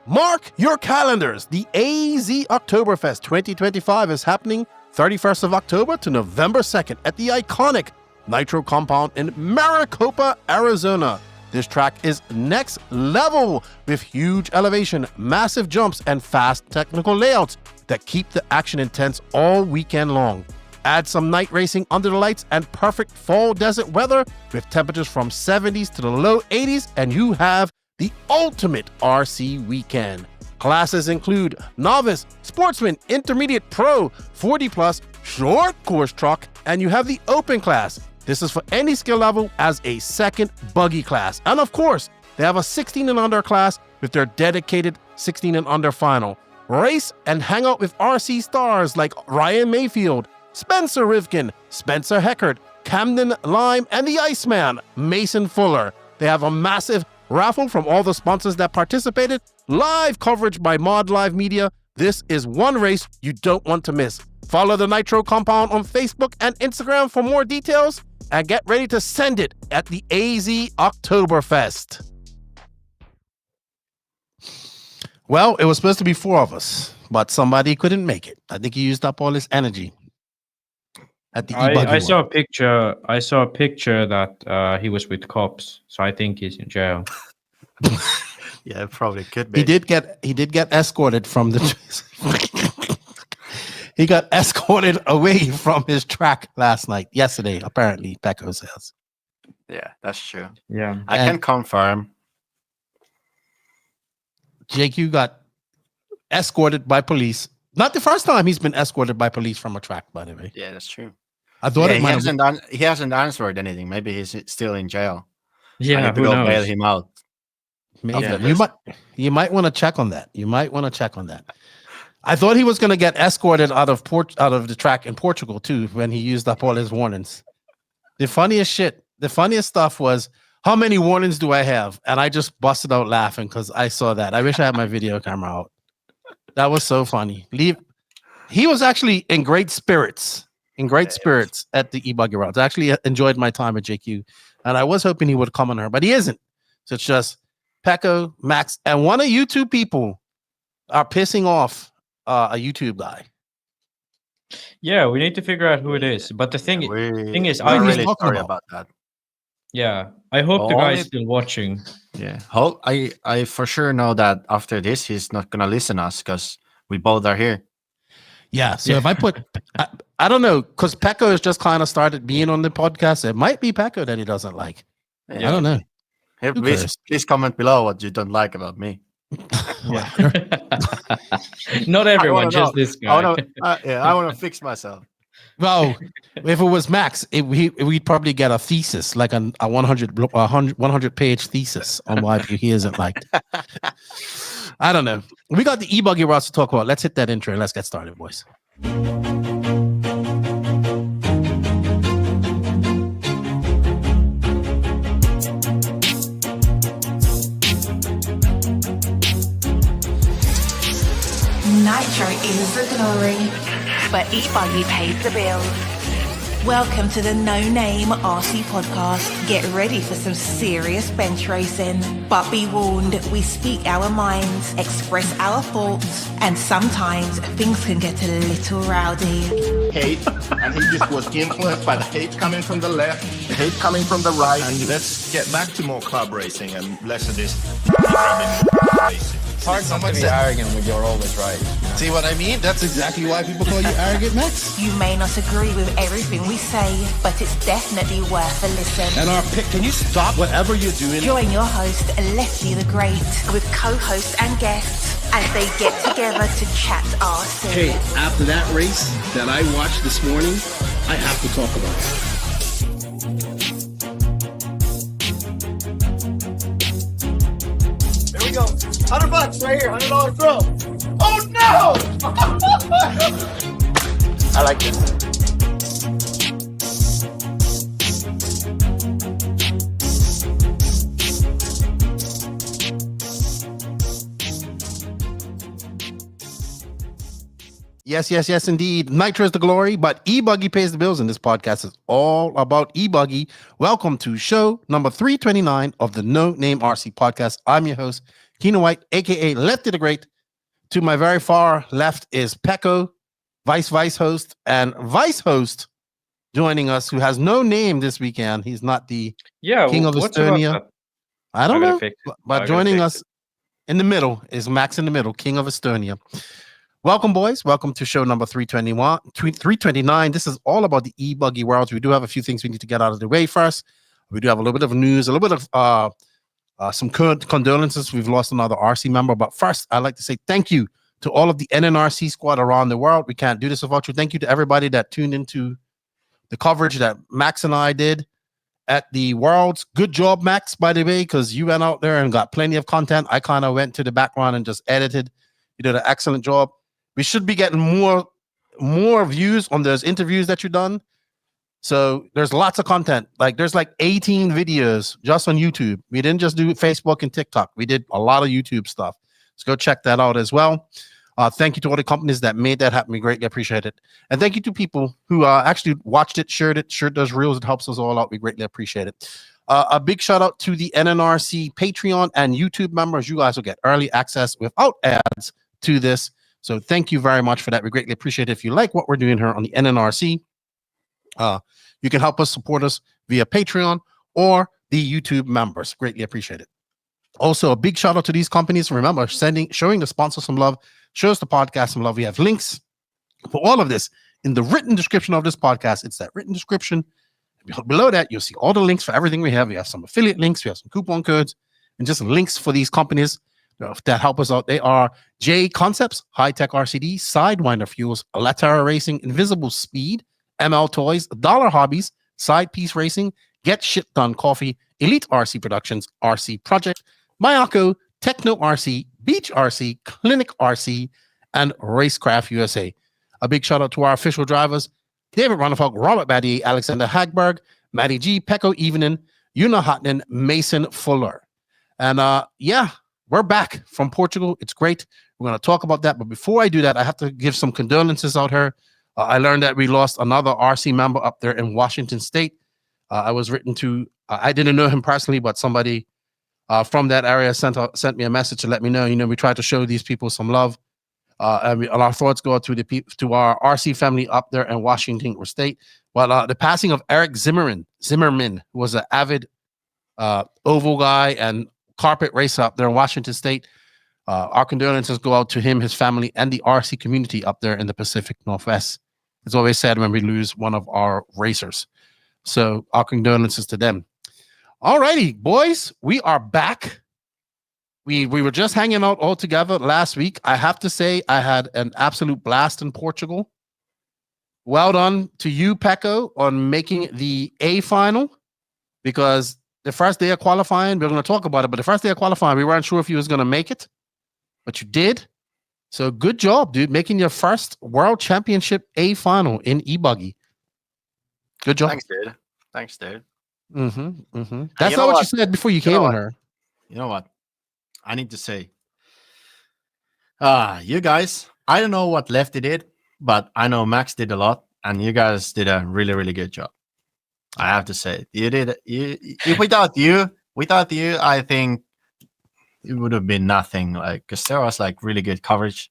Mark your calendars. The AZ Oktoberfest 2025 is happening 31st of October to November 2nd at the iconic Nitro Compound in Maricopa, Arizona. This track is next level with huge elevation, massive jumps, and fast technical layouts that keep the action intense all weekend long. Add some night racing under the lights and perfect fall desert weather with temperatures from 70s to the low 80s, and you have the ultimate RC weekend. Classes include novice, sportsman, intermediate, pro, 40 plus, short course truck, and you have the open class. This is for any skill level as a second buggy class. And of course, they have a 16 and under class with their dedicated 16 and under final. Race and hang out with RC stars like Ryan Mayfield, Spencer Rivkin, Spencer Heckert, Camden Lime, and the Iceman, Mason Fuller. They have a massive raffle from all the sponsors that participated, live coverage by Mod Live Media. This is one race you don't want to miss. Follow the Nitro Compound on Facebook and Instagram for more details, and get ready to send it at the AZ Oktoberfest. Well, it was supposed to be 4 of us, but somebody couldn't make it. I think he used up all his energy. At the I saw a picture. I saw a picture that he was with cops, so I think he's in jail. Yeah, it probably could be. He did get escorted from the. He got escorted away from his track yesterday. Apparently, Pekko says. Yeah, that's true. Yeah, I can confirm. JQ got escorted by police. Not the first time he's been escorted by police from a track, by the way. Yeah, that's true. I thought he hasn't answered anything. Maybe he's still in jail. yeah. I need to Who go knows? bail him out. Maybe. You might want to check on that. I thought he was going to get escorted out of the track in Portugal too when he used up all his warnings. The funniest stuff was, how many warnings do I have? And I just busted out laughing because I saw that. I wish I had my video camera out. That was so funny. He was actually in great spirits. At the Ebuggy World. I actually enjoyed my time at JQ, and I was hoping he would come on her, but he isn't. So it's just Pekko, Max, and one of you two people are pissing off a YouTube guy. Yeah, we need to figure out who it is. But the thing is, I'm I really sorry about that. Yeah, I hope the guy's still watching. Yeah, I for sure know that after this he's not gonna listen to us because we both are here. Yeah, so if I put, I don't know, because Pekko has just kind of started being on the podcast. It might be Pekko that he doesn't like. Yeah. I don't know. Hey, please comment below what you don't like about me. Not everyone, just this guy. I want to fix myself. Well, if it was Max, we'd probably get a thesis, like a 100 page thesis on why he isn't liked. I don't know. We got the Ebuggy World to talk about. Let's hit that intro and let's get started, boys. Nitro is the glory, but Ebuggy pays the bills. Welcome to the No Name RC podcast. Get ready for some serious bench racing. But be warned, we speak our minds, express our thoughts, and sometimes things can get a little rowdy. Hate, and he just was influenced by the hate coming from the left, the hate coming from the right. And let's get back to more club racing and less of this racing. It's hard not to be arrogant when you're always right. See what I mean? That's exactly why people call you arrogant, Max. You may not agree with everything we say, but it's definitely worth a listen. And our pick, can you stop whatever you're doing? Join your host, Lefty the Great, with co-hosts and guests as they get together to chat RC. Hey, after that race that I watched this morning, I have to talk about it. There we go. $100 right here, $100 throw. Oh no! I like this. Yes, indeed. Nitro is the glory, but Ebuggy pays the bills, and this podcast is all about Ebuggy. Welcome to show number 329 of the No Name RC podcast. I'm your host, Keno White, aka Lefty the Great. To my very far left is Pekko, vice host, and vice host joining us, who has no name this weekend. He's not the King of what's Estonia. about that? I don't know. But I joining gotta us in the middle is Max in the middle, King of Estonia. Welcome, boys. Welcome to show number 329. This is all about the Ebuggy Worlds. We do have a few things we need to get out of the way first. We do have a little bit of news, a little bit of some condolences. We've lost another RC member. But first, I'd like to say thank you to all of the NNRC squad around the world. We can't do this without you. Thank you to everybody that tuned into the coverage that Max and I did at the Worlds. Good job, Max, by the way, because you went out there and got plenty of content. I kind of went to the background and just edited. You did an excellent job. We should be getting more views on those interviews that you've done. So there's lots of content. Like there's like 18 videos just on YouTube. We didn't just do Facebook and TikTok. We did a lot of YouTube stuff. So go check that out as well. Thank you to all the companies that made that happen. We greatly appreciate it. And thank you to people who actually watched it, shared those reels. It helps us all out. We greatly appreciate it. A big shout out to the NNRC Patreon and YouTube members. You guys will get early access without ads to this. So thank you very much for that. We greatly appreciate it. If you like what we're doing here on the NNRC, you can help us support us via Patreon or the YouTube members. Greatly appreciate it. Also, a big shout out to these companies. Remember, showing the sponsor some love, shows the podcast some love. We have links for all of this in the written description of this podcast. It's that written description. Below that, you'll see all the links for everything we have. We have some affiliate links, we have some coupon codes, and just links for these companies that help us out. They are J Concepts, High Tech RCD, Sidewinder Fuels, Latera Racing, Invisible Speed, ML Toys, Dollar Hobbies, Side Piece Racing, Get Shit Done Coffee, Elite RC Productions, RC Project, Mayako, Techno RC, Beach RC, Clinic RC, and Racecraft USA. A big shout out to our official drivers, David Ronafalk, Robert Baddy, Alexander Hagberg, Matty G, Pekko Evening, Yuna Hotnan, Mason Fuller. And we're back from Portugal. It's great. We're going to talk about that. But before I do that, I have to give some condolences out here. I learned that we lost another RC member up there in Washington State. I was written to, I didn't know him personally, but somebody from that area sent me a message to let me know. You know, we tried to show these people some love. And our thoughts go to our RC family up there in Washington State. Well, the passing of Eric Zimmerman, who was an avid oval guy and carpet racer up there in Washington State. Our condolences go out to him, his family, and the RC community up there in the Pacific Northwest. It's always sad when we lose one of our racers. So our condolences to them. All righty, boys, we are back. We were just hanging out all together last week. I have to say I had an absolute blast in Portugal. Well done to you, Pekko, on making the A final, because the first day of qualifying, we're going to talk about it, but the first day of qualifying, we weren't sure if you was going to make it, but you did. So good job, dude, making your first World Championship A final in Ebuggy. Good job. Thanks, dude. That's not what you said before you came on her. You know what? I need to say, you guys, I don't know what Lefty did, but I know Max did a lot, and you guys did a really, really good job. I have to say, you did. Without you, I think it would have been nothing. Like, because there was like really good coverage.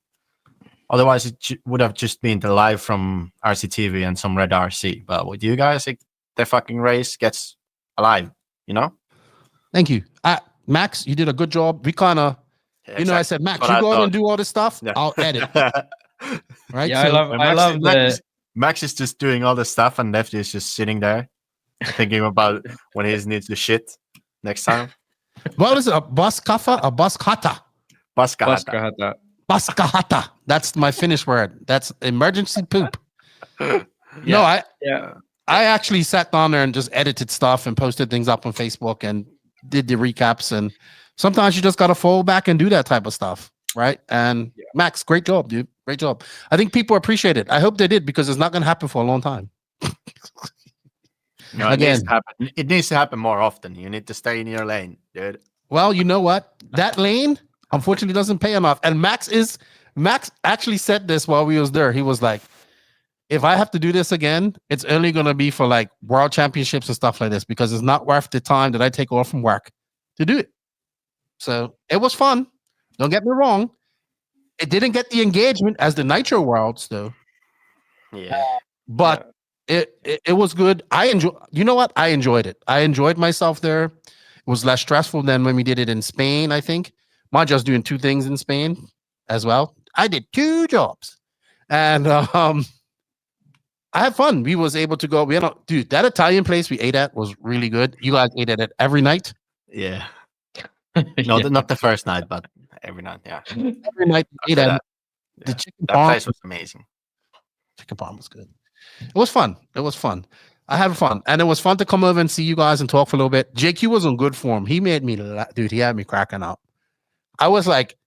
Otherwise, it would have just been the live from RCTV and some Red RC. But with you guys, the fucking race gets alive. You know. Thank you, Max. You did a good job. We kind of, exactly. I said, Max, you go out and do all this stuff. Yeah. I'll edit. Right. Yeah, so, I love Max is just doing all the stuff, and Lefty is just sitting there thinking about when he needs to shit next time. What is it? A buskata? A buskata? Buskahata. Buskahata. That's my Finnish word. That's emergency poop. No, I actually sat down there and just edited stuff and posted things up on Facebook and did the recaps. And sometimes you just got to fall back and do that type of stuff. Right. And Max, great job, dude. Great job. I think people appreciate it. I hope they did, because it's not going to happen for a long time. No, it needs to happen more often. You need to stay in your lane, dude. Well, you know what? That lane, unfortunately, doesn't pay enough. And Max actually said this while we was there. He was like, if I have to do this again, it's only going to be for like world championships and stuff like this, because it's not worth the time that I take off from work to do it. So it was fun. Don't get me wrong. It didn't get the engagement as the Nitro Worlds, though. Yeah. But it was good. You know what? I enjoyed it. I enjoyed myself there. It was less stressful than when we did it in Spain, I think. Mind just doing 2 things in Spain as well. I did 2 jobs. And I had fun. We was able to go. Dude, that Italian place we ate at was really good. You guys ate at it every night? Yeah. No, not the first night, but every night. Yeah. Every night we ate at it. The chicken that parm place was amazing. Chicken parm was good. It was fun. I had fun. And it was fun to come over and see you guys and talk for a little bit. JQ was in good form. He made me dude, he had me cracking up. I was like,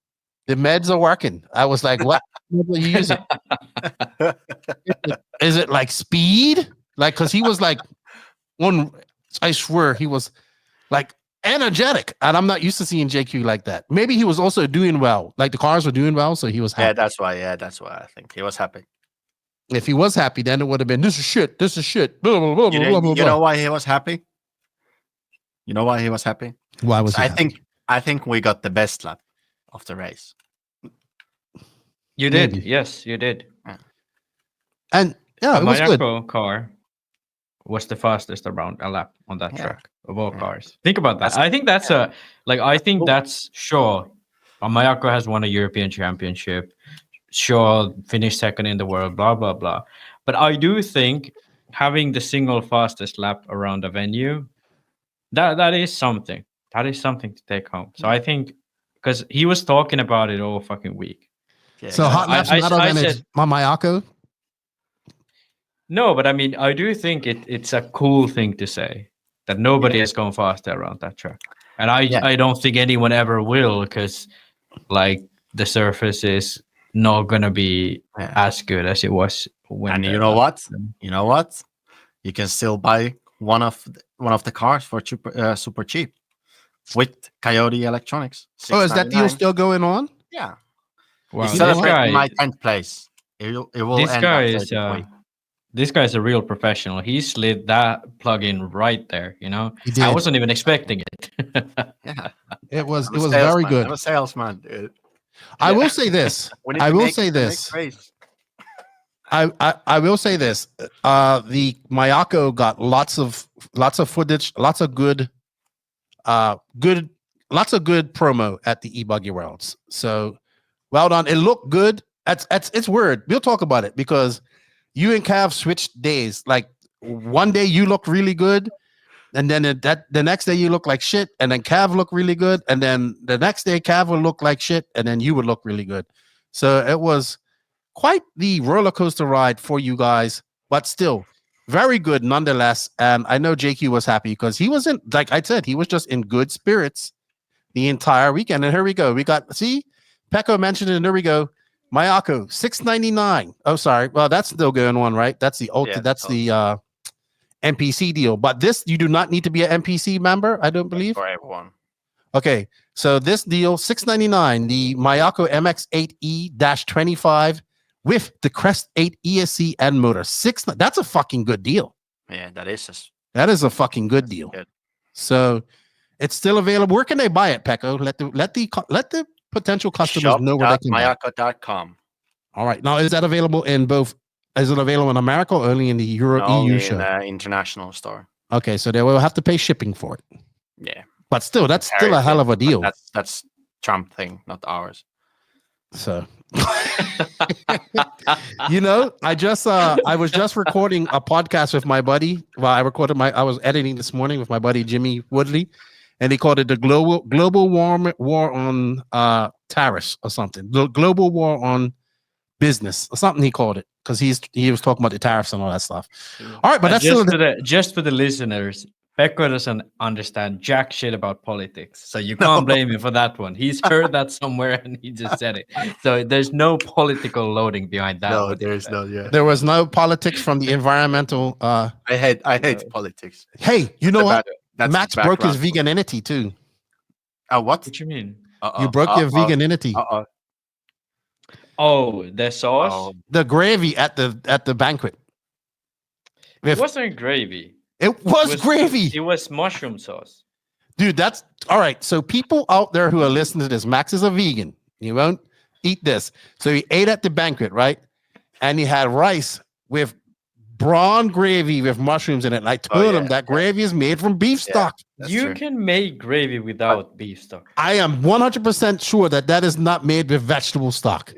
the meds are working. I was like, what are you using? Is it like speed? Like, because he was like, I swear, he was like energetic. And I'm not used to seeing JQ like that. Maybe he was also doing well. Like the cars were doing well, so he was happy. Yeah, that's why I think he was happy. If he was happy, then it would have been, this is shit. Blah, blah, blah, you know why he was happy? You know why he was happy? Why was he happy? I think we got the best lap of the race. You did. Maybe. Yes, you did. And yeah, it was good. Mayako car was the fastest around a lap on that track of all cars. Think about that. I think that's that's sure. Mayako has won a European championship. Sure, finished second in the world, blah, blah, blah. But I do think having the single fastest lap around a venue, that is something. That is something to take home. So I think, because he was talking about it all fucking week. Yeah, so hot laps not advantage my Mayako? No, but I mean, I do think it's a cool thing to say that nobody has gone faster around that track. And I don't think anyone ever will, because like the surface is not gonna be as good as it was when. And you know what? You can still buy one of the cars for super cheap with Coyote Electronics. Oh, is that deal still going on? Yeah. Wow, Celebrating my 10th place. It will this end guy after is the week. this guy's a real professional. He slid that plug-in right there. You know, I wasn't even expecting it. Yeah, it was very good. I'm a salesman, dude. I will say this. I will say this. I will say this. The Mayako got lots of footage, lots of good promo at the Ebuggy Worlds. So well done. It looked good. It's weird. We'll talk about it because you and Cav switched days. Like one day you looked really good, and then the next day you look like shit, and then Cav looked really good, and then the next day Cav would look like shit, and then you would look really good. So it was quite the roller coaster ride for you guys, but still very good nonetheless. And I know JQ was happy because he wasn't, like I said, he was just in good spirits the entire weekend. And here we go. We got, see, Pekko mentioned it, and there we go. Mayako, $699. Oh, sorry. Well, that's still going on, right? That's the the NPC deal. But this, you do not need to be an NPC member, I don't believe. For everyone. Okay. So this deal, $699, the Mayako MX-8E-25 with the Crest 8 ESC and motor. That's a fucking good deal. Yeah, that is. That is a fucking good deal. Good. So it's still available. Where can they buy it, Pekko? Let the potential customers know where they can buy it. Mayako.com. All right. Now, is that available in both? Is it available in America or only in the EU show? In the international store. Okay, so they will have to pay shipping for it. Yeah. But still, that's still a hell of a deal. That's Trump thing, not ours. So, you know, I was just recording a podcast with my buddy. Well, I was editing this morning with my buddy Jimmy Woodley, and he called it the global war on tariffs or something. The global war on business or something he called it, because he was talking about the tariffs and all that stuff. All right, but that's just for the listeners. Pekko doesn't understand jack shit about politics, so you can't blame him for that one. He's heard that somewhere and he just said it. So there's no political loading behind that. No, there's no. Yeah, there was no politics from the environmental. I hate politics. Hey, you know what? Max broke his veganity too. What? What you mean? You broke your veganity. Oh, the sauce, the gravy at the banquet. It wasn't gravy. It was gravy. It was mushroom sauce. Dude, that's all right. So people out there who are listening to this, Max is a vegan. He won't eat this. So he ate at the banquet, right? And he had rice with brawn gravy with mushrooms in it. And I told him that gravy is made from beef stock. You can make gravy without beef stock. I am 100% sure that is not made with vegetable stock.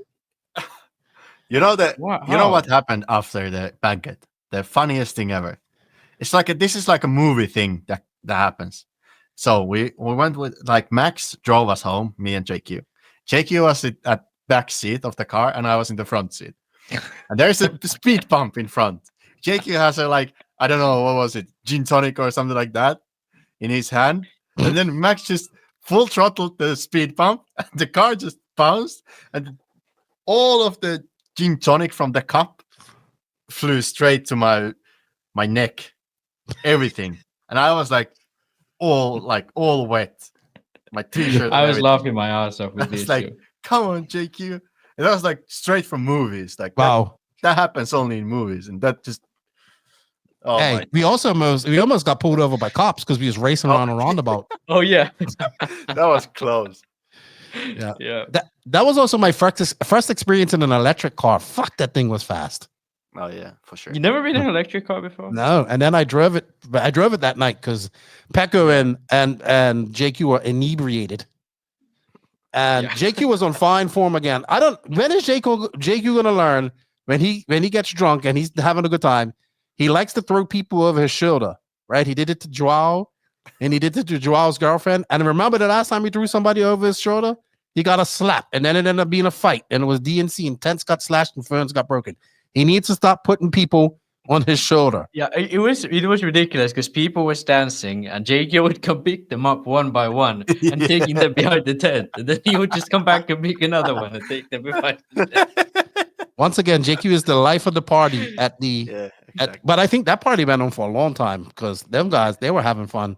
You know that. You know what happened after the banquet? The funniest thing ever. It's like this is like a movie thing that happens. So we went with like Max drove us home, me and JQ. JQ was at back seat of the car, and I was in the front seat. And there's a speed bump in front. JQ has a like, I don't know, what was it, gin tonic or something like that in his hand. And then Max just full throttled the speed bump, and the car just bounced, and all of the gin tonic from the cup flew straight to my neck, everything. And I was like all wet. My t-shirt. I was laughing my ass off with this. this. Like, come on, JQ. And that was like straight from movies. Like, wow. That happens only in movies, and that just. Oh hey, we almost got pulled over by cops because we was racing around a roundabout. Oh yeah, that was close. Yeah. That was also my first experience in an electric car. Fuck, that thing was fast. Oh yeah, for sure. You never been in an electric car before? No, and then I drove it. But I drove it that night because Pekko and JQ were inebriated, and JQ was on fine form again. When is JQ gonna learn when he gets drunk and he's having a good time? He likes to throw people over his shoulder, right? He did it to Joao, and he did it to Joao's girlfriend. And remember the last time he threw somebody over his shoulder? He got a slap, and then it ended up being a fight, and it was DNC, and tents got slashed, and ferns got broken. He needs to stop putting people on his shoulder. Yeah, it was ridiculous because people was dancing, and JQ would come pick them up one by one and taking them behind the tent, and then he would just come back and pick another one and take them behind the tent. Once again, JQ is the life of the party at the. But I think that party went on for a long time because them guys, they were having fun.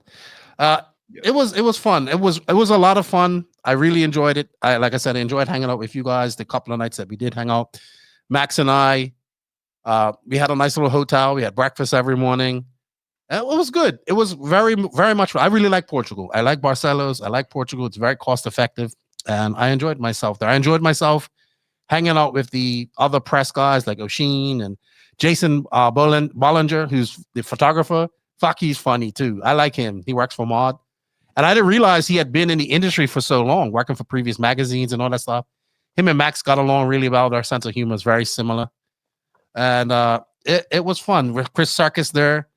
It was fun. It was a lot of fun. I really enjoyed it. Like I said, I enjoyed hanging out with you guys the couple of nights that we did hang out. Max and I, we had a nice little hotel. We had breakfast every morning. It was good. It was very, very much. I really like Portugal. I like Barcelos. I like Portugal. It's very cost effective, and I enjoyed myself there. I enjoyed myself hanging out with the other press guys like O'Sheen and Jason Bollinger, who's the photographer. Fuck, he's funny too. I like him. He works for Mod. And I didn't realize he had been in the industry for so long, working for previous magazines and all that stuff. Him and Max got along really well. Their sense of humor is very similar. And it was fun. With Chris Sarkis there.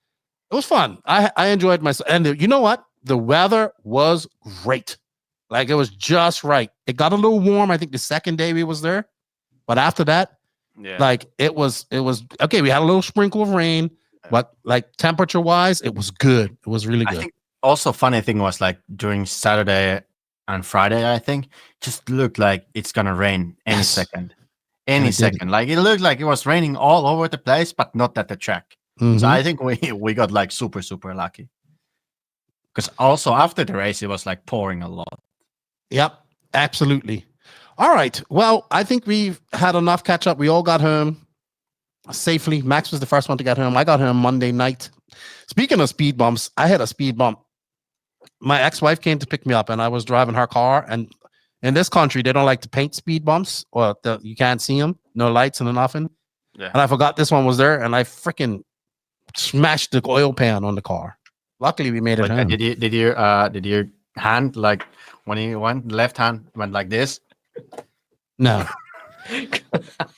It was fun. I enjoyed myself. And you know what? The weather was great. Like, it was just right. It got a little warm, I think, the second day we was there. But after that, like it was okay. We had a little sprinkle of rain, but like temperature wise, it was good. It was really good. I think also funny thing was like during Saturday and Friday, I think just looked like it's gonna rain any second. Like it looked like it was raining all over the place, but not at the track. So I think we got like super lucky. Because also after the race, it was like pouring a lot. Yep, absolutely. All right. Well, I think we've had enough catch up. We all got home safely. Max was the first one to get home. I got home Monday night. Speaking of speed bumps, I had a speed bump. My ex-wife came to pick me up, and I was driving her car. And in this country, they don't like to paint speed bumps, or you can't see them. No lights and nothing. Yeah. And I forgot this one was there, and I freaking smashed the oil pan on the car. Luckily, we made it home. Did your hand, like when you went, left hand went like this? No.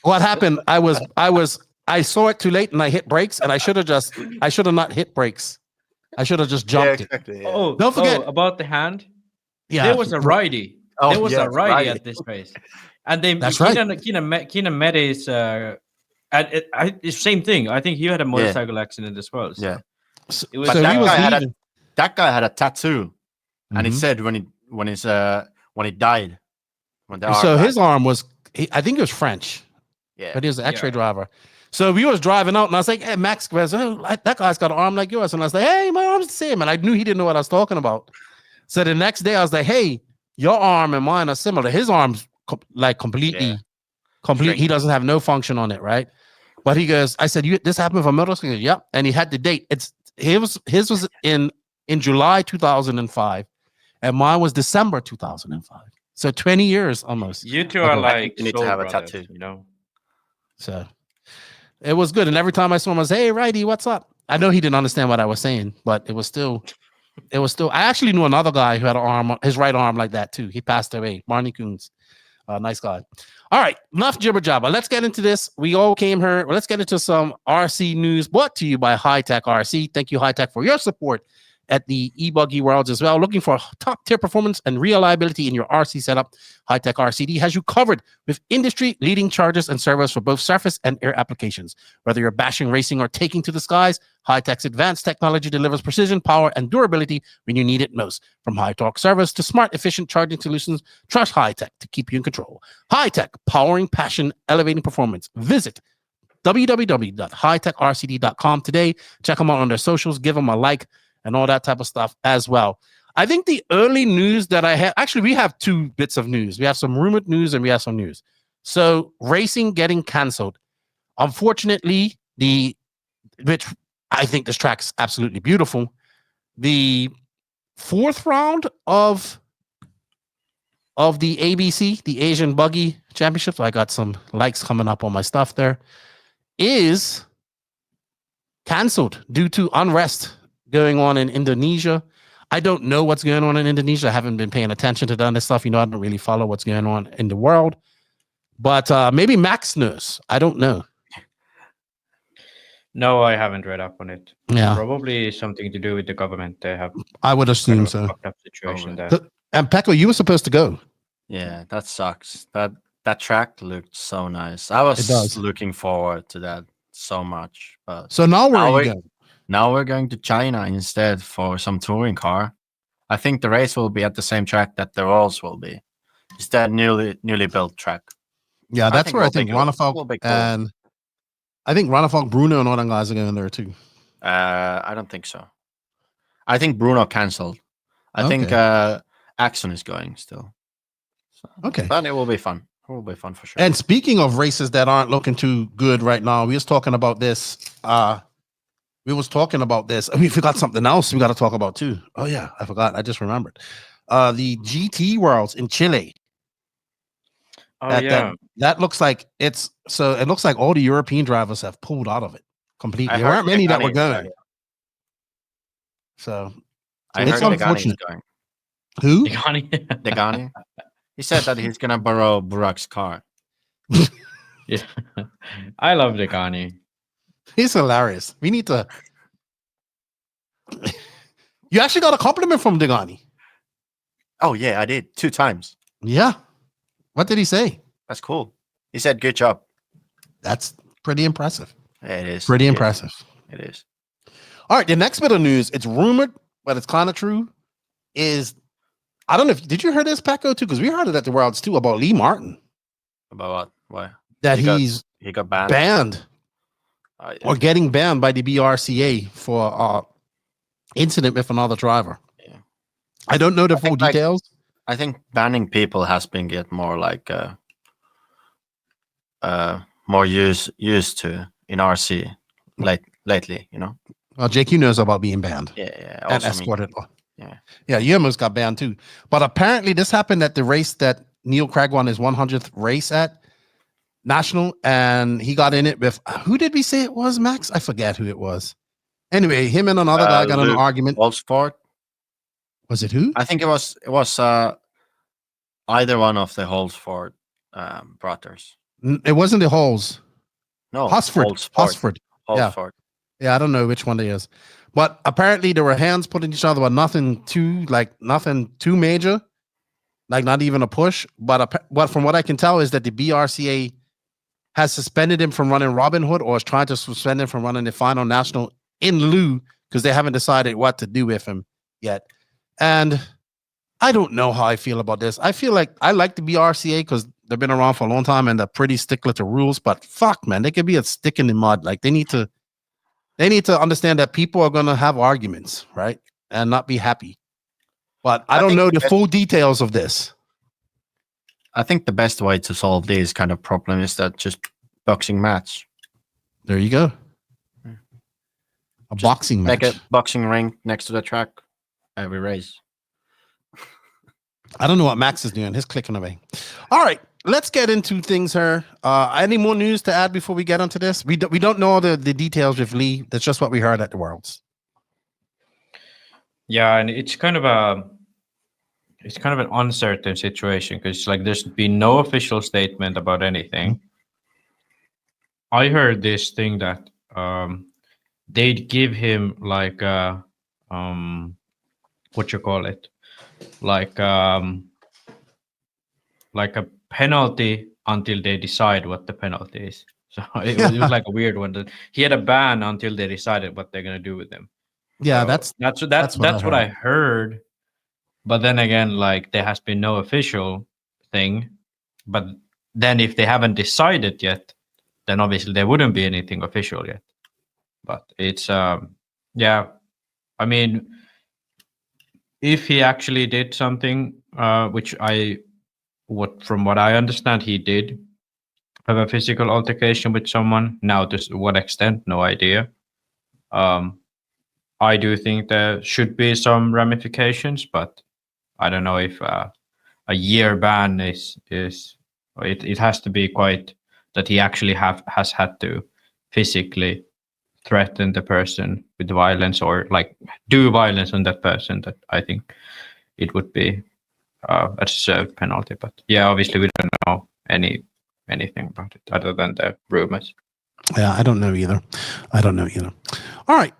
What happened? I saw it too late and I hit brakes, and I should have not hit brakes. I should have just jumped it. Yeah. Oh, don't forget about the hand. Yeah, there was a righty. There was a righty at this race, and that's Keenan met his. It's same thing. I think he had a motorcycle accident as well. So. Yeah. It was, but that guy had a tattoo, and it said when he died. So his arm was, I think it was French. Yeah. But he was an Xray driver. So we was driving out, and I was like, hey, Max, that guy's got an arm like yours. And I was like, hey, my arm's the same. And I knew he didn't know what I was talking about. So the next day, I was like, hey, your arm and mine are similar. His arm's completely. He doesn't have no function on it, right? But he goes, I said, this happened with a motorcycle? He goes, yep. And he had the date. His was in July 2005, and mine was December 2005. So 20 years almost. You two ago. are like you need to soul have a brothers, tattoo. you know. So it was good. And every time I saw him, I was, hey, righty, what's up? I know he didn't understand what I was saying, but it was still. I actually knew another guy who had his right arm like that too. He passed away. Marnie Coons. Nice guy. All right, enough jibber jabber. Let's get into this. We all came here. Well, let's get into some RC news brought to you by High Tech RC. Thank you, High Tech, for your support at the Ebuggy Worlds as well. Looking for top tier performance and reliability in your RC setup, High Tech RCD has you covered with industry leading chargers and servos for both surface and air applications. Whether you're bashing, racing, or taking to the skies, High Tech's advanced technology delivers precision, power, and durability when you need it most. From high torque servos to smart, efficient charging solutions, trust High Tech to keep you in control. High Tech, powering passion, elevating performance. Visit www.hightechrcd.com today. Check them out on their socials. Give them a like and all that type of stuff as well. I think the early news that I had, actually, we have two bits of news. We have some rumored news and we have some news. So, racing getting canceled. Unfortunately, which I think this track's absolutely beautiful. The fourth round of the ABC, the Asian Buggy Championships, I got some likes coming up on my stuff there, is canceled due to unrest going on in Indonesia. I don't know what's going on in Indonesia. I haven't been paying attention to that stuff. I don't really follow what's going on in the world. But maybe Max knows. I don't know. No, I haven't read up on it. Yeah. Probably something to do with the government. They have I would assume kind of so. a fucked up situation there. And Pekko, you were supposed to go. Yeah, that sucks. That track looked so nice. I was looking forward to that so much. But so now where are you going? Now we're going to China instead for some touring car. I think the race will be at the same track that the Rolls will be. It's that newly built track. Yeah, that's where I think Ronafalk and I think Ronafalk, Bruno, and all them guys are going there too. I don't think so. I think Bruno cancelled. I think Axon is going still. So, okay, but it will be fun. It will be fun for sure. And speaking of races that aren't looking too good right now, we was talking about this. We forgot something else we got to talk about too. Oh yeah, I forgot. I just remembered. The GT Worlds in Chile. Oh that looks like it looks like all the European drivers have pulled out of it completely. There weren't many that were going. So I heard Degani is going. Who? Degani. He said that he's gonna borrow Burak's car. Yeah, I love Degani. He's hilarious. We need to. You actually got a compliment from Degani. Oh yeah, I did 2 times. Yeah. What did he say? That's cool. He said, "Good job." That's pretty impressive. It is pretty impressive. It is. All right. The next bit of news, it's rumored, but it's kind of true. I don't know did you hear this, Pekko, too? Because we heard it at the Worlds too about Lee Martin. About what? Why? That he got banned. Or getting banned by the BRCA for incident with another driver. Yeah. I don't know the full details. I think banning people has been more like more used to in RC lately, Well, JQ knows about being banned. Yeah. And escorted. Yeah, you almost got banned too. But apparently this happened at the race that Neil Craig won his 100th race at National, and he got in it with, who did we say it was, Max? I forget who it was. Anyway, him and another guy got in an argument. Holsford. Was it who? I think it was either one of the Holsford brothers. It wasn't the Holes. No, Hosford. Yeah, I don't know which one it is. But apparently there were hands put in each other, but nothing too major, like not even a push. But from what I can tell is that the BRCA has suspended him from running Robin Hood, or is trying to suspend him from running the final national in lieu, because they haven't decided what to do with him yet. And I don't know how I feel about this. I feel like I like the BRCA because they've been around for a long time and they're pretty stickler to rules. But fuck, man, they could be a stick in the mud. Like they need to understand that people are going to have arguments, right? And not be happy. But I don't know the full details of this. I think the best way to solve this kind of problem is that just boxing match. There you go. A boxing match. Make a boxing ring next to the track every race. I don't know what Max is doing. He's clicking away. All right, let's get into things here. Any more news to add before we get onto this? We don't know the details with Lee. That's just what we heard at the Worlds. Yeah, and it's kind of an uncertain situation because like there's been no official statement about anything. I heard this thing that they'd give him like what you call it, like a penalty until they decide what the penalty is. So it was like a weird one. That he had a ban until they decided what they're gonna do with him. Yeah, so that's what I heard. But then again, like there has been no official thing. But then if they haven't decided yet, then obviously there wouldn't be anything official yet. But it's yeah, I mean, if he actually did something, which from what I understand, he did have a physical altercation with someone. Now, to what extent, no idea. I do think there should be some ramifications, but I don't know if a year ban is it has to be quite that he actually has had to physically threaten the person with violence or like do violence on that person. That I think it would be a deserved penalty. But yeah, obviously we don't know anything about it other than the rumors. Yeah, I don't know either. All right.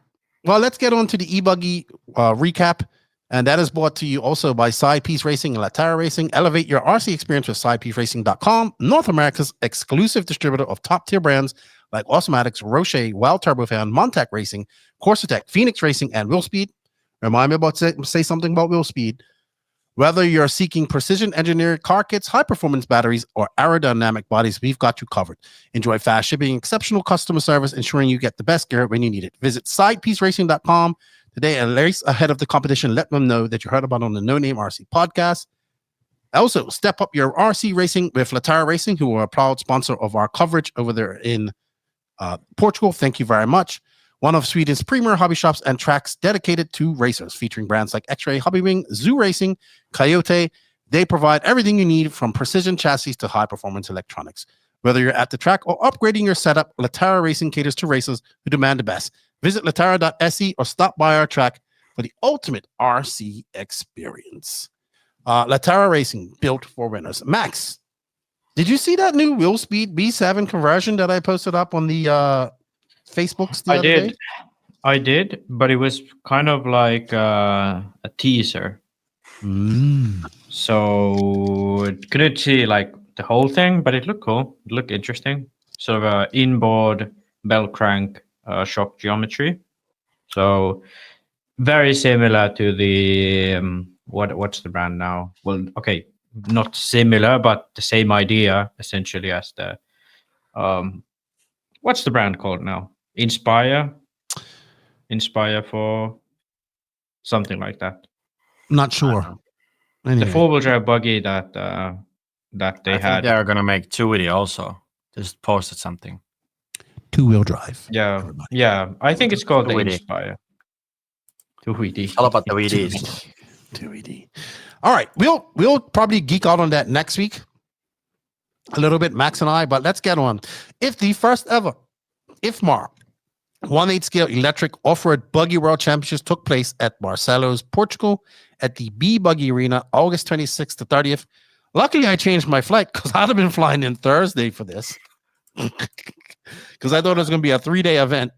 Well, let's get on to the Ebuggy recap. And that is brought to you also by Side Piece Racing and Latara Racing. Elevate your RC experience with SidePieceRacing.com, North America's exclusive distributor of top-tier brands like Automatics, Roche, Wild Turbofan, Montec Racing, Corsetec, Phoenix Racing, and Willspeed. Remind me about say something about Willspeed. Whether you're seeking precision engineered car kits, high-performance batteries, or aerodynamic bodies, we've got you covered. Enjoy fast shipping, exceptional customer service, ensuring you get the best gear when you need it. Visit SidePieceRacing.com today and race ahead of the competition. Let them know that you heard about on the No Name RC podcast. Also, step up your RC racing with Latara Racing, who are a proud sponsor of our coverage over there in Portugal. Thank you very much. One of Sweden's premier hobby shops and tracks dedicated to racers, featuring brands like Xray, Hobbywing, Zoo Racing, Coyote. They provide everything you need from precision chassis to high-performance electronics. Whether you're at the track or upgrading your setup, Latara Racing caters to racers who demand the best. Visit latara.se or stop by our track for the ultimate RC experience. Latara Racing, built for winners. Max, did you see that new Willspeed B7 conversion that I posted up on the Facebooks the other day? I did, but it was kind of like a teaser. So couldn't see like the whole thing, but it looked cool. It looked interesting. Sort of a inboard bell crank shock geometry. So very similar to the what's the brand now? Well, okay, not similar, but the same idea essentially as the what's the brand called now? Inspire for something like that. Not sure. Anyway. The four-wheel drive buggy that they had. They are gonna make 2WD also. Just posted something. 2-wheel drive. Yeah, everybody. Yeah. I think it's called the Inspire. 2WD. All about the WDs. 2WD. All right, we'll probably geek out on that next week a little bit, Max and I. But let's get on. If the first ever IFMAR 1/8 scale electric off-road buggy world championships took place at Barcelos, Portugal, at the Ebuggy Arena, August 26th to 30th. Luckily, I changed my flight because I'd have been flying in Thursday for this because I thought it was going to be a 3-day event.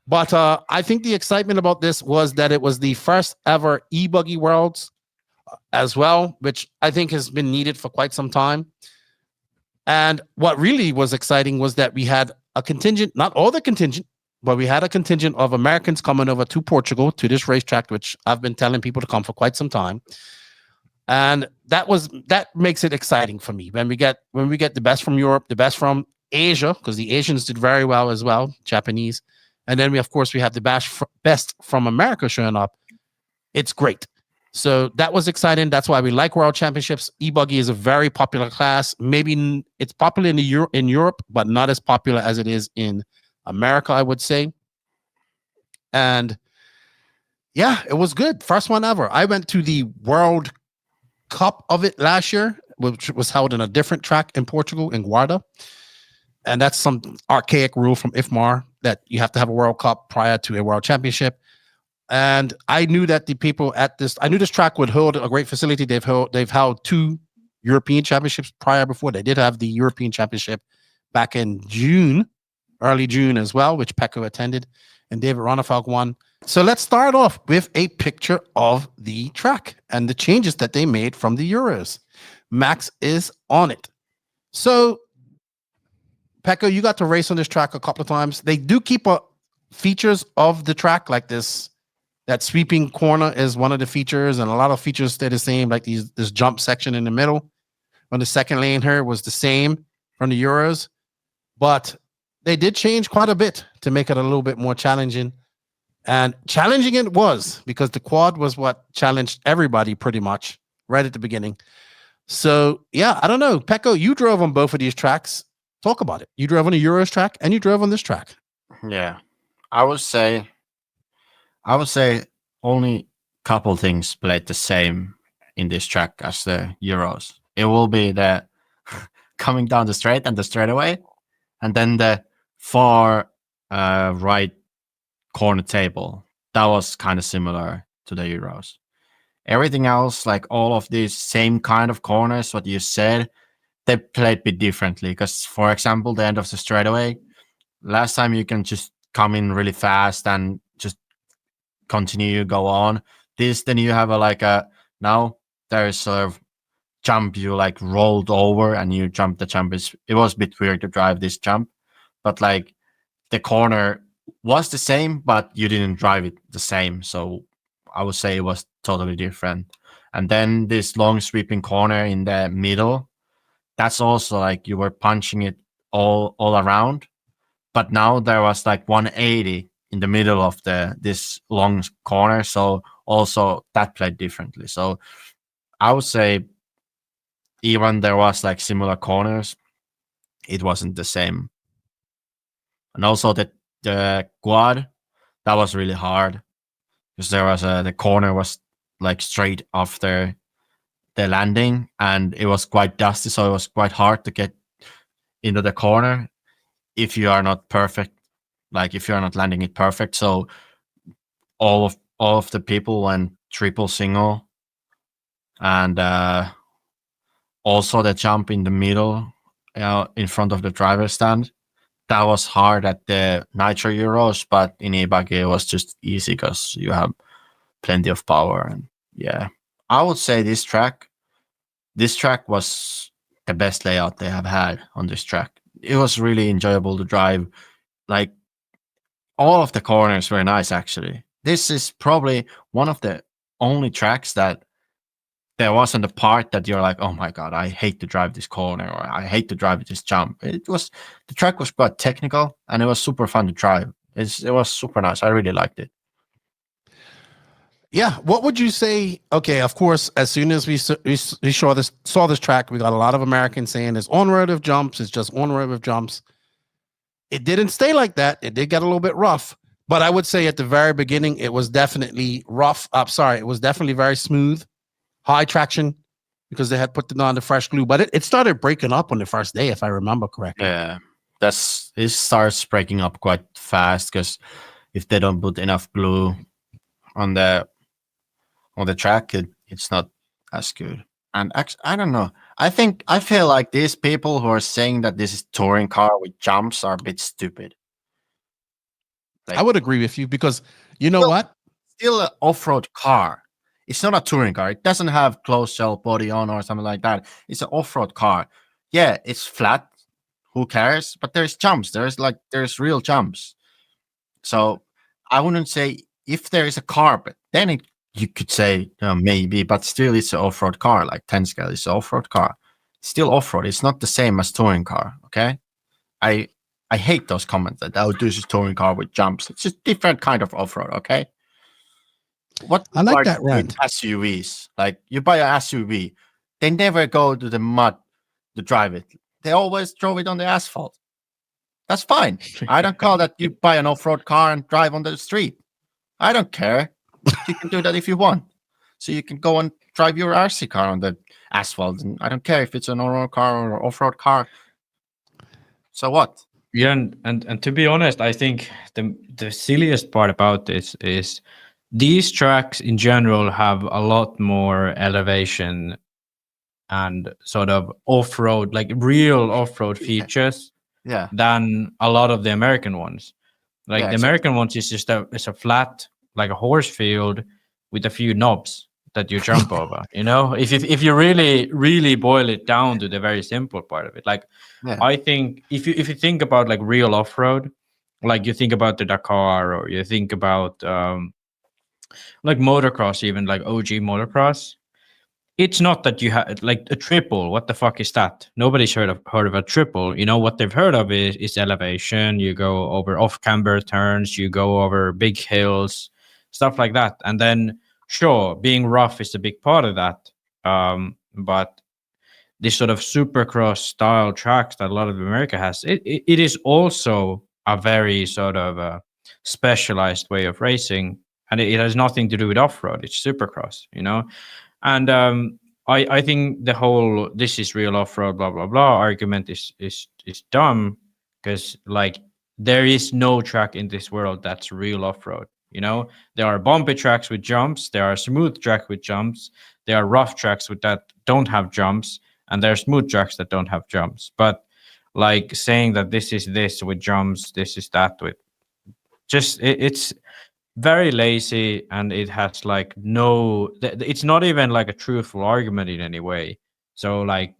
But I think the excitement about this was that it was the first ever Ebuggy Worlds as well, which I think has been needed for quite some time. And what really was exciting was that we had a contingent, not all the contingent, but we had a contingent of Americans coming over to Portugal to this racetrack, which I've been telling people to come for quite some time. And that makes it exciting for me when we get the best from Europe, the best from Asia, because the Asians did very well as well, Japanese. And then we have the best from America showing up. It's great. So that was exciting. That's why we like World Championships. Ebuggy is a very popular class. Maybe it's popular in Europe, but not as popular as it is in America, I would say. And yeah, it was good. First one ever. I went to the World Cup of it last year, which was held in a different track in Portugal, in Guarda. And that's some archaic rule from IFMAR that you have to have a World Cup prior to a World Championship. And I knew that the people at this, I knew this track would hold a great facility. They've held 2 European Championships prior before. They did have the European Championship back in June, early June as well, which Pekko attended, and David Ronefalk won. So let's start off with a picture of the track and the changes that they made from the Euros. Max is on it. So, Pekko, you got to race on this track a couple of times. They do keep features of the track like this. That sweeping corner is one of the features, and a lot of features stay the same, like this jump section in the middle on the second lane here was the same from the Euros. But they did change quite a bit to make it a little bit more challenging. And challenging it was, because the quad was what challenged everybody pretty much right at the beginning. So, yeah, I don't know. Pekko, you drove on both of these tracks. Talk about it. You drove on the Euros track and you drove on this track. Yeah. I would say only a couple things played the same in this track as the Euros. It will be the coming down the straight and the straightaway, and then the far right corner table. That was kind of similar to the Euros. Everything else, like all of these same kind of corners, what you said, they played a bit differently. Because, for example, the end of the straightaway, last time you can just come in really fast and just continue, go on. Then you have now there's sort of jump you like rolled over and you jump the jump. It was a bit weird to drive this jump, but like the corner was the same, but you didn't drive it the same. So I would say it was totally different. And then this long sweeping corner in the middle, that's also like you were punching it all around. But now there was like 180 in the middle of this long corner. So also that played differently. So I would say even there was like similar corners, it wasn't the same. And also the quad, that was really hard because there was the corner was like straight after the landing and it was quite dusty, so it was quite hard to get into the corner if you are not perfect, like if you are not landing it perfect. So all of the people went triple single, and also the jump in the middle in front of the driver's stand, that was hard at the Nitro Euros, but in Ebuggy it was just easy because you have plenty of power. And yeah, I would say this track was the best layout they have had on this track. It was really enjoyable to drive. Like all of the corners were nice, actually. This is probably one of the only tracks that there wasn't a part that you're like, oh my god, I hate to drive this corner, or I hate to drive this jump. The track was quite technical and it was super fun to drive. It was super nice. I really liked it. Yeah, what would you say? Okay, of course, as soon as we saw this track, we got a lot of Americans saying it's on-road of jumps, it's just on-road of jumps. It didn't stay like that. It did get a little bit rough, but I would say at the very beginning, it was definitely rough. It was definitely very smooth, high traction, because they had put it on the fresh glue, but it started breaking up on the first day, if I remember correctly. Yeah, it starts breaking up quite fast because if they don't put enough glue on the track, it's not as good. And actually, I don't know. I feel like these people who are saying that this is touring car with jumps are a bit stupid. Like, I would agree with you because you know what? Still an off-road car. It's not a touring car. It doesn't have closed shell body on or something like that. It's an off-road car. Yeah, it's flat. Who cares? But there's jumps. There's real jumps. So I wouldn't say if there is a carpet, then you could say maybe, but still it's an off-road car. Like 10 scale is an off-road car. Still off-road. It's not the same as touring car. Okay, I hate those comments that this is touring car with jumps. It's just different kind of off-road. Okay. What I like that rant. SUVs, like you buy an SUV, they never go to the mud to drive it. They always drove it on the asphalt. That's fine. I don't call that you buy an off-road car and drive on the street. I don't care. You can do that if you want. So you can go and drive your RC car on the asphalt, and I don't care if it's an on-road car or off-road car. So what? Yeah, and to be honest, I think the silliest part about this is these tracks in general have a lot more elevation and sort of off-road, like real off-road features Yeah. than a lot of the American ones. Like Yeah, the exactly. American ones is just it's a flat, like a horse field with a few knobs that you jump over. You know, if you really boil it down to the very simple part of it, like Yeah. I think if you think about like real off-road, like you think about the Dakar or you think about like motocross, even like OG motocross. It's not that you have like a triple. What the fuck is that? Nobody's heard of a triple. You know what they've heard of is elevation. You go over off camber turns. You go over big hills, stuff like that. And then sure, being rough is a big part of that. But this sort of supercross style tracks that a lot of America has, it is also a very sort of specialized way of racing, and it has nothing to do with off-road. It's supercross, you know. And I think the whole "this is real off-road" blah blah blah argument is dumb, because like there is no track in this world that's real off-road. You know, there are bumpy tracks with jumps, there are smooth tracks with jumps, there are rough tracks with that don't have jumps, and there are smooth tracks that don't have jumps. But like saying that this is this with jumps, this is that with just it's very lazy, and it has like no it's not even like a truthful argument in any way. So like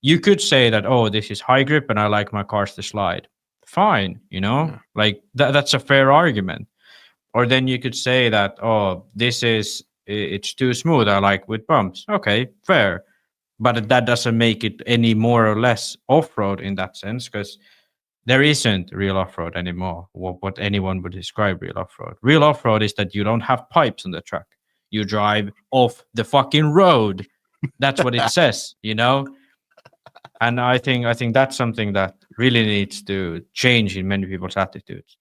you could say that, oh, this is high grip and I like my cars to slide, fine, you know. Like that's a fair argument. Or then you could say that, oh, it's too smooth, I like with bumps, okay, fair. But that doesn't make it any more or less off-road in that sense, because there isn't real off-road anymore. What anyone would describe real off-road. Real off-road is that you don't have pipes on the track. You drive off the fucking road. That's what it says, you know? And I think that's something that really needs to change in many people's attitudes.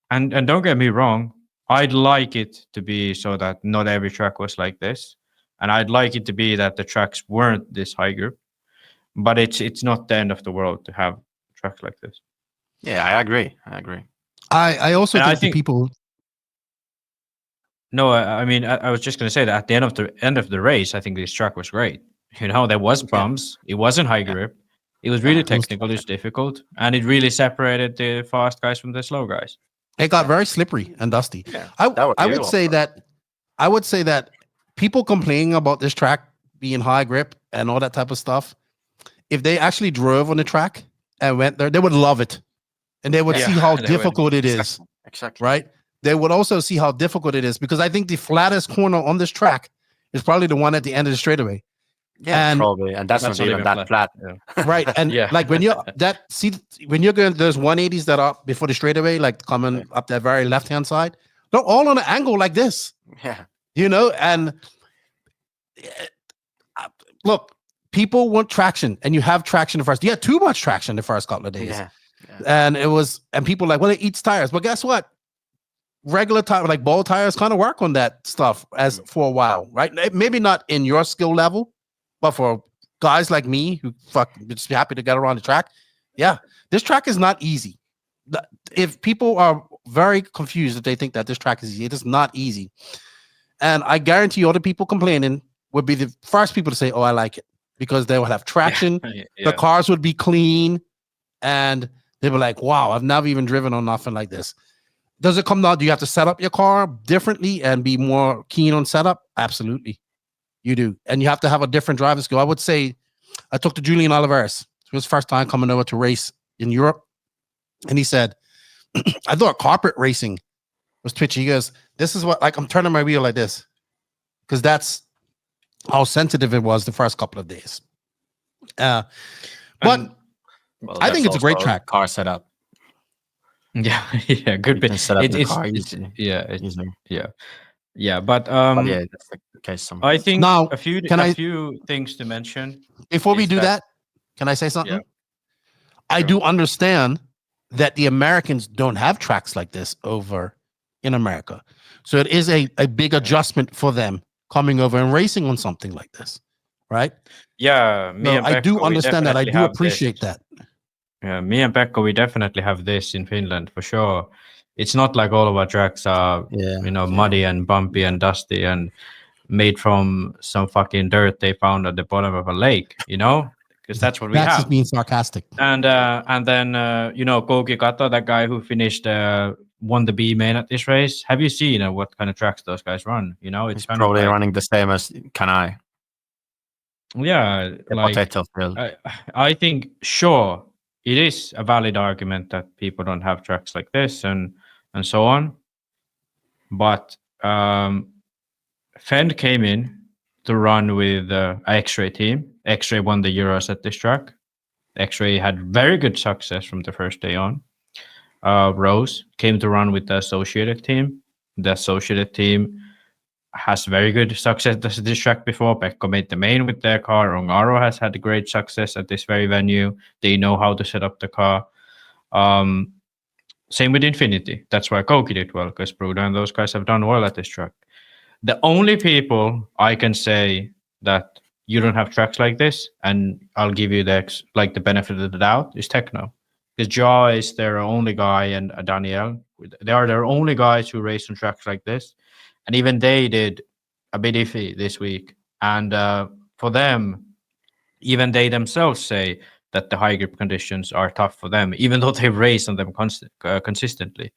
And don't get me wrong, I'd like it to be so that not every track was like this. And I'd like it to be that the tracks weren't this high grip. But it's not the end of the world to have tracks like this. Yeah, I agree. I also think the people. No, I mean, I was just going to say that at the end of the race, I think this track was great. You know, there was bumps. It wasn't high grip. It was really technical. It's difficult, and it really separated the fast guys from the slow guys. It got very slippery and dusty. Yeah, I would say that people complaining about this track being high grip and all that type of stuff, if they actually drove on the track and went there, they would love it. And they would see how difficult it is. Exactly. Right? They would also see how difficult it is, because I think the flattest corner on this track is probably the one at the end of the straightaway. Yeah, and, probably. And that's not even that flat. Yeah. Right. And like when you're going those 180s that are before the straightaway, like coming up that very left-hand side, they're all on an angle like this. Yeah. You know, and look, people want traction, and you have traction the first. You had too much traction the first couple of days. Yeah. And people like, well, it eats tires. But guess what? Regular tire, like ball tires, kind of work on that stuff as for a while, right? Maybe not in your skill level, but for guys like me who just happy to get around the track, yeah, this track is not easy. If people are very confused if they think that this track is easy, it is not easy. And I guarantee you, other people complaining would be the first people to say, "Oh, I like it," because they would have traction. The cars would be clean, and they were like, "Wow, I've never even driven on nothing like this." Does it come down? Do you have to set up your car differently and be more keen on setup? Absolutely, you do. And you have to have a different driving skill. I would say, I talked to Julian Oliveris. It was his first time coming over to race in Europe, and he said, "I thought carpet racing was twitchy." He goes, "This is what, like, I'm turning my wheel like this, because that's how sensitive it was the first couple of days." But I think it's a great track. Car setup. Yeah, good bit. Set up the car easily. Yeah, but yeah, that's the case. I think now a few things to mention before we do that. Can I say something? Yeah. I do understand that the Americans don't have tracks like this over in America, so it is a big adjustment for them coming over and racing on something like this, right? Yeah, me So and I do Pekko, we understand that. I definitely do have appreciate this. that. Yeah, me and Pekko, we definitely have this in Finland for sure. It's not like all of our tracks are, muddy and bumpy and dusty and made from some fucking dirt they found at the bottom of a lake, because that's what we That's have. just being sarcastic. And then Koki Kato, that guy who finished won the B main at this race. Have you seen what kind of tracks those guys run? It's He's kind probably of like, running the same as Canas. yeah, The like potato field. I think sure it is a valid argument that people don't have tracks like this and so on, but Phend came in to run with the Xray team. Xray won the Euros at this track. Xray had very good success from the first day on. Rose came to run with the associated team. The associated team has very good success at this track before. Pekko made the main with their car. Ongaro has had great success at this very venue. They know how to set up the car. Same with Infinity. That's why Koki did well, because Bruda and those guys have done well at this track. The only people I can say that you don't have tracks like this, and I'll give you the benefit of the doubt, is Techno. Because Jaw is their only guy, and Daniel. They are their only guys who race on tracks like this. And even they did a bit iffy this week. And for them, even they themselves say that the high grip conditions are tough for them, even though they race on them consistently.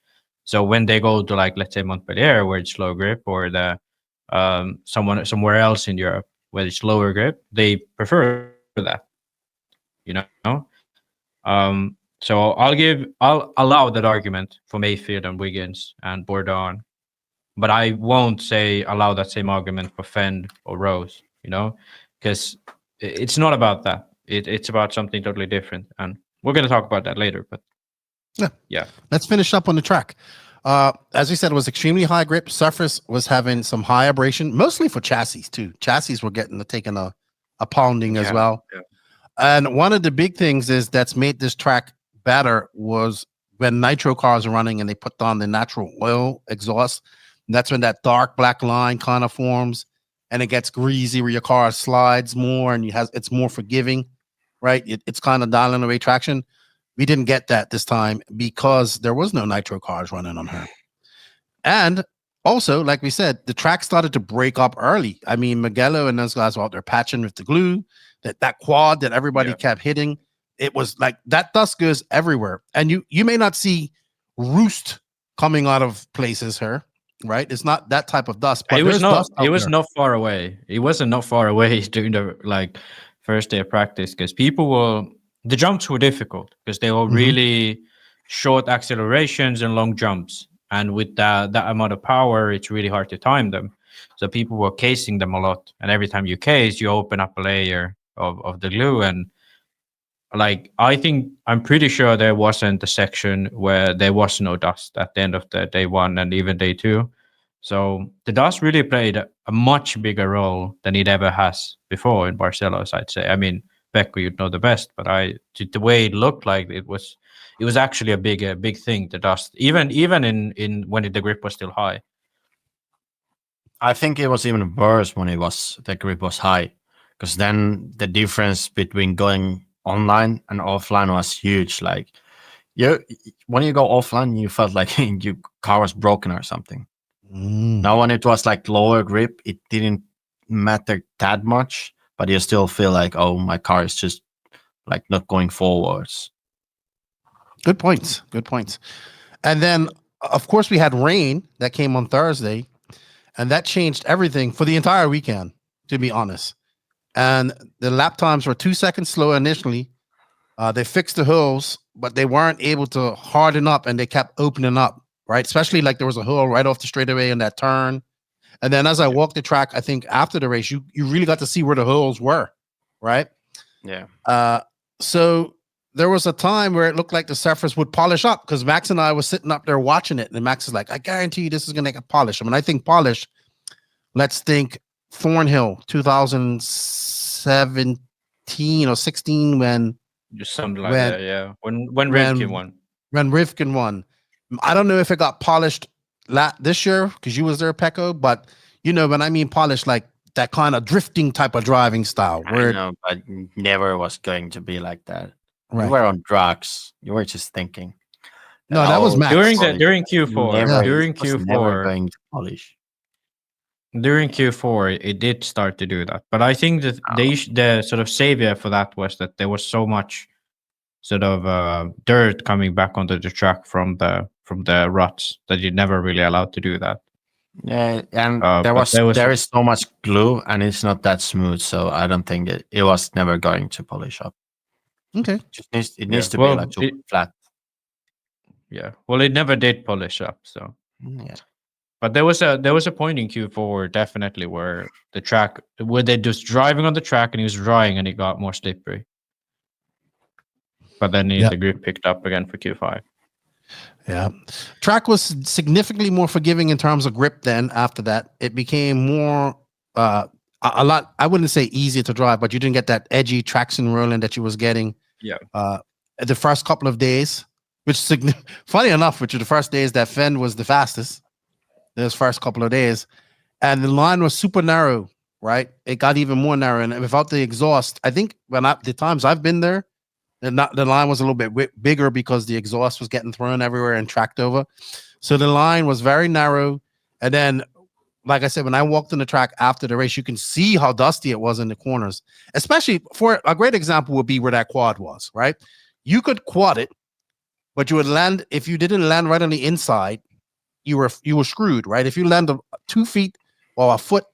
So when they go to, like, let's say Montpellier, where it's slow grip, or the somewhere else in Europe where it's lower grip, they prefer that, So I'll allow that argument for Mayfield and Wiggins and Bourdon, but I won't allow that same argument for Phend or Rose, because it's not about that. It's about something totally different, and we're going to talk about that later. But yeah. Let's finish up on the track. As we said, it was extremely high grip. Surface was having some high abrasion, mostly for chassis too. Chassis were taking a pounding as well. Yeah. And one of the big things that's made this track better was when nitro cars are running and they put on the natural oil exhaust. And that's when that dark black line kind of forms, and it gets greasy where your car slides more and it's more forgiving, right? It's kind of dialing away traction. We didn't get that this time because there was no nitro cars running on her. And also, like we said, the track started to break up early. I mean, Magello and those guys were out there patching with the glue. That quad that everybody kept hitting, it was like that dust goes everywhere. And you may not see roost coming out of places here, right? It's not that type of dust. But it was not far away. It wasn't not far away during the first day of practice, because the jumps were difficult because they were really short accelerations and long jumps. And with that amount of power, it's really hard to time them. So people were casing them a lot. And every time you case, you open up a layer of the glue. And I'm pretty sure there wasn't a section where there was no dust at the end of the day one and even day two. So the dust really played a much bigger role than it ever has before in Barcelos, I'd say. I mean, Pekko, you'd know the best, but the way it looked like it was actually a big thing. The dust, even in when the grip was still high. I think it was even worse when the grip was high, because then the difference between going online and offline was huge. Like when you go offline, you felt like your car was broken or something. Now when it was like lower grip, it didn't matter that much. But you still feel like, oh, my car is just like not going forwards. Good points. And then, of course, we had rain that came on Thursday, and that changed everything for the entire weekend, to be honest. And the lap times were 2 seconds slower initially. They fixed the holes, but they weren't able to harden up, and they kept opening up, right? Especially like there was a hole right off the straightaway in that turn. And then as I walked the track, I think after the race, you really got to see where the holes were, right? Yeah. So there was a time where it looked like the surface would polish up, because Max and I was sitting up there watching it, and Max is like, I guarantee you this is going to get polish. I mean, I think polish, let's think Thornhill 2017 or 16 when just something like that, yeah. When Rivkin won. When Rivkin won. I don't know if it got polished this year because you was there, Pekko, but You know, when I mean polished, like that kind of drifting type of driving style. I Where know, but never was going to be like that. right. You were on drugs. You were just thinking. No, that was oh, Max. during Q4, Never, during it was never Q4, going to polish. during Q4, it did start to do that. But I think that the sort of savior for that was that there was so much sort of dirt coming back onto the track from the ruts that you're never really allowed to do that. Yeah, and but there is so much glue, and it's not that smooth. So I don't think it was never going to polish up. Okay. It needs to be like super flat. Yeah. Well, it never did polish up. So Yeah. but there was a point in Q4 definitely where they're just driving on the track and he was drying and it got more slippery. But then the grip picked up again for Q5. Yeah. Track was significantly more forgiving in terms of grip then after that. It became more a lot, I wouldn't say easier to drive, but you didn't get that edgy traction rolling that you was getting the first couple of days, which funny enough, which are the first days that Phend was the fastest, those first couple of days. And the line was super narrow, right? It got even more narrow. And without the exhaust, I think the times I've been there, the line was a little bit bigger because the exhaust was getting thrown everywhere and tracked over. So the line was very narrow. And then, like I said, when I walked on the track after the race, you can see how dusty it was in the corners. Especially for a great example would be where that quad was, right? You could quad it, but you would land, if you didn't land right on the inside, you were screwed, right? If you land 2 feet or a foot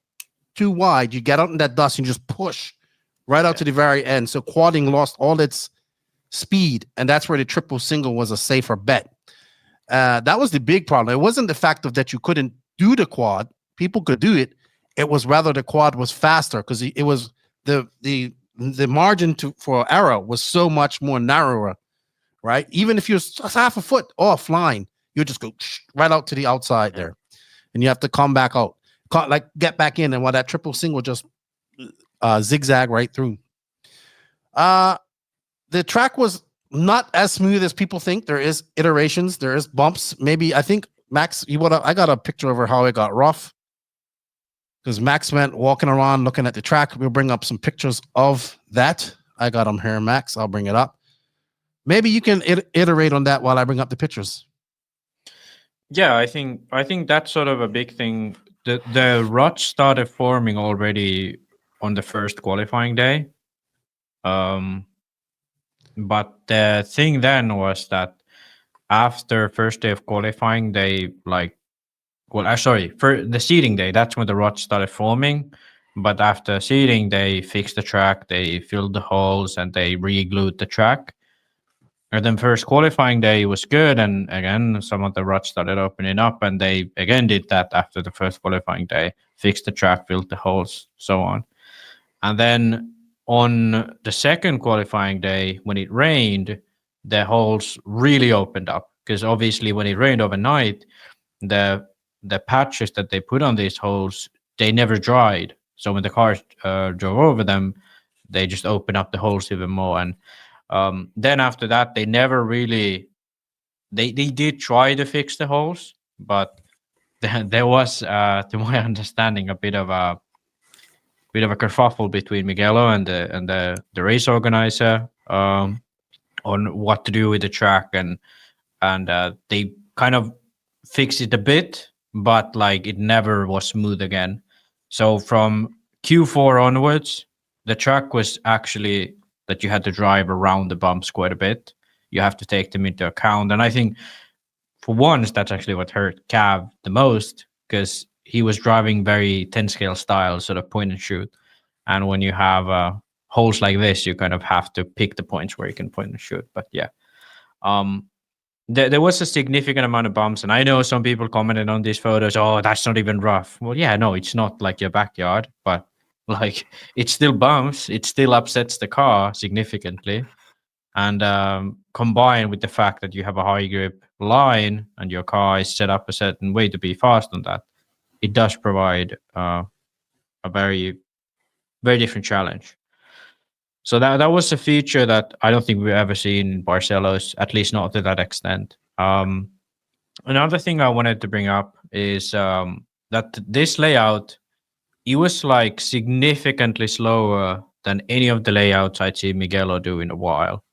too wide, you get out in that dust and just push right out to the very end. So quadding lost all its speed, and that's where the triple single was a safer bet. That was the big problem. It wasn't the fact of that you couldn't do the quad. People could do it. It was rather the quad was faster because it was the margin for error was so much more narrower, right? Even if you're just half a foot offline, you just go right out to the outside there, and you have to come back out, get back in, and while that triple single just zigzag right through. The track was not as smooth as people think. There is iterations. There is bumps. Maybe I think Max, I got a picture of how it got rough because Max went walking around looking at the track. We'll bring up some pictures of that. I got them here, Max. I'll bring it up. Maybe you can iterate on that while I bring up the pictures. Yeah, I think that's sort of a big thing. The ruts started forming already on the first qualifying day. But the thing then was that after first day of qualifying, they for the seeding day, that's when the ruts started forming. But after seeding, they fixed the track, they filled the holes, and they re-glued the track. And then first qualifying day was good, and again, some of the ruts started opening up, and they again did that after the first qualifying day, fixed the track, filled the holes, so on. And then on the second qualifying day, when it rained, the holes really opened up because obviously when it rained overnight, the patches that they put on these holes, they never dried. So when the cars drove over them, they just opened up the holes even more. And then after that, they never really, they did try to fix the holes, but there was, to my understanding, a bit of a kerfuffle between Miguelo and the race organizer on what to do with the track, and they kind of fixed it a bit, but like it never was smooth again. So from Q4 onwards, the track was actually that you had to drive around the bumps quite a bit. You have to take them into account, and I think for once that's actually what hurt Cav the most because he was driving very 10 scale style, sort of point and shoot. And when you have holes like this, you kind of have to pick the points where you can point and shoot. But yeah, there was a significant amount of bumps. And I know some people commented on these photos, oh, that's not even rough. Well, yeah, no, it's not like your backyard, but like it still bumps. It still upsets the car significantly. And combined with the fact that you have a high grip line and your car is set up a certain way to be fast on that, it does provide a very, very different challenge. So that was a feature that I don't think we've ever seen in Barcelos, at least not to that extent. Another thing I wanted to bring up is that this layout it was like significantly slower than any of the layouts I'd seen Miguelo do in a while.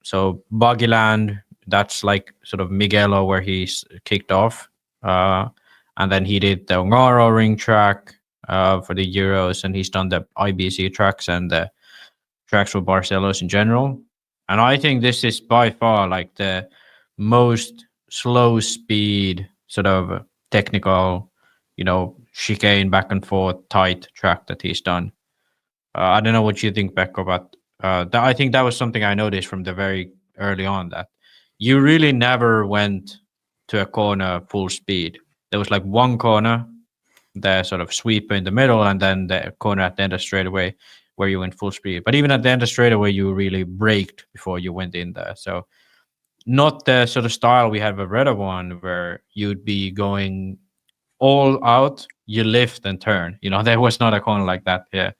So Buggyland, that's like sort of Miguelo where he's kicked off. And then he did the Ongaro ring track for the Euros, and he's done the IBC tracks and the tracks for Barcelos in general. And I think this is by far like the most slow speed sort of technical, chicane back and forth tight track that he's done. I don't know what you think, Pekko, but I think that was something I noticed from the very early on, that you really never went to a corner full speed. There was like one corner, the sort of sweeper in the middle, and then the corner at the end of straightaway where you went full speed. But even at the end of straightaway, you really braked before you went in there. So not the sort of style we have a Red one where you'd be going all out, you lift and turn. There was not a corner like that. Yeah,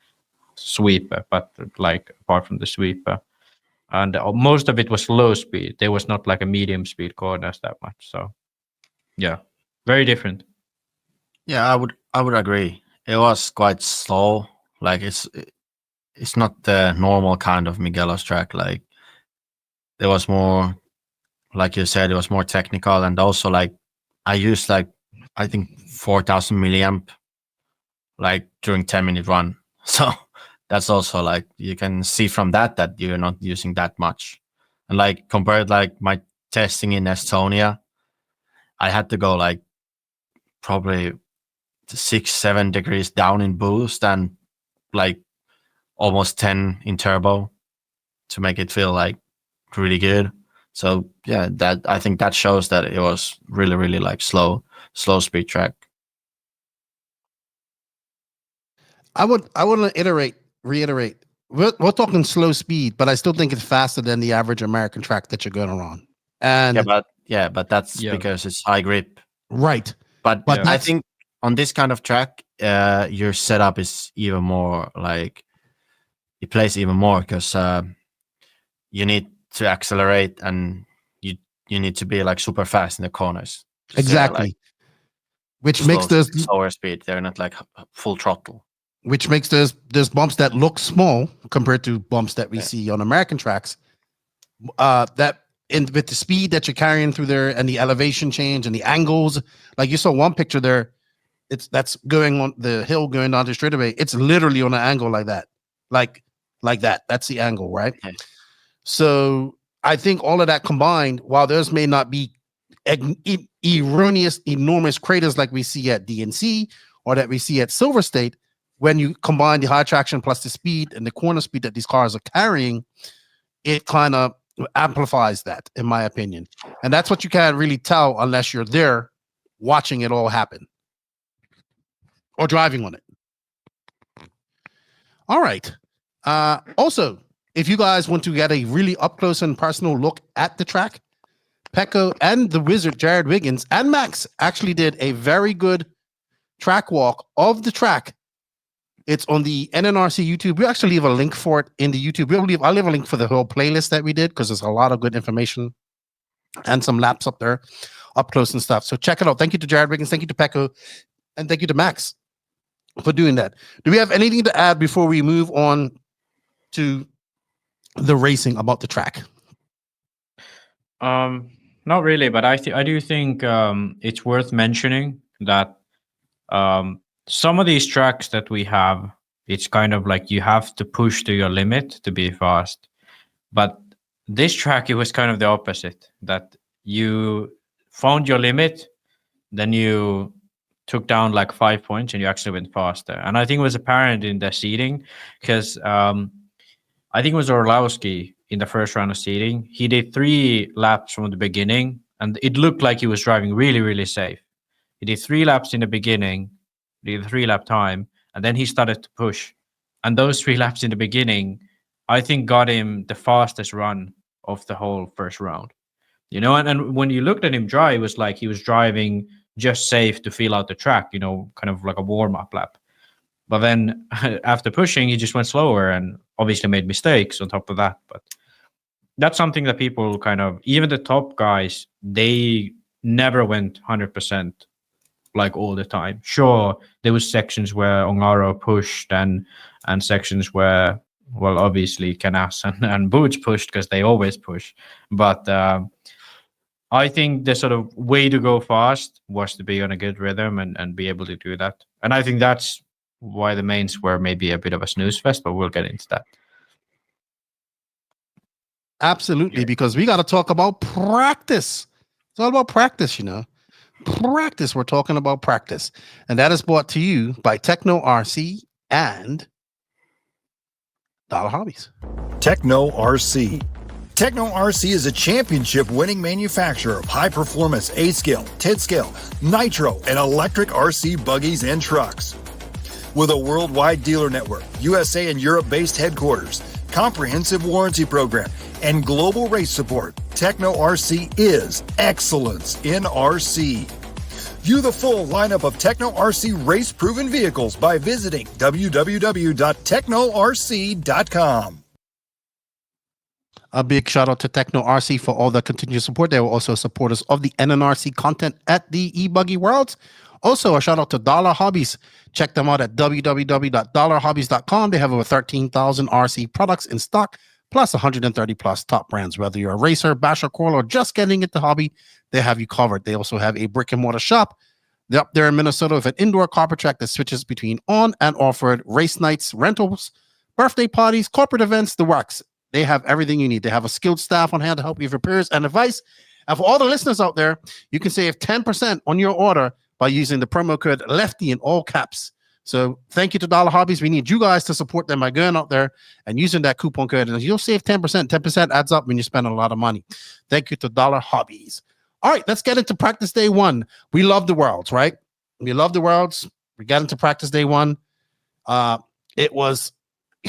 sweeper, but like apart from the sweeper. And most of it was low speed. There was not like a medium speed corners that much. So yeah, very different. Yeah, I would agree. It was quite slow. Like it's not the normal kind of Miguelo's track. Like there was more, like you said, it was more technical, and also like I used like I think 4,000 milliamp like during 10-minute run. So that's also like you can see from that you're not using that much. And like compared like my testing in Estonia, I had to go like probably 6-7 degrees down in boost and like almost 10 in turbo to make it feel like really good. So yeah, that I think that shows that it was really, really like slow speed track. I want to reiterate. We're talking slow speed, but I still think it's faster than the average American track that you're going to run. And but that's because it's high grip, right? But I think on this kind of track, your setup is even more like it plays even more because you need to accelerate and you need to be like super fast in the corners. Exactly. Like which makes those slower speed. They're not like full throttle. Which makes those bumps that look small compared to bumps that we see on American tracks. With the speed that you're carrying through there and the elevation change and the angles, like you saw one picture there, that's going on the hill going down to straightaway. It's literally on an angle like that, like that. That's the angle, right? Okay. So I think all of that combined, while those may not be erroneous, enormous craters like we see at DNC or that we see at Silver State, when you combine the high traction plus the speed and the corner speed that these cars are carrying, it kind of amplifies that, in my opinion. And that's what you can't really tell unless you're there watching it all happen or driving on it. All right. Also, if you guys want to get a really up close and personal look at the track, Pekko and the wizard, Jared Wiggins, and Max actually did a very good track walk of the track. It's on the NNRC YouTube. We actually leave a link for it in the YouTube. I'll leave a link for the whole playlist that we did because there's a lot of good information and some laps up there, up close and stuff. So check it out. Thank you to Jared Wiggins. Thank you to Pekko. And thank you to Max for doing that. Do we have anything to add before we move on to the racing about the track? Not really, but I do think it's worth mentioning that some of these tracks that we have, it's kind of like you have to push to your limit to be fast. But this track, it was kind of the opposite, that you found your limit, then you took down like 5 points and you actually went faster. And I think it was apparent in the seeding because I think it was Orlowski in the first round of seeding. He did 3 laps from the beginning and it looked like he was driving really, really safe. He did 3 laps in the beginning, did a 3-lap time, and then he started to push. And those 3 laps in the beginning, I think got him the fastest run of the whole first round. And when you looked at him drive, it was like he was driving just safe to feel out the track, kind of like a warm-up lap. But then after pushing, he just went slower and obviously made mistakes on top of that. But that's something that people kind of, even the top guys, they never went 100% like all the time. Sure, there was sections where Ongaro pushed and sections where, well, obviously Canas and Boots pushed because they always push. But I think the sort of way to go fast was to be on a good rhythm and be able to do that. And I think that's why the mains were maybe a bit of a snooze fest, but we'll get into that. Absolutely, because we got to talk about practice. It's all about practice, you know. Practice. We're talking about practice. And that is brought to you by Techno RC and Dollar Hobbies. Techno RC. Techno RC is a championship-winning manufacturer of high-performance A-scale, 10-scale, nitro, and electric RC buggies and trucks. With a worldwide dealer network, USA and Europe-based headquarters, comprehensive warranty program, and global race support, Techno RC is excellence in RC. View the full lineup of Techno RC race-proven vehicles by visiting www.technorc.com. A big shout out to Techno RC for all the continued support. They were also supporters of the NNRC content at the Ebuggy Worlds. Also, a shout out to Dollar Hobbies. Check them out at www.dollarhobbies.com. They have over 13,000 RC products in stock, plus 130 plus top brands. Whether you're a racer, basher, crawler, or just getting into hobby, they have you covered. They also have a brick and mortar shop. They're up there in Minnesota with an indoor carpet track that switches between on and off-road race nights, rentals, birthday parties, corporate events, the works. They have everything you need. They have a skilled staff on hand to help you with repairs and advice. And for all the listeners out there, you can save 10% on your order by using the promo code LEFTY in all caps. So thank you to Dollar Hobbies. We need you guys to support them by going out there and using that coupon code. And you'll save 10%. 10% adds up when you spend a lot of money. Thank you to Dollar Hobbies. All right, let's get into practice day one. We love the Worlds, right? We love the Worlds. We got into practice day one. It was...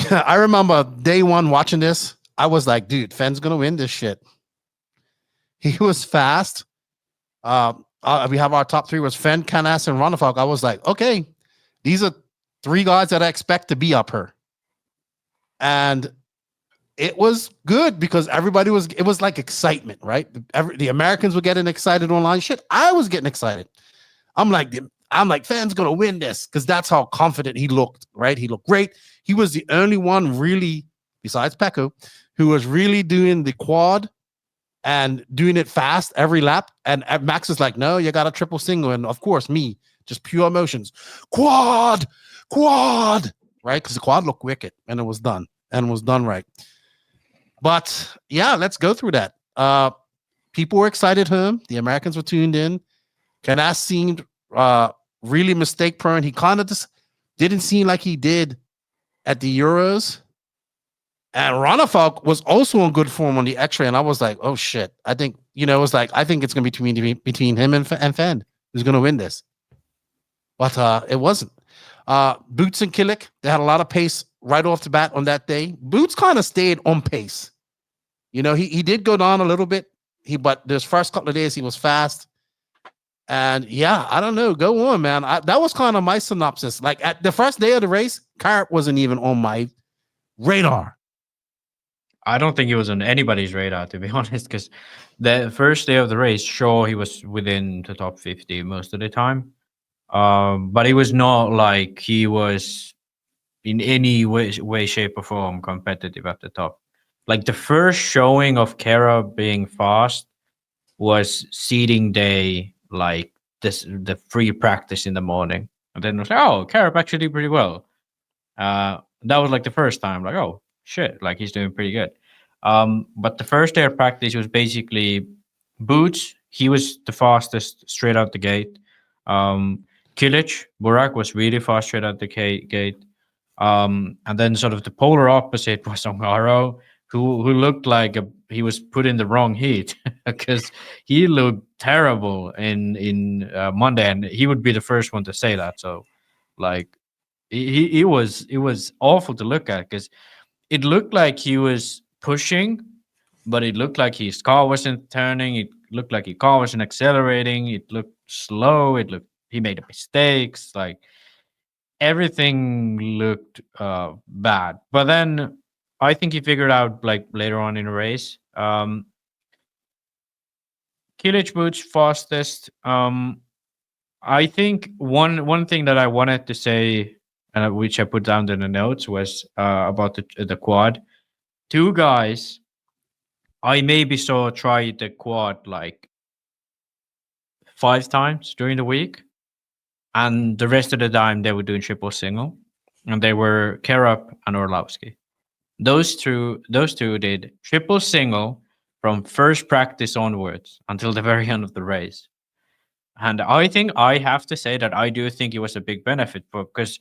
I remember day one watching this. I was like, dude, Phend's gonna win this shit. He was fast. We have our top three was Phend, Canas, and Ronafalk. I was like, okay, these are three guys that I expect to be up here. And it was good because it was like excitement, right? The Americans were getting excited online. Shit, I was getting excited. I'm like, Phend's gonna win this because that's how confident he looked, right? He looked great. He was the only one really, besides Pekko, who was really doing the quad and doing it fast every lap. And Max is like, no, you got a triple single. And of course, me, just pure emotions. Quad, right? Because the quad looked wicked and it was done right. But yeah, let's go through that. People were excited for him. The Americans were tuned in. Canas seemed really mistake prone. He kind of just didn't seem like he did at the Euros. And Ronafalk was also in good form on the Xray. And I was like, oh shit. I think, it was like, I think it's going to be between him and Phend who's going to win this. But it wasn't. Boots and Killick, they had a lot of pace right off the bat on that day. Boots kind of stayed on pace. He did go down a little bit. But those first couple of days, he was fast. And yeah, I don't know. Go on, man. That was kind of my synopsis. Like at the first day of the race, Kaerup wasn't even on my radar. I don't think he was on anybody's radar, to be honest, because the first day of the race, sure, he was within the top 50 most of the time. But it was not like he was in any way, shape, or form competitive at the top. Like the first showing of Kaerup being fast was seeding day, like the free practice in the morning. And then it was like, oh, Kaerup actually did pretty well. That was like the first time, like, oh, shit, like he's doing pretty good. But the first day of practice was basically Boots. He was the fastest straight out the gate. Kilic, Burak was really fast straight out the gate. And then sort of the polar opposite was Ongaro, who looked like he was put in the wrong heat because he looked terrible in Monday, and he would be the first one to say that. So, like, it was awful to look at because it looked like he was pushing, but it looked like his car wasn't turning. It looked like his car wasn't accelerating. It looked slow. He made mistakes. Like everything looked bad. But then I think he figured out like later on in the race. Kilic Boots fastest. I think one thing that I wanted to say, and which I put down in the notes, was about the quad. Two guys I maybe saw try the quad like 5 times during the week, and the rest of the time they were doing triple single, and they were Kaerup and Orlowski. Those two did triple single from first practice onwards until the very end of the race. And I think I have to say that I do think it was a big benefit because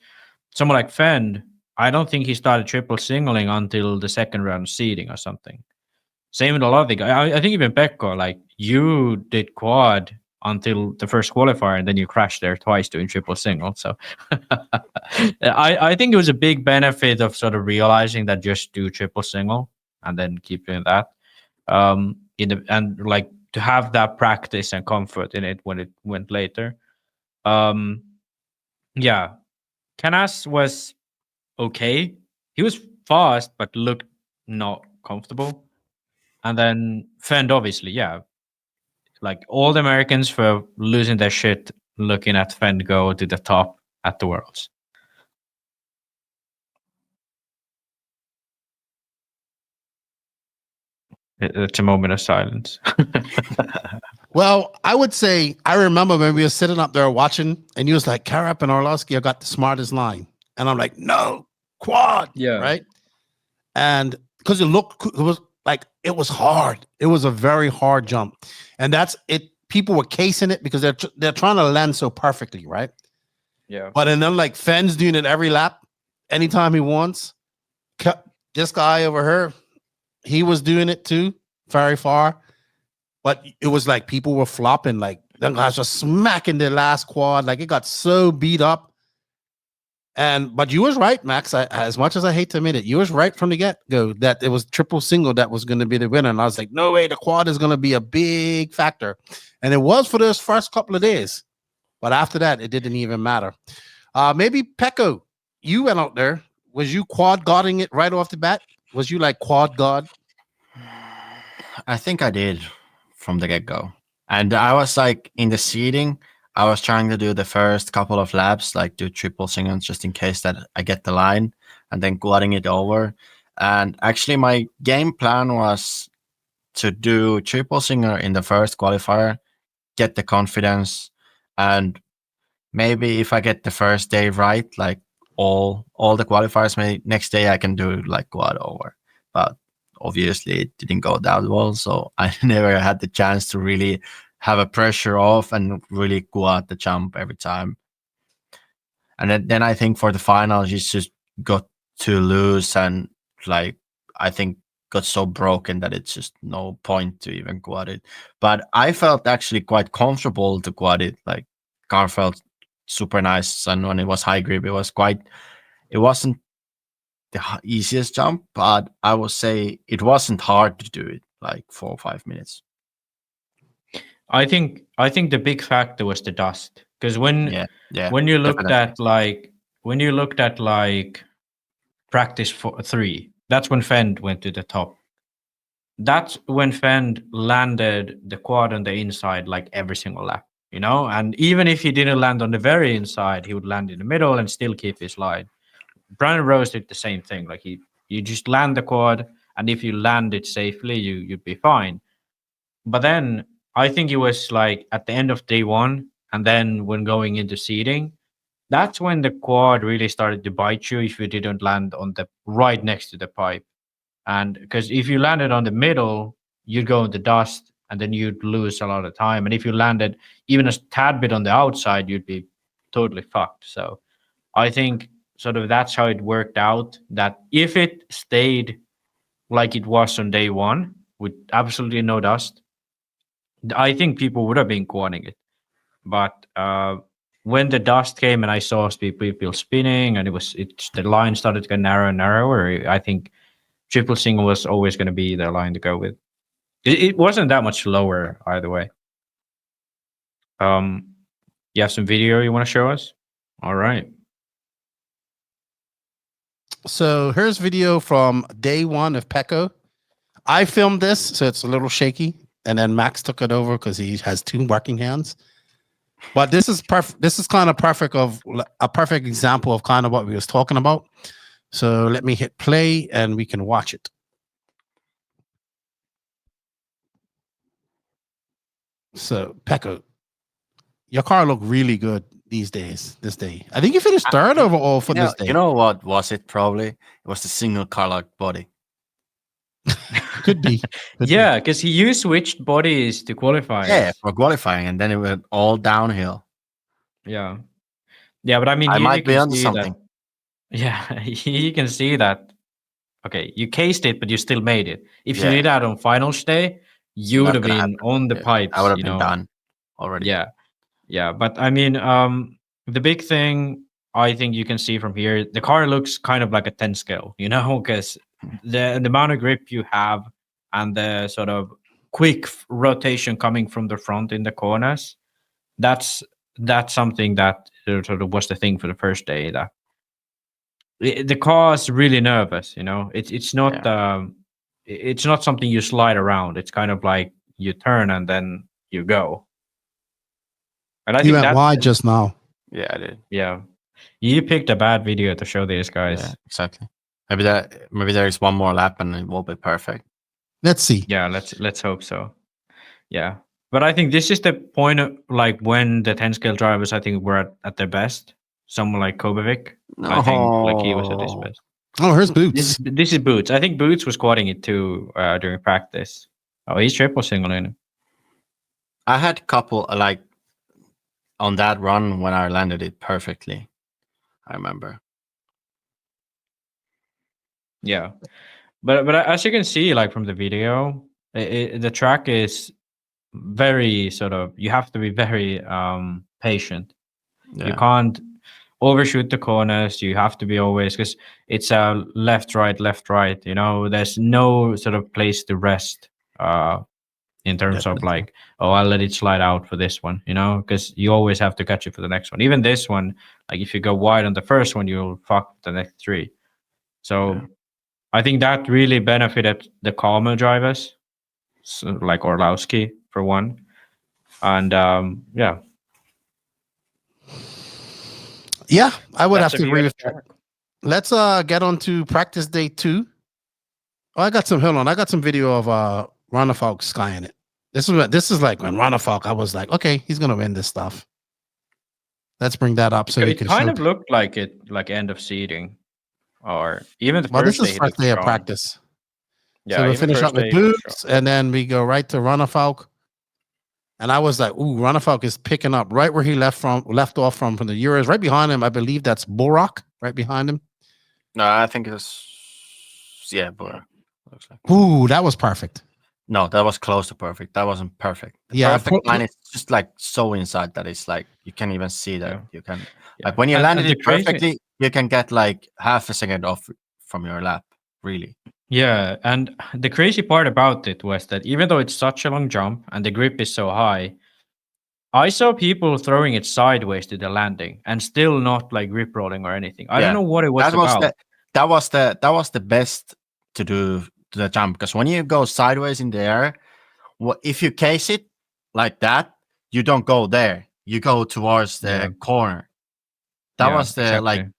someone like Phend, I don't think he started triple singling until the second round seeding or something. Same with a lot of the guys. I think even Pekko, like you did quad until the first qualifier and then you crashed there twice doing triple single. So I think it was a big benefit of sort of realizing that just do triple single and then keep doing that. And like to have that practice and comfort in it when it went later. Yeah. Canas was okay. He was fast, but looked not comfortable. And then Phend, obviously, yeah. Like all the Americans were losing their shit looking at Phend go to the top at the Worlds. It's a moment of silence. Well, I would say I remember when we were sitting up there watching, and he was like, Kaerup and Orlowski have got the smartest line. And I'm like, no, quad. Yeah. Right. And because it was hard. It was a very hard jump. And that's it. People were casing it because they're trying to land so perfectly, right? Yeah. But and then like Fenn's doing it every lap, anytime he wants. This guy over here, he was doing it too, very far. But it was like people were flopping, like them guys were smacking their last quad, like it got so beat up. But you was right, Max. As much as I hate to admit it, you was right from the get-go that it was triple single that was going to be the winner. And I was like, no way, the quad is going to be a big factor. And it was for those first couple of days. But after that, it didn't even matter. Maybe Pekko, you went out there. Was you quad guarding it right off the bat? Was you like quad guard? I think I did from the get-go. And I was like in the seeding, I was trying to do the first couple of laps, like do triple singles just in case that I get the line and then quadding it over. And actually my game plan was to do triple single in the first qualifier, get the confidence, and maybe if I get the first day right, like all the qualifiers, maybe next day I can do like quad over. But obviously it didn't go that well, so I never had the chance to really have a pressure off and really quad the jump every time. And then I think for the finals, you just got too loose and like I think got so broken that it's just no point to even quad it. But I felt actually quite comfortable to quad it. Like car felt super nice, and when it was high grip, it wasn't the easiest jump, but I would say it wasn't hard to do it, like 4 or 5 minutes. I think the big factor was the dust, because when you looked at like practice 3, that's when Phend went to the top. That's when Phend landed the quad on the inside like every single lap, you know. And even if he didn't land on the very inside, he would land in the middle and still keep his line. Brandon Rose did the same thing. Like you just land the quad, and if you land it safely, you'd be fine. But then I think it was like at the end of day 1, and then when going into seeding, that's when the quad really started to bite you if you didn't land on the right next to the pipe. And because if you landed on the middle, you'd go in the dust, and then you'd lose a lot of time. And if you landed even a tad bit on the outside, you'd be totally fucked. So I think sort of that's how it worked out, that if it stayed like it was on day 1 with absolutely no dust, I think people would have been quadding it. But when the dust came and I saw people spinning and the line started to get narrower and narrower, I think triple single was always going to be the line to go with. It wasn't that much lower either way. You have some video you want to show us? All right. So here's video from day 1 of Pekko. I filmed this, so it's a little shaky. And then Max took it over because he has 2 working hands. But this is perfect. This is kind of a perfect example of kind of what we was talking about. So let me hit play and we can watch it. So Pekko, your car looked really good these days. This day, I think you finished third overall for this day. You know what was it? Probably it was the single car body. Could be. Yeah, because you switched bodies to qualify. Yeah, for qualifying, and then it went all downhill. Yeah, but I mean, I you might be can onto see something. That, yeah, you can see that. Okay, you cased it, but you still made it. If you Yeah. did that on finals day, you would have been happen. on the pipes. I would have been done already. Yeah. But I mean, the big thing I think you can see from here, the car looks kind of like a 10 scale, because the amount of grip you have and the sort of quick rotation coming from the front in the corners, that's something that sort of was the thing for the first day. That the car is really nervous. It's not it's not something you slide around. It's kind of like you turn and then you go. And I You think went wide just now. Yeah, I did. Yeah, you picked a bad video to show these guys. Yeah, exactly. Maybe there is one more lap and it will be perfect. Let's see. Yeah, let's hope so. Yeah, but I think this is the point of like when the 10 scale drivers I think were at their best. Someone like Kobevic, I think like he was at his best. Oh, here's Boots. This is Boots. I think Boots was quadding it too during practice. Oh, he's triple singling. I had a couple like on that run when I landed it perfectly. I remember. Yeah, but as you can see, like from the video, the track is very sort of. You have to be very patient. Yeah. You can't overshoot the corners. You have to be always, because it's a left right. There's no sort of place to rest in terms of like, oh, I'll let it slide out for this one, because you always have to catch it for the next one. Even this one, like if you go wide on the first one, you'll fuck the next three. So I think that really benefited the calmer drivers, so like Orlowski for one. And Yeah, I would have That's to a agree view with of the that. Let's get on to practice day 2. Oh, I got some video of Ronafalk skying it. This is like when Ronafalk, I was like, okay, he's gonna win this stuff. Let's bring that up so we it can kind show. of looked like it, like end of seeding, or even the Well, first this day. is first day of practice. Yeah, So we even finish first up with day, Boots, and then we go right to Ronafalk. And I was like, ooh, Ronafalk is picking up right where he left off from the Euros. Right behind him, I believe that's Borak, right behind him. No, I think it was Borak. Looks like. Ooh, that was perfect. No, that was close to perfect. That wasn't perfect. The Yeah, perfect line is just like so inside that it's like you can't even see that. Yeah. You can like when you landed and it perfectly, you can get like half a second off from your lap. Really. Yeah, and the crazy part about it was that even though it's such a long jump and the grip is so high, I saw people throwing it sideways to the landing and still not like grip rolling or anything. I don't know what it was about. That was the best to do to the jump, because when you go sideways in the air, if you case it like that, you don't go there. You go towards the corner. That was the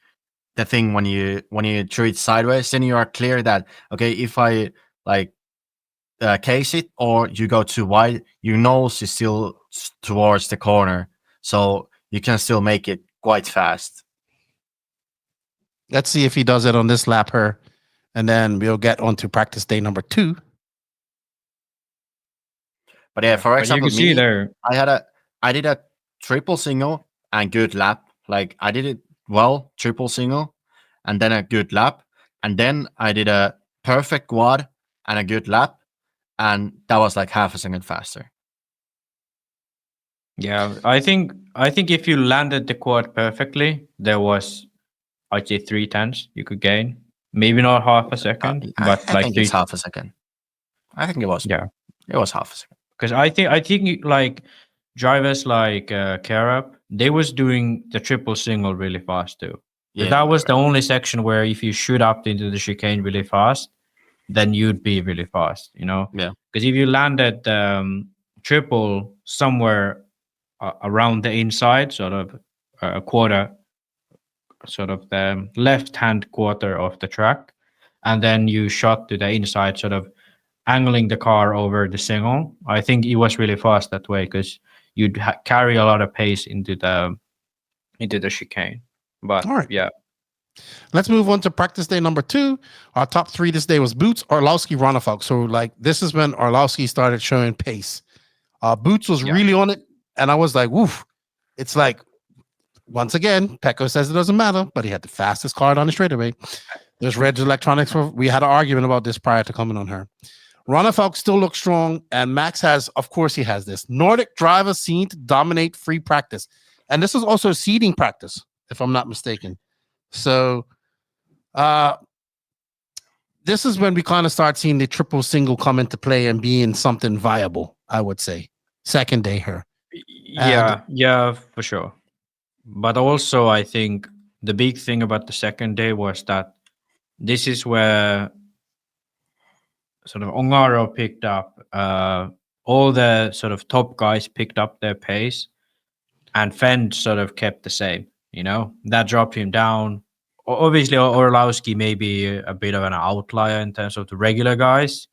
the thing when you threw it sideways, then you are clear that okay, if I like case it or you go too wide, your nose is still towards the corner, so you can still make it quite fast. Let's see if he does it on this lap here, and then we'll get on to practice day number 2. But yeah, for example, you can see there, I did a triple single and good lap. Like I did it well, triple single, and then a good lap, and then I did a perfect quad and a good lap, and that was like half a second faster. Yeah, I think if you landed the quad perfectly, there was I'd say 3/10 you could gain. Maybe not half a second, but I like think it's half a second. I think it was. Yeah, it was half a second. Because I think like drivers like Kaerup, they was doing the triple single really fast too. Yeah, that was the only section where if you shoot up into the chicane really fast, then you'd be really fast, Yeah. Because if you landed triple somewhere around the inside, sort of a quarter, sort of the left-hand quarter of the track, and then you shot to the inside, sort of angling the car over the single. I think it was really fast that way because you'd carry a lot of pace into the chicane. But All right. yeah. Let's move on to practice day number 2. Our top 3 this day was Boots, Orlowski, Ronnefolk. So like this is when Orlowski started showing pace. Boots was really on it, and I was like, woof. It's like, once again, Pekko says it doesn't matter, but he had the fastest car on the straightaway. There's Reg Electronics. We had an argument about this prior to coming on her. Ronnefolk still looks strong, and Max has, of course, he has this. Nordic drivers seen to dominate free practice. And this is also seeding practice, if I'm not mistaken. So this is when we kind of start seeing the triple single come into play and being something viable, I would say. Second day here. Yeah, for sure. But also, I think the big thing about the second day was that this is where sort of Ongaro picked up, all the sort of top guys picked up their pace, and Phend sort of kept the same, that dropped him down. Obviously, Orlowski may be a bit of an outlier in terms of the regular guys,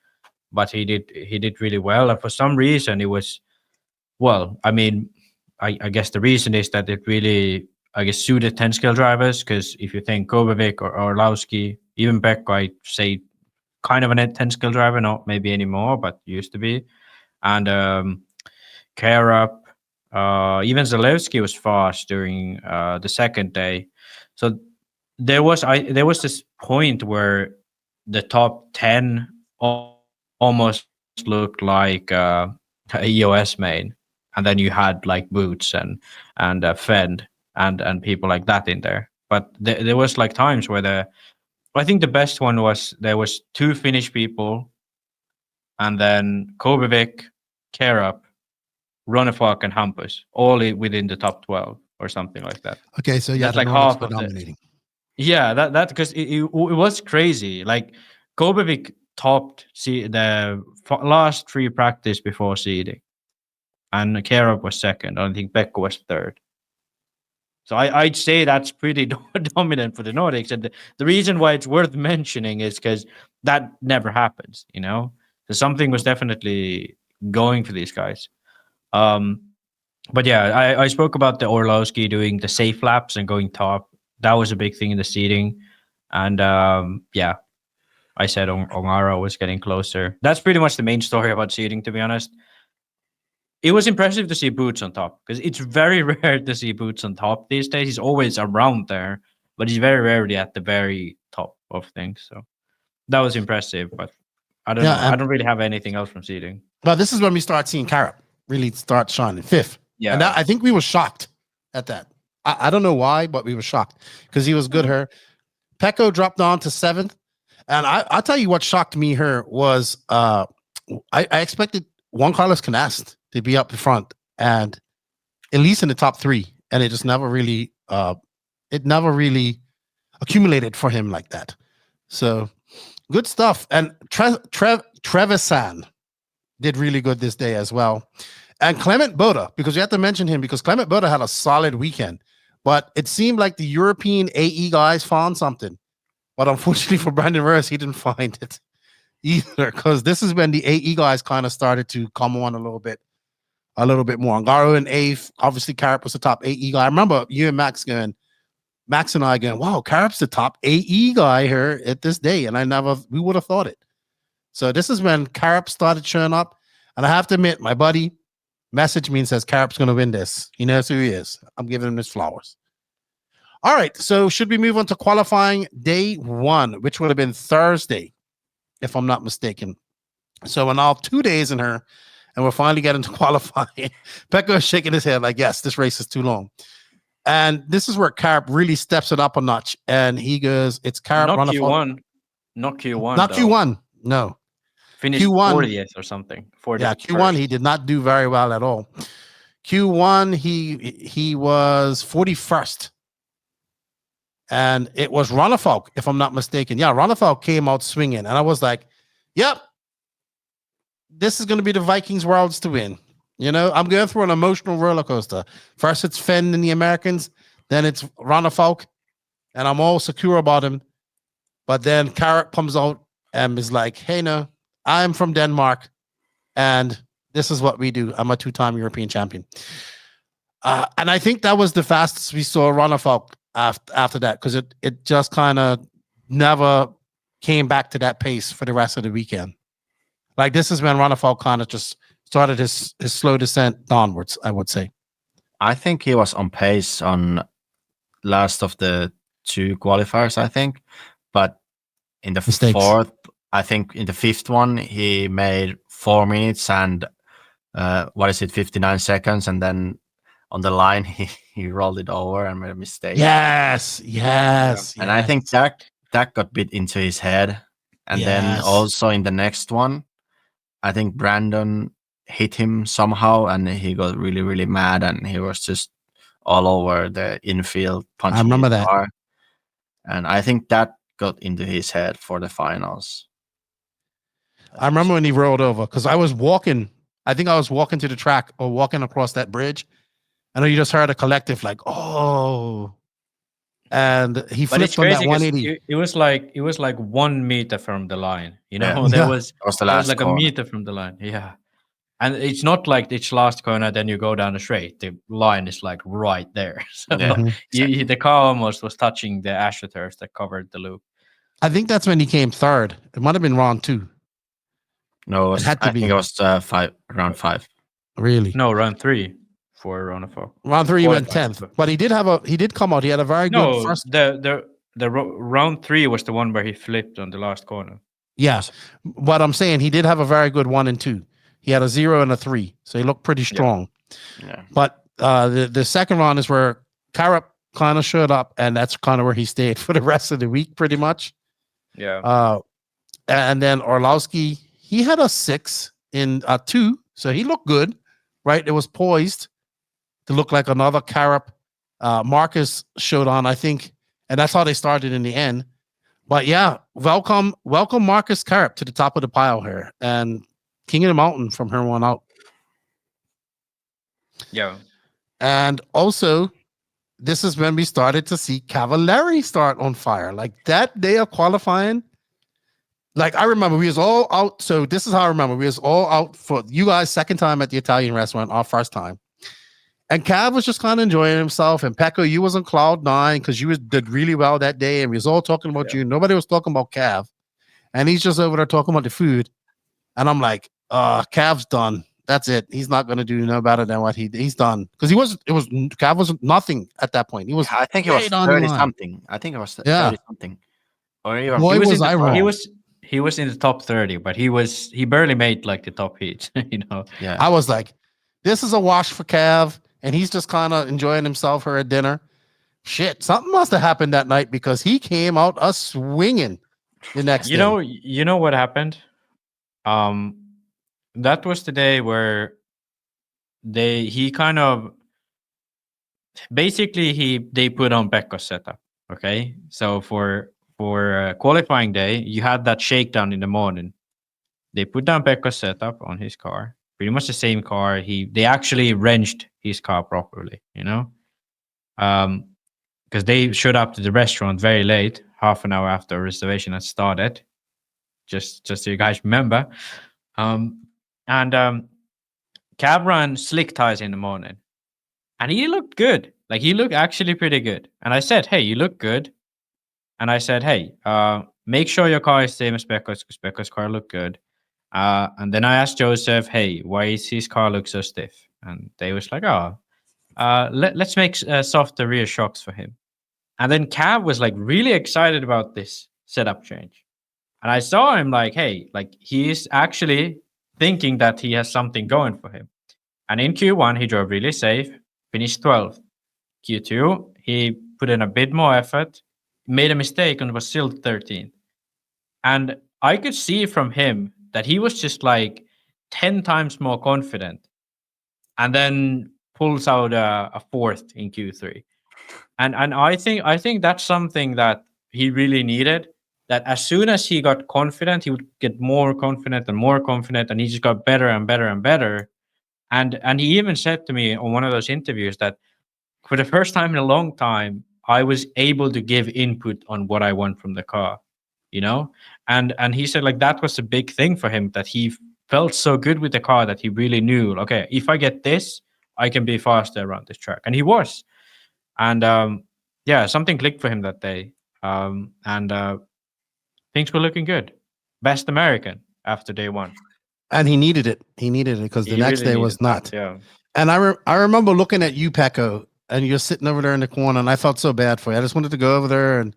but he did really well. And for some reason, it was, well, I mean, I guess the reason is that it really, I guess, suited 10-scale drivers, because if you think Kovacic or Orlowski, even Pekko, I say kind of a 10-scale driver, not maybe anymore, but used to be. And Kaerup, even Zalewski was fast during the second day. So there was this point where the top 10 almost looked like a EOS main, and then you had like Boots and Phend and people like that in there. But there was like times where I think the best one was there was 2 Finnish people, and then Kovacic, Kaerup, Ronnefolk, and Hampus, all within the top 12 or something like that. Okay, so yeah, that's like half of dominating. Yeah, that because it was crazy. Like Kovacic topped the last 3 practice before seeding, and Kaerup was second. I think Pekko was third. So I'd say that's pretty dominant for the Nordics. And the reason why it's worth mentioning is because that never happens, So something was definitely going for these guys. But yeah, I spoke about the Orlowski doing the safe laps and going top. That was a big thing in the seeding. And yeah, I said Ongaro was getting closer. That's pretty much the main story about seeding, to be honest. It was impressive to see Boots on top, because it's very rare to see Boots on top these days. He's always around there, but he's very rarely at the very top of things. So that was impressive, but I don't know. I don't really have anything else from seeding. Well, this is when we start seeing Kaerup really start shining, 5th. Yeah. And I think we were shocked at that. I don't know why, but we were shocked because he was good here. Pekko dropped down to 7th. And I'll tell you what shocked me here was I expected Juan Carlos Canas to be up in front and at least in the top 3, and it just never really accumulated for him like that. So good stuff. And Trevisan did really good this day as well. And Clement Boda, because we have to mention him, because Clement Boda had a solid weekend, but it seemed like the European AE guys found something. But unfortunately for Brandon Rose, he didn't find it either, because this is when the AE guys kind of started to come on a little bit more. Ongaro in 8th. Obviously, Kaerup was the top AE guy. I remember you and Max and I going, wow, Karup's the top AE guy here at this day. And we would have thought it. So this is when Kaerup started showing up. And I have to admit, my buddy messaged me and says, Karup's going to win this. He knows who he is. I'm giving him his flowers. All right. So should we move on to qualifying day 1, which would have been Thursday, if I'm not mistaken. So we're now 2 days in her, and we're finally getting to qualifying. Pekko is shaking his head like, yes, this race is too long. And this is where Kaerup really steps it up a notch. And he goes, it's Kaerup. Not Q1. Not Q1. Not though. Q1. No. Finished Q1, 40th or something. 40th yeah, Q1, first. He did not do very well at all. Q1, he was 41st. And it was Ronnefolk, if I'm not mistaken. Yeah, Ronnefolk came out swinging. And I was like, yep, this is going to be the Vikings Worlds to win. You know, I'm going through an emotional roller coaster. First, it's Phend and the Americans. Then it's Ronafalk, and I'm all secure about him. But then Kaerup comes out and is like, "Hey, no, I'm from Denmark, and this is what we do. I'm a 2-time European champion." And I think that was the fastest we saw Ronafalk after that, because it just kind of never came back to that pace for the rest of the weekend. Like, this is when Ronafalk kind of just started his slow descent downwards, I would say. I think he was on pace on last of the 2 qualifiers, I think. But in the Mistakes. fourth, I think in the fifth one, he made 4 minutes and 59 seconds. And then on the line, he rolled it over and made a mistake. Yes. And I think that got bit into his head. And then also in the next one, I think Brandon hit him somehow, and he got really, really mad, and he was just all over the infield punching. I remember his that. car. And I think that got into his head for the finals. I remember when he rolled over, because I was walking. I think I was walking to the track or walking across that bridge. I know you just heard a collective like, "Oh," and he flipped on that 180. It was like 1 meter from the line. You know, Yeah. there was That was the last like corner. a meter from the line. Yeah. And it's not like it's last corner, then you go down the straight. The line is like right there. So the car almost was touching the astroturf that covered the loop. I think that's when he came third. It might have been round 2. No, It had to I be. think it was round 5. Really? No, round 3 for Ronafalk. Round 3 he went 10th. But he did come out. He had a very good first. The round 3 was the one where he flipped on the last corner. Yeah. What I'm saying, he did have a very good 1 and 2. He had a 0 and a 3. So he looked pretty strong. Yeah. But the second round is where Kaerup kind of showed up, and that's kind of where he stayed for the rest of the week, pretty much. Yeah. And then Orlowski, he had a 6 in 2. So he looked good, right? It was poised to look like another Kaerup. Marcus showed on, I think, and that's how they started in the end. But yeah, welcome Marcus Kaerup to the top of the pile here, and King of the Mountain from here on out. Yeah. And also, this is when we started to see Cavallari start on fire. Like that day of qualifying, like I remember we was all out. So this is how I remember. We was all out for you guys' second time at the Italian restaurant, our first time. And Cav was just kind of enjoying himself. And Pekko, you was on cloud 9 because you did really well that day. And we was all talking about you. Nobody was talking about Cav. And he's just over there talking about the food. And I'm like, Cav's done. That's it. He's not going to do no better than what he's done. Because Cav was nothing at that point. He was. I think it was 30 something. I think it was 30 something. Or even Boy, was I wrong. He was in the top 30, but he barely made like the top heat. You know. Yeah. I was like, this is a wash for Cav, and he's just kind of enjoying himself for a dinner. Shit, something must have happened that night because he came out swinging the next day. You know what happened? That was the day where he kind of basically they put on Pekko's setup. Okay, so for qualifying day, you had that shakedown in the morning. They put down Pekko's setup on his car, pretty much the same car. They actually wrenched his car properly, you know, because they showed up to the restaurant very late, half an hour after reservation had started. Just so you guys remember. Cav ran slick tires in the morning, and he looked good. Like he looked actually pretty good. And I said, "Hey, you look good." And I said, "Hey, make sure your car is the same as Pekko's, because Pekko's car looked good." And then I asked Joseph, "Hey, why is his car look so stiff?" And they was like, "Oh, let's make softer rear shocks for him." And then Cav was like really excited about this setup change. And I saw him like, hey, like he is actually thinking that he has something going for him. And in Q1, he drove really safe, finished 12th. Q2, he put in a bit more effort, made a mistake, and was still 13th. And I could see from him that he was just like 10 times more confident, and then pulls out a 4th in Q3. And I think that's something that he really needed. That as soon as he got confident, he would get more confident, and he just got better and better and better. And he even said to me on one of those interviews that for the first time in a long time, I was able to give input on what I want from the car, you know? And he said like that was a big thing for him, that he felt so good with the car that he really knew, okay, if I get this, I can be faster around this track. And he was. And yeah, something clicked for him that day. And things were looking good. Best American after day one. And he needed it. He needed it because the next really day was not. that, yeah. And I remember looking at you, Pekko, and you're sitting over there in the corner, and I felt so bad for you. I just wanted to go over there and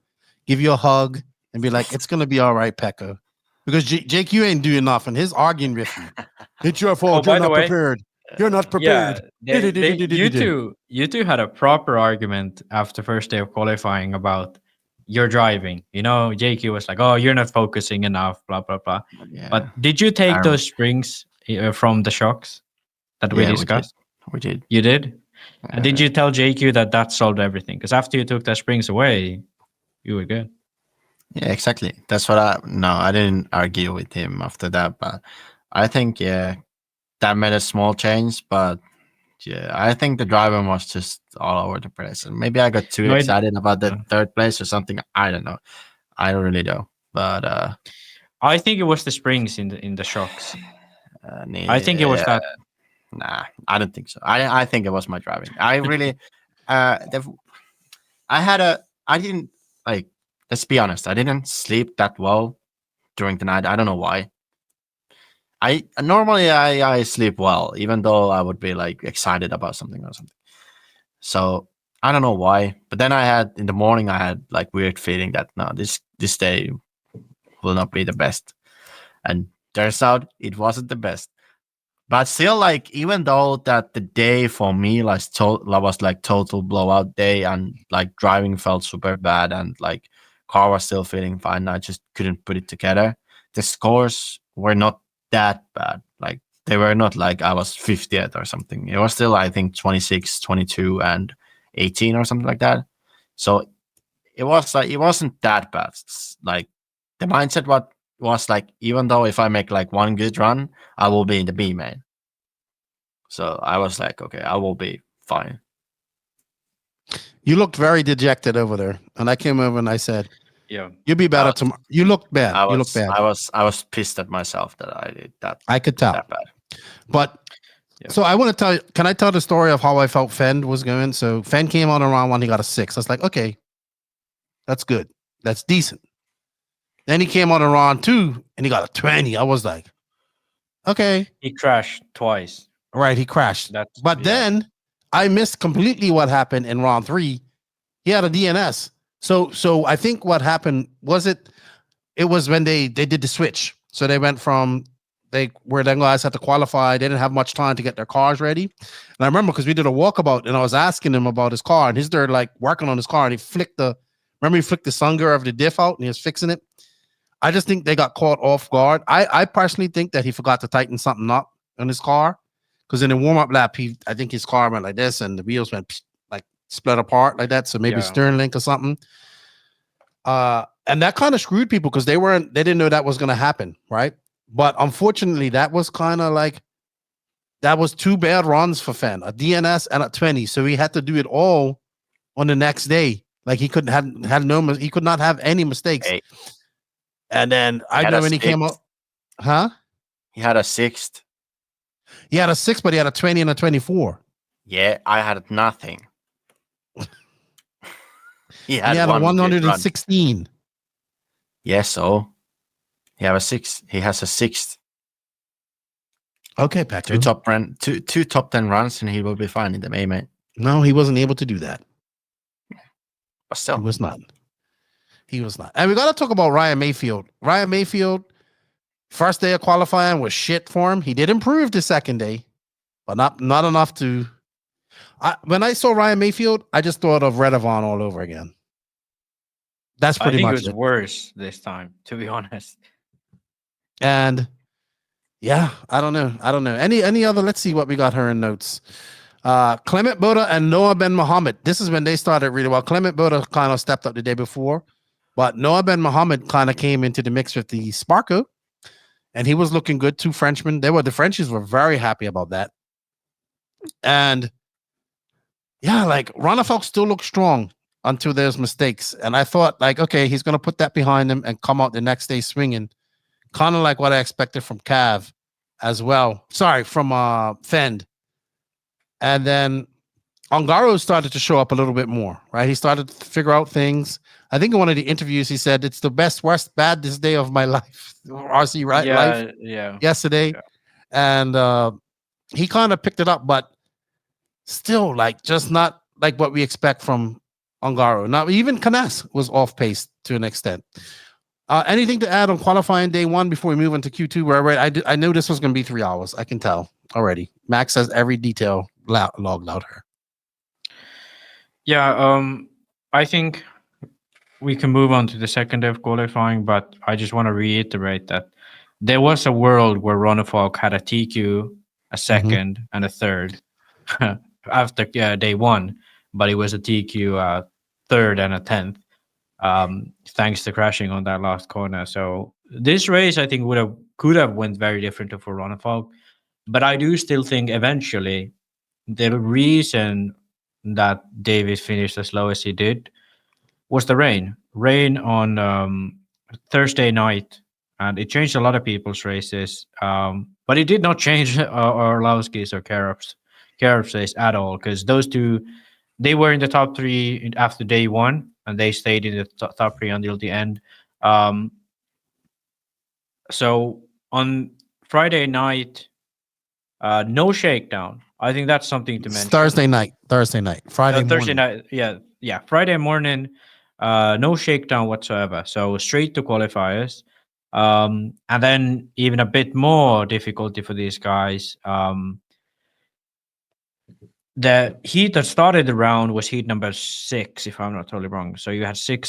give you a hug and be like, it's going to be all right, Pekko. Because Jake, you ain't doing nothing. His arguing with you. It's your fault. You're not prepared. You're not prepared. Yeah, you two had a proper argument after first day of qualifying about your driving. You know, Jake was like, oh, you're not focusing enough, blah, blah, blah. Yeah. But did you take those springs from the shocks that we discussed? We did. You did? And did you tell JQ that solved everything? Because after you took the springs away, you were good. Yeah, exactly. That's what I didn't argue with him after that, but I think, yeah, that made a small change, but yeah, I think the driver was just all over the place. And maybe I got too excited about the third place or something. I don't know. I don't really know. But I think it was the springs in the shocks. I think it was that. Nah, I don't think so. I think it was my driving. I really I didn't like, let's be honest, I didn't sleep that well during the night. I don't know why. I normally I sleep well, even though I would be like excited about something or something. So I don't know why. But then in the morning I had like weird feeling that no, this day will not be the best. And turns out it wasn't the best. But still, like, even though that the day for me was like total blowout day and like driving felt super bad and like car was still feeling fine, I just couldn't put it together. The scores were not that bad. Like, they were not like I was 50th or something. It was still, I think, 26, 22, and 18 or something like that. So it was like, it wasn't that bad. It's like the mindset was like, even though if I make like one good run, I will be in the B main. So I was like, okay, I will be fine. You looked very dejected over there. And I came over and I said, yeah, you'll be better tomorrow. You looked bad. You looked bad. I was pissed at myself that I did that. I could tell. That bad. But so I want to tell you, can I tell the story of how I felt Phend was going? So Phend came on around 1, he got a 6. I was like, okay, that's good. That's decent. Then he came on around 2 and he got a 20. I was like, okay. He crashed twice. Right, he crashed. Then I missed completely what happened in round 3. He had a DNS. So I think what happened was it was when they did the switch. So they went from where them guys had to qualify. They didn't have much time to get their cars ready. And I remember because we did a walkabout and I was asking him about his car and he's there like working on his car and he flicked the sunger of the diff out and he was fixing it. I just think they got caught off guard. I personally think that he forgot to tighten something up on his car. Because in the warm-up lap, I think his car went like this and the wheels went like split apart like that. So maybe steering link or something. And that kind of screwed people because they didn't know that was going to happen, right? But unfortunately, that was kind of like, that was 2 bad runs for Phend, a DNS and a 20. So he had to do it all on the next day. Like he could not have any mistakes. Hey. And then I know when he came up, he had a 6th. He had a 6, but he had a 20 and a 24. Yeah, I had nothing. He had a 116. Yeah, so he has a 6th. Okay, Pekko. Two top 10 runs, and he will be fine in the main main. No, he wasn't able to do that. But still, he was not. And we got to talk about Ryan Maifield. Ryan Maifield. First day of qualifying was shit for him. He did improve the second day, but not enough to. When I saw Ryan Maifield, I just thought of Redavon all over again. That's pretty much it. I think it was worse this time, to be honest. And yeah, I don't know. Any other? Let's see what we got here in notes. Clement Boda and Noah Ben Mohammed. This is when they started really well. Clement Boda kind of stepped up the day before, but Noah Ben Mohammed kind of came into the mix with the Sparko. And he was looking good. 2 Frenchmen. The Frenchies were very happy about that. And yeah, like Ronnefeldt still looks strong until there's mistakes. And I thought, like, okay, he's going to put that behind him and come out the next day swinging. Kind of like what I expected from Cav as well. Sorry, from Phend. And then Ongaro started to show up a little bit more, right? He started to figure out things. I think in one of the interviews, he said, it's the best, worst, baddest day of my life. RC, right? Life yesterday. Yeah. And he kind of picked it up, but still, like, just not like what we expect from Ongaro. Now, even Canas was off pace to an extent. Anything to add on qualifying day one before we move into Q2? Where I knew this was going to be 3 hours. I can tell already. Max has every detail logged out here. Yeah, I think we can move on to the second day of qualifying, but I just want to reiterate that there was a world where Ronnefeldt had a TQ, a second, and a third after day one, but it was a TQ third and a 10th, thanks to crashing on that last corner. So this race, I think, could have went very differently for Ronnefeldt, but I do still think eventually the reason that David finished as low as he did was the rain. Rain on Thursday night, and it changed a lot of people's races. But it did not change Orlowski's or Kaerup's race at all, because those two, they were in the top three after day one, and they stayed in the top three until the end. So on Friday night, no shakedown. I think that's something to mention. Thursday night. Thursday morning. night. Yeah. Friday morning, no shakedown whatsoever. So straight to qualifiers. And then even a bit more difficulty for these guys. The heat that started the round was heat number 6, if I'm not totally wrong. So you had 5.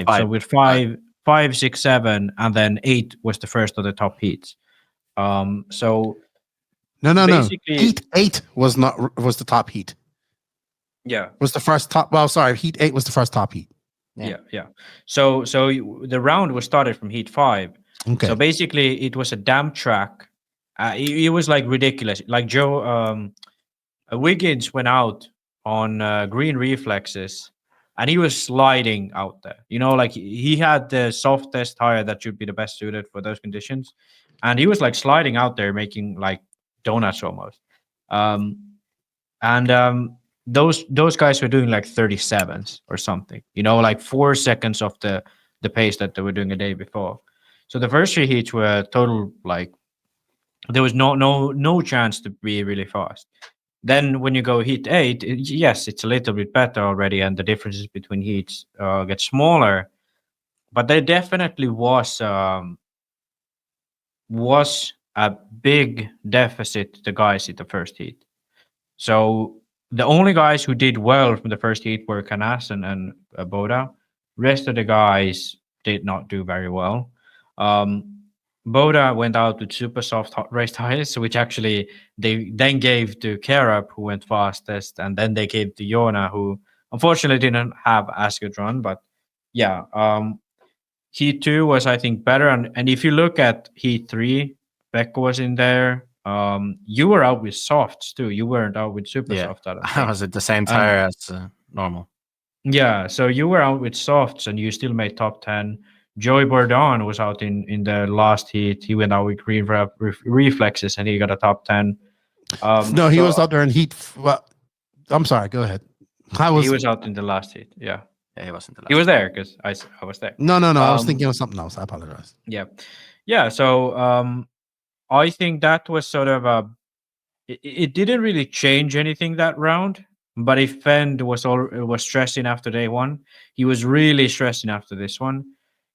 So with 5, 6, 7, and then 8 was the first of the top heats. So no. Heat 8 was the top heat. Yeah, was the first top. Well, sorry, heat 8 was the first top heat. Yeah. So the round was started from heat 5. Okay. So basically, it was a damp track. It was like ridiculous. Like Joe Wiggins went out on green reflexes, and he was sliding out there. You know, like he had the softest tire that should be the best suited for those conditions, and he was like sliding out there, making like donuts almost. Those guys were doing like 37s or something, you know, like 4 seconds of the pace that they were doing a day before. So the first 3 heats were total, like there was no chance to be really fast. Then when you go heat 8, yes, it's a little bit better already, and the differences between heats get smaller, but there definitely was a big deficit to the guys in the first heat. So the only guys who did well from the first heat were Canas and Boda. Rest of the guys did not do very well. Boda went out with super soft race tires, which actually they then gave to Kaerup, who went fastest, and then they gave to Jona, who unfortunately didn't have as good run. But yeah, heat 2 was, I think, better. And if you look at heat 3, Pekko was in there. You were out with softs too. You weren't out with super soft. I was at the same tire as normal. Yeah, so you were out with softs, and you still made top 10. Joey Bourdon was out in the last heat. He went out with green reflexes, and he got a top 10. No, he was out there in heat. Well, I'm sorry. Go ahead. He was out in the last heat. Yeah, he wasn't. He was there because I was there. No. I was thinking of something else. I apologize. Yeah. So I think that was sort of it didn't really change anything that round. But if Phend was stressing after day one, he was really stressing after this one.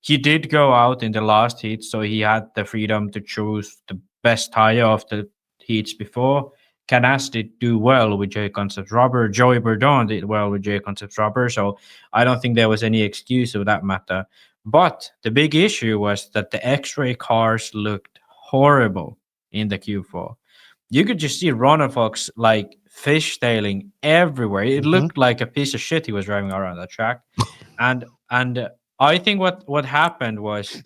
He did go out in the last heat, so he had the freedom to choose the best tire of the heats before. Canas did do well with J Concept rubber. Joey Bourdon did well with J Concept rubber, so I don't think there was any excuse of that matter. But the big issue was that the Xray cars looked horrible in the Q4. You could just see Ronnefeldt like fishtailing everywhere. It looked like a piece of shit he was driving around that track. And I think what happened was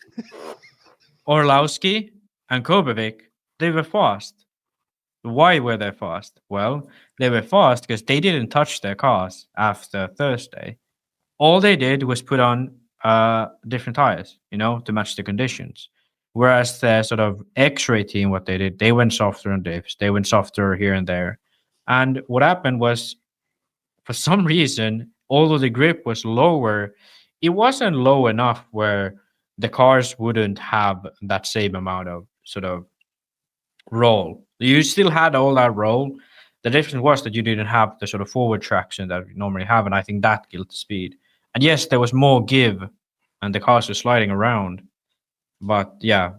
Orlowski and Kobevic, they were fast. Why were they fast? Well, they were fast because they didn't touch their cars after Thursday. All they did was put on different tires, to match the conditions. Whereas the sort of Xray team, what they did, they went softer on dips, they went softer here and there. And what happened was, for some reason, although the grip was lower, it wasn't low enough where the cars wouldn't have that same amount of sort of roll. You still had all that roll. The difference was that you didn't have the sort of forward traction that you normally have, and I think that killed the speed. And yes, there was more give, and the cars were sliding around. But yeah,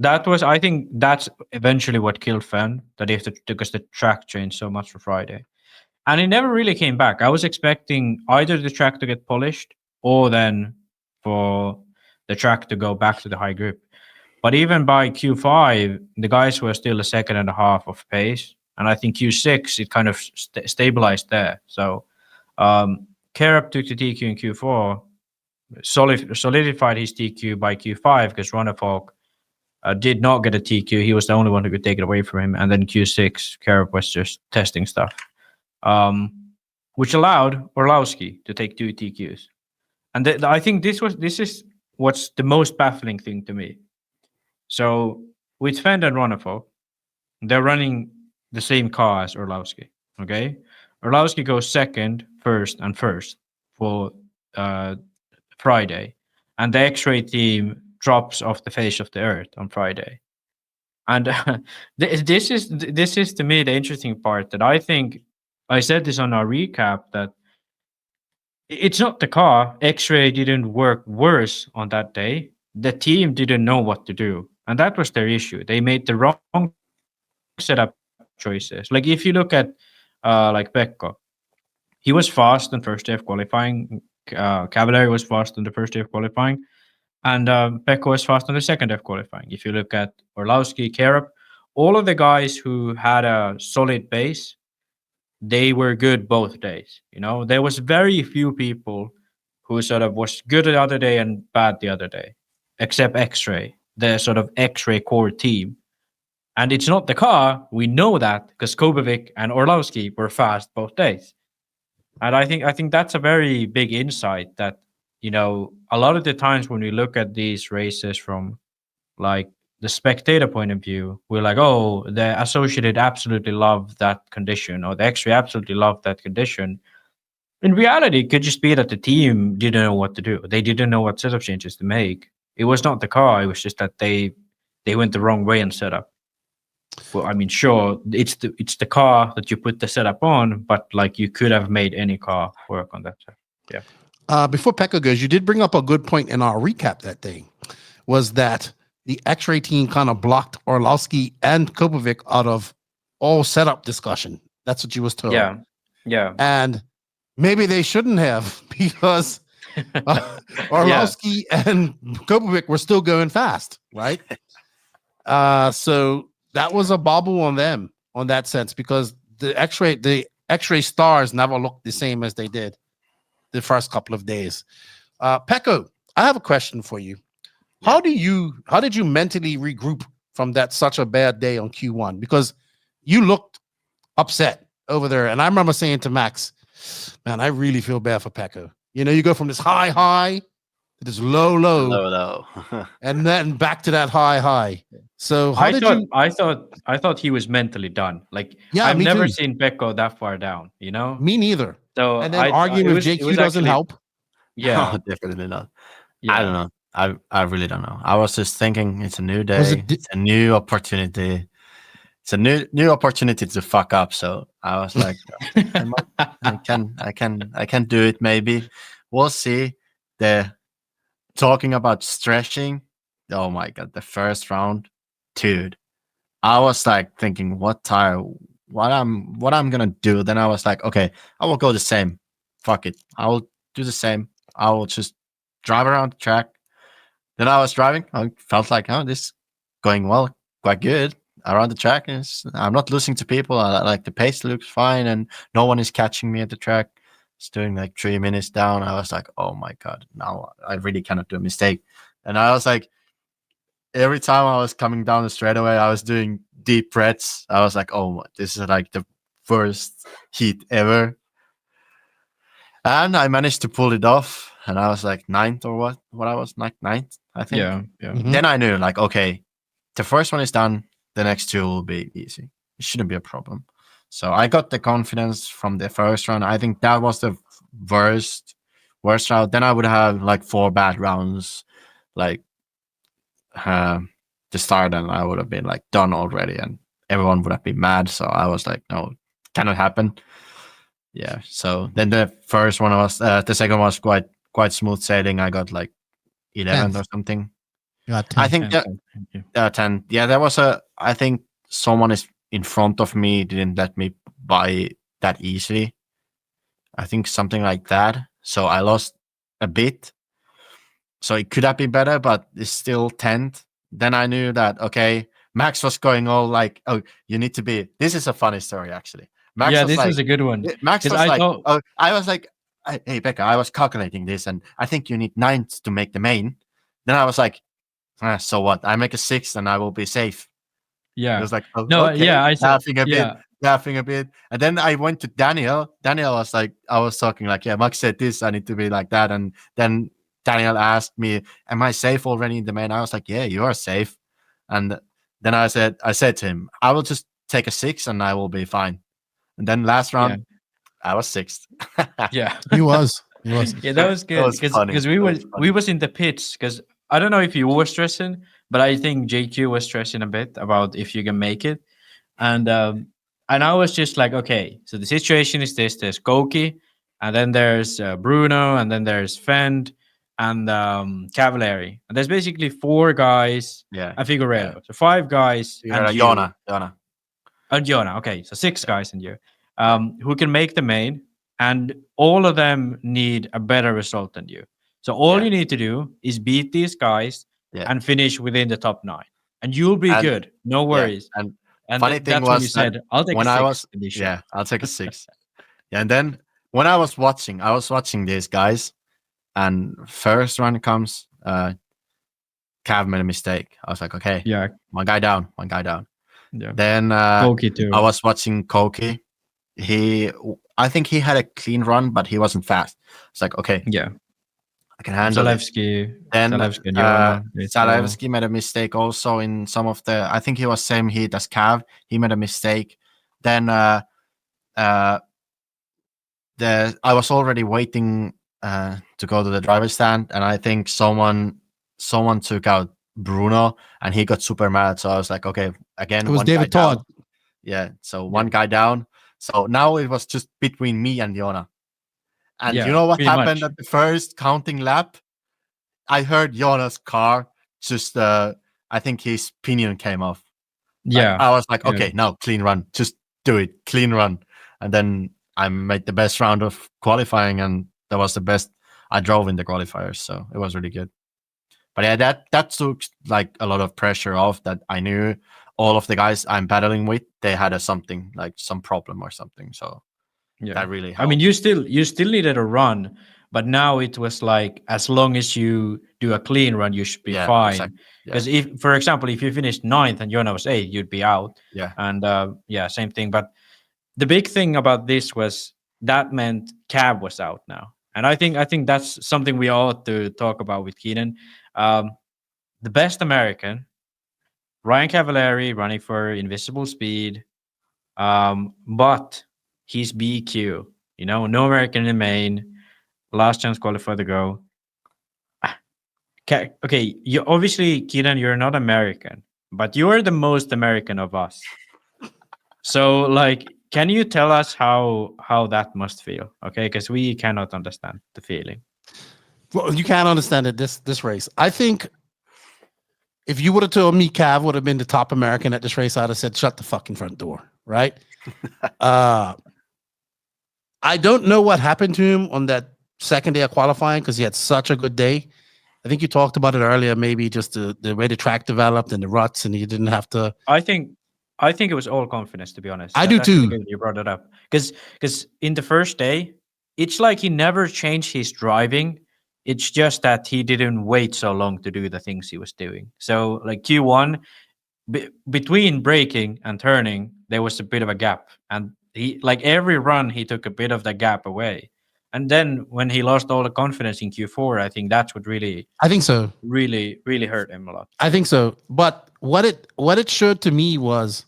I think that's eventually what killed Phend, because the track changed so much for Friday. And it never really came back. I was expecting either the track to get polished or then for the track to go back to the high grip. But even by Q5, the guys were still a second and a half of pace. And I think Q6, it kind of stabilized there. So Kaerup took the TQ in Q4, solidified his TQ by Q5 because Runnerfolk did not get a TQ. He was the only one who could take it away from him. And then Q6, Kaerup was just testing stuff, which allowed Orlowski to take 2 TQs. And I think this is what's the most baffling thing to me. So with Phend and Runnerfolk, they're running the same car as Orlowski. Okay, Orlowski goes second, first, and first for Friday, and the Xray team drops off the face of the earth on Friday. And this is to me the interesting part, that I think I said this on our recap, that it's not the car. Xray didn't work worse on that day. The team didn't know what to do. And that was their issue. They made the wrong setup choices. Like if you look at like Pekko, he was fast on first day of qualifying. Cavalieri was fast on the first day of qualifying. And Pekko was fast on the second day of qualifying. If you look at Orlowski, Kaerup, all of the guys who had a solid base, they were good both days. There was very few people who sort of was good the other day and bad the other day, except Xray, the sort of Xray core team. And it's not the car. We know that because Kobovic and Orlowski were fast both days. And I think that's a very big insight, that, a lot of the times when we look at these races from like the spectator point of view, we're like, oh, the Associated absolutely love that condition, or the Xray absolutely love that condition. In reality, it could just be that the team didn't know what to do. They didn't know what setup changes to make. It was not the car. It was just that they went the wrong way in setup. Well, I mean, sure, it's the car that you put the setup on, but like you could have made any car work on that setup. Yeah. Before Pekko goes, you did bring up a good point in our recap that day, was that the Xray team kind of blocked Orlowski and Kobovic out of all setup discussion. That's what you was told. Yeah. And maybe they shouldn't have, because Orlowski and Kobovic were still going fast, right? So that was a bobble on them on that sense, because the Xray stars never looked the same as they did the first couple of days. Pekko, I have a question for you. How did you mentally regroup from such a bad day on Q1? Because you looked upset over there. And I remember saying to Max, man, I really feel bad for Pekko. You go from this high to this low, and then back to that high. So I thought he was mentally done. Like, yeah, I've never seen Pekko that far down, Me neither. So and then arguing with JQ doesn't help. Yeah. No, definitely not. Yeah. I don't know. I really don't know. I was just thinking it's a new day. It's a new opportunity. It's a new opportunity to fuck up. So I was like, I can do it. Maybe we'll see. Talking about stretching. Oh my god, the first round, dude. I was like thinking, what I'm gonna do. Then I was like, okay, I will go the same. Fuck it, I will do the same. I will just drive around the track. Then I was driving. I felt like, this is going well, quite good around the track. I'm not losing to people. Like the pace looks fine, and no one is catching me at the track. It's doing like 3 minutes down. I was like, oh my god, now I really cannot do a mistake. And I was like, every time I was coming down the straightaway, I was doing deep breaths. I was like, oh, this is like the worst heat ever. And I managed to pull it off. And I was like ninth or what I was like ninth, I think. Yeah. Mhm. Then I knew like, okay, the first one is done. The next two will be easy. It shouldn't be a problem. So I got the confidence from the first round. I think that was the worst round. Then I would have like 4 bad rounds, like to start, and I would have been like done already, and everyone would have been mad. So I was like, no, cannot happen. Yeah. So then the first one was the second was quite smooth sailing. I got like 11th or something. You got 10. I think that 10. Yeah, there was I think someone is in front of me didn't let me buy that easily. I think something like that. So I lost a bit. So it could have been better, but it's still 10th. Then I knew that, okay, Max was going all like, oh, you need to be. This is a funny story, actually. Max Yeah, was this like, is a good one. Max was I like, thought- oh, I was like, hey, Pekka, I was calculating this, and I think you need 9th to make the main. Then I was like, so what? I make a 6th and I will be safe. Yeah. It was like, oh, No, okay. yeah, I said, laughing a bit. And then I went to Daniel. Daniel was like, I was talking like, yeah, Max said this, I need to be like that. And then Daniel asked me, am I safe already in the main? I was like, yeah, you are safe. And then I said to him, I will just take a 6 and I will be fine. And then last round, I was 6th. Yeah. He was. He was. Yeah, that was good funny. because That we was in the pits because I don't know if you were stressing, but I think JQ was stressing a bit about if you can make it, and I was just like, okay, so the situation is this: there's Koki, and then there's Bruno, and then there's Phend and Cavalieri, and there's basically 4 guys. Yeah. And Figueredo, so 5 guys. You're and a you. Jona. And Jonah, okay, so 6 guys in you, who can make the main, and all of them need a better result than you. So all you need to do is beat these guys and finish within the top 9, and you'll be good. No worries. Yeah. And And funny thing that's was when you said, "I'll take when a 6." I was, I'll take a 6. And then when I was watching these guys, and first run comes, Cav made a mistake. I was like, okay, one guy down. Yeah. Then Koki too. I was watching Koki. I think he had a clean run, but he wasn't fast. It's like, okay, I can handle Zalewski. it. Then Zalewski, Zalewski made a mistake also in some of the. I think he was same heat as Cav. He made a mistake. Then I was already waiting to go to the driver's stand, and I think someone took out Bruno, and he got super mad. So I was like, okay, again, It was one David guy down. Todd. Yeah, so one guy down. So now it was just between me and Jona. And you know what happened at the first counting lap? I heard Jona's car just, I think his pinion came off. Yeah. I was like, okay, now clean run. Just do it. Clean run. And then I made the best round of qualifying, and that was the best I drove in the qualifiers. So it was really good. But yeah, that took like a lot of pressure off, that I knew all of the guys I'm battling with, they had something like some problem or something. So that really helped. I mean, you still needed a run, but now it was like, as long as you do a clean run, you should be fine. Because if, for example, if you finished 9th and Jona was 8th, you'd be out. Yeah. And same thing. But the big thing about this was that meant Cav was out now. And I think that's something we ought to talk about with Keenan. The best American, Ryan Cavalieri, running for Invisible Speed, but he's BQ. You know, no American in the main, last chance qualifier to go. Okay, you obviously, Keenan, you're not American, but you're the most American of us. So, like, can you tell us how that must feel? Okay, because we cannot understand the feeling. Well, you can't understand it this race. I think if you would have told me Cav would have been the top American at this race, I'd have said, shut the fucking front door, right? I don't know what happened to him on that second day of qualifying, because he had such a good day. I think you talked about it earlier, maybe just the way the track developed and the ruts, and he didn't have to. I think it was all confidence, to be honest. I do too. You brought it up because in the first day, it's like he never changed his driving It's just that he didn't wait so long to do the things he was doing. So like Q1, between braking and turning, there was a bit of a gap, and he like every run he took a bit of the gap away. And then when he lost all the confidence in Q4, I think that's what really, I think so. really hurt him a lot. I think so. But what it showed to me was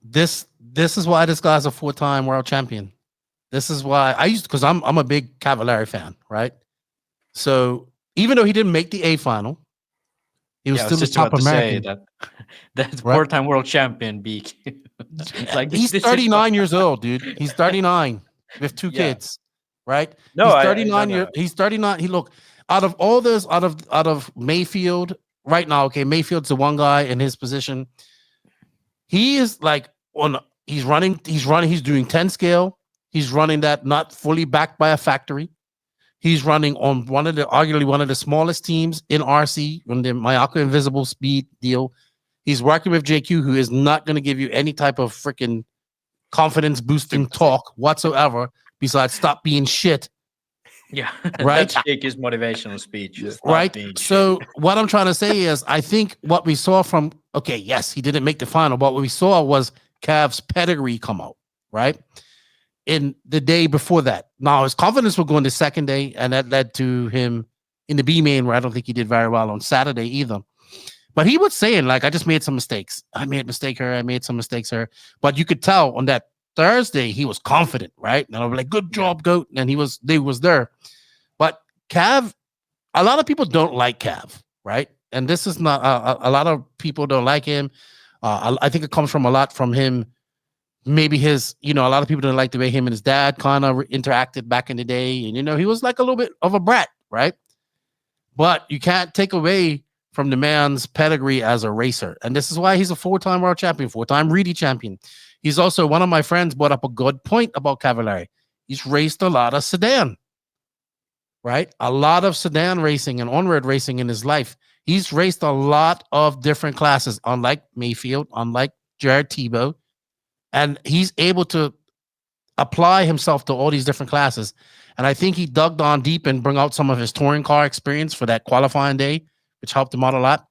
this is why this guy's a 4-time world champion. This is why I used, because I'm a big Cavallari fan, right? So even though he didn't make the A final, he was still the top American. That right? 4-time world champion beak. Like he's 39 years old, dude. He's 39 with 2 kids, right? No, he's 39 he's 39. He look, out of all those, out of Mayfield right now, okay, Mayfield's the one guy in his position. He is like he's doing 10 scale. He's running that not fully backed by a factory. He's running on arguably one of the smallest teams in RC on the Mayako Invisible Speed deal. He's working with JQ, who is not going to give you any type of freaking confidence boosting talk whatsoever besides stop being shit. Yeah, right. That's his motivational speech, right? So what I'm trying to say is, I think what we saw from yes, he didn't make the final, but what we saw was Cav's pedigree come out, right? In the day before that. Now his confidence will go in the second day, and that led to him in the B main, where I don't think he did very well on Saturday either. But he was saying, like, I just made some mistakes. I made a mistake here. I made some mistakes here. But you could tell on that Thursday he was confident, right? And I was like, good job, GOAT. And he was there. But Cav, a lot of people don't like Cav, right? And this is not a lot of people don't like him. I think it comes from a lot from him. Maybe his, a lot of people don't like the way him and his dad kind of interacted back in the day. And, he was like a little bit of a brat, right? But you can't take away from the man's pedigree as a racer. And this is why he's a 4-time world champion, 4-time Reedy champion. He's also, one of my friends brought up a good point about Cavallari. He's raced a lot of sedan, right? A lot of sedan racing and on-road racing in his life. He's raced a lot of different classes, unlike Mayfield, unlike Jared Tebow. And he's able to apply himself to all these different classes. And I think he dug down deep and bring out some of his touring car experience for that qualifying day, which helped him out a lot.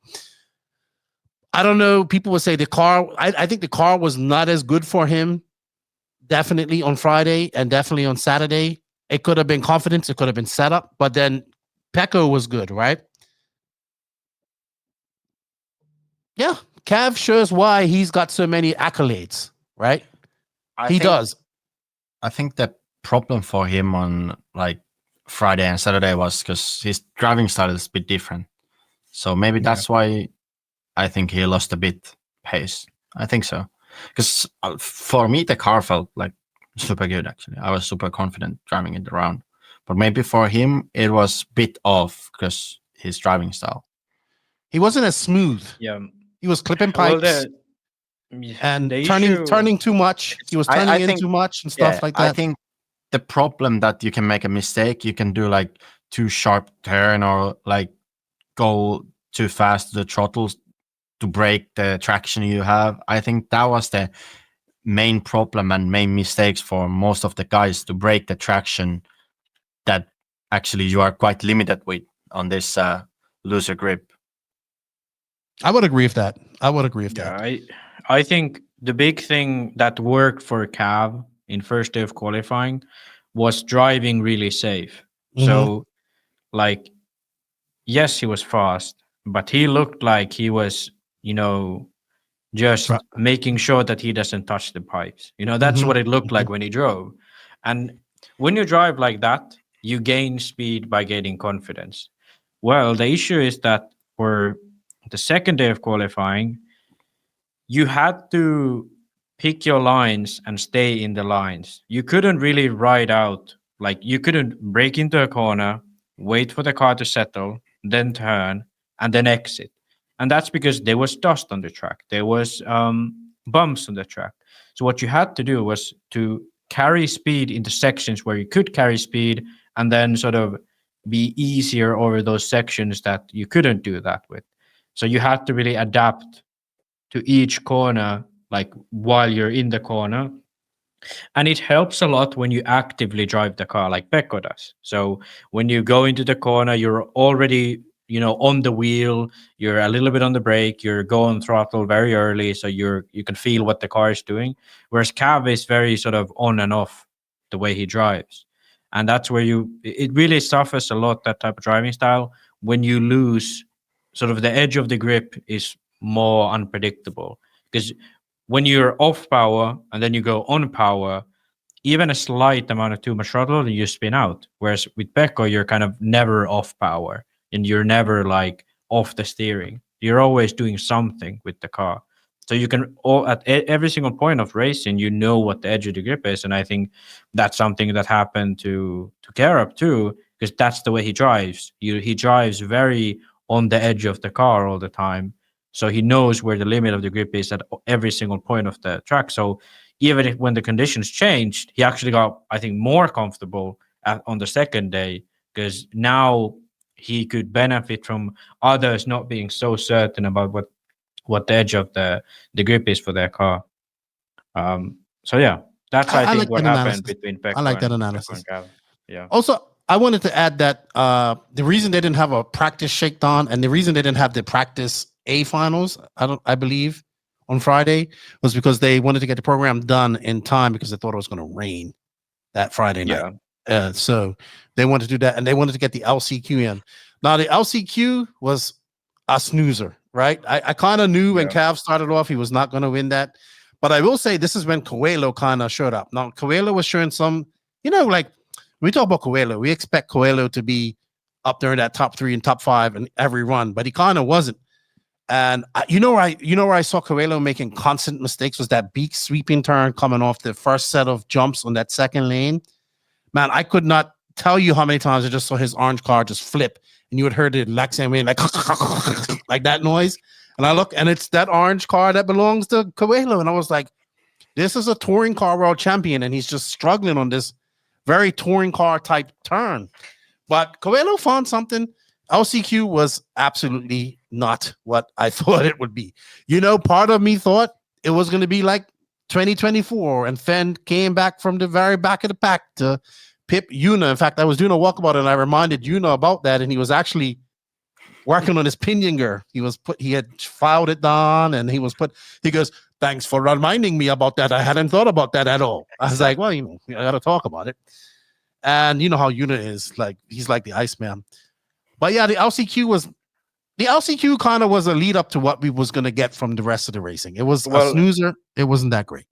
I don't know. People would say the car, I think the car was not as good for him, definitely on Friday and definitely on Saturday. It could have been confidence. It could have been setup. But then Pekko was good, right? Yeah. Cav shows why he's got so many accolades, right? He does. I think the problem for him on like Friday and Saturday was because his driving style is a bit different. So maybe that's why I think he lost a bit pace. I think so. Because for me, the car felt like super good, actually. I was super confident driving it around. But maybe for him, it was a bit off because his driving style. He wasn't as smooth. Yeah. He was clipping pipes and turning too much. He was turning in too much and stuff like that. I think the problem that you can make a mistake, you can do like too sharp turn or like go too fast to the throttles to break the traction you have. I think that was the main problem and main mistakes for most of the guys, to break the traction that actually you are quite limited with on this looser grip. I would agree with that. I think the big thing that worked for Cav in first day of qualifying was driving really safe. Mm-hmm. So, like, yes, he was fast, but he looked like he was, just making sure that he doesn't touch the pipes. That's what it looked like when he drove. And when you drive like that, you gain speed by gaining confidence. Well, the issue is that for the second day of qualifying, you had to pick your lines and stay in the lines. You couldn't really ride out. Like, you couldn't break into a corner, wait for the car to settle, then turn, and then exit. And that's because there was dust on the track. There was bumps on the track. So what you had to do was to carry speed into sections where you could carry speed, and then sort of be easier over those sections that you couldn't do that with. So you had to really adapt to each corner, like while you're in the corner. And it helps a lot when you actively drive the car like Pekko does. So when you go into the corner, you're already, on the wheel, you're a little bit on the brake, you're going throttle very early, so you can feel what the car is doing. Whereas Cav is very sort of on and off the way he drives. And that's where it really suffers a lot, that type of driving style, when you lose sort of the edge of the grip is more unpredictable. Because when you're off power and then you go on power, even a slight amount of too much throttle and you spin out. Whereas with Pekko, you're kind of never off power and you're never like off the steering. You're always doing something with the car. So you can at every single point of racing, what the edge of the grip is. And I think that's something that happened to Kaerup too, because that's the way he drives. He drives very on the edge of the car all the time. So he knows where the limit of the grip is at every single point of the track. So even when the conditions changed, he actually got, I think, more comfortable on the second day, because now he could benefit from others not being so certain about what the edge of the grip is for their car. So yeah, that's I think like what that happened analysis. between Pekko I like that and analysis. Cav. Yeah. Also, I wanted to add that the reason they didn't have a practice shakedown and the reason they didn't have the practice A finals, I believe, on Friday, was because they wanted to get the program done in time because they thought it was going to rain that Friday night. Yeah. So they wanted to do that, and they wanted to get the LCQ in. Now, the LCQ was a snoozer, right? I kind of knew when Cav started off he was not going to win that. But I will say this is when Coelho kind of showed up. Now, Coelho was showing some, like when we talk about Coelho, we expect Coelho to be up there in that top 3 and top 5 in every run, but he kind of wasn't. And where I saw Coelho making constant mistakes was that beak sweeping turn coming off the first set of jumps on that second lane. Man, I could not tell you how many times I just saw his orange car just flip, and you would heard it like like that noise. And I look, and it's that orange car that belongs to Coelho, and I was like, this is a touring car world champion, and he's just struggling on this very touring car type turn. But Coelho found something. LCQ was absolutely not what I thought it would be. Part of me thought it was going to be like 2024, and Phend came back from the very back of the pack to pip Yuna. In fact, I was doing a walkabout, and I reminded Yuna about that, and he was actually working on his pinion gear. He had filed it down, and he goes, thanks for reminding me about that. I hadn't thought about that at all. I was like, well, I got to talk about it. And you know how Yuna is, like, he's like the Iceman. But yeah, the LCQ kind of was a lead up to what we was going to get from the rest of the racing. It was a snoozer. It wasn't that great.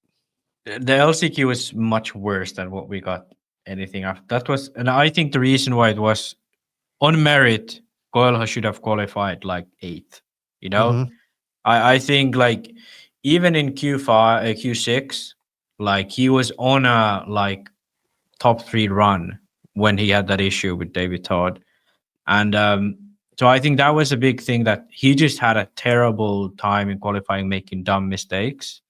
The LCQ was much worse than what we got anything after. That was, and I think the reason why it was on merit, Coelho should have qualified like 8th. I think like even in Q5, Q6, like he was on a like top 3 run when he had that issue with David Todd. And so I think that was a big thing, that he just had a terrible time in qualifying, making dumb mistakes.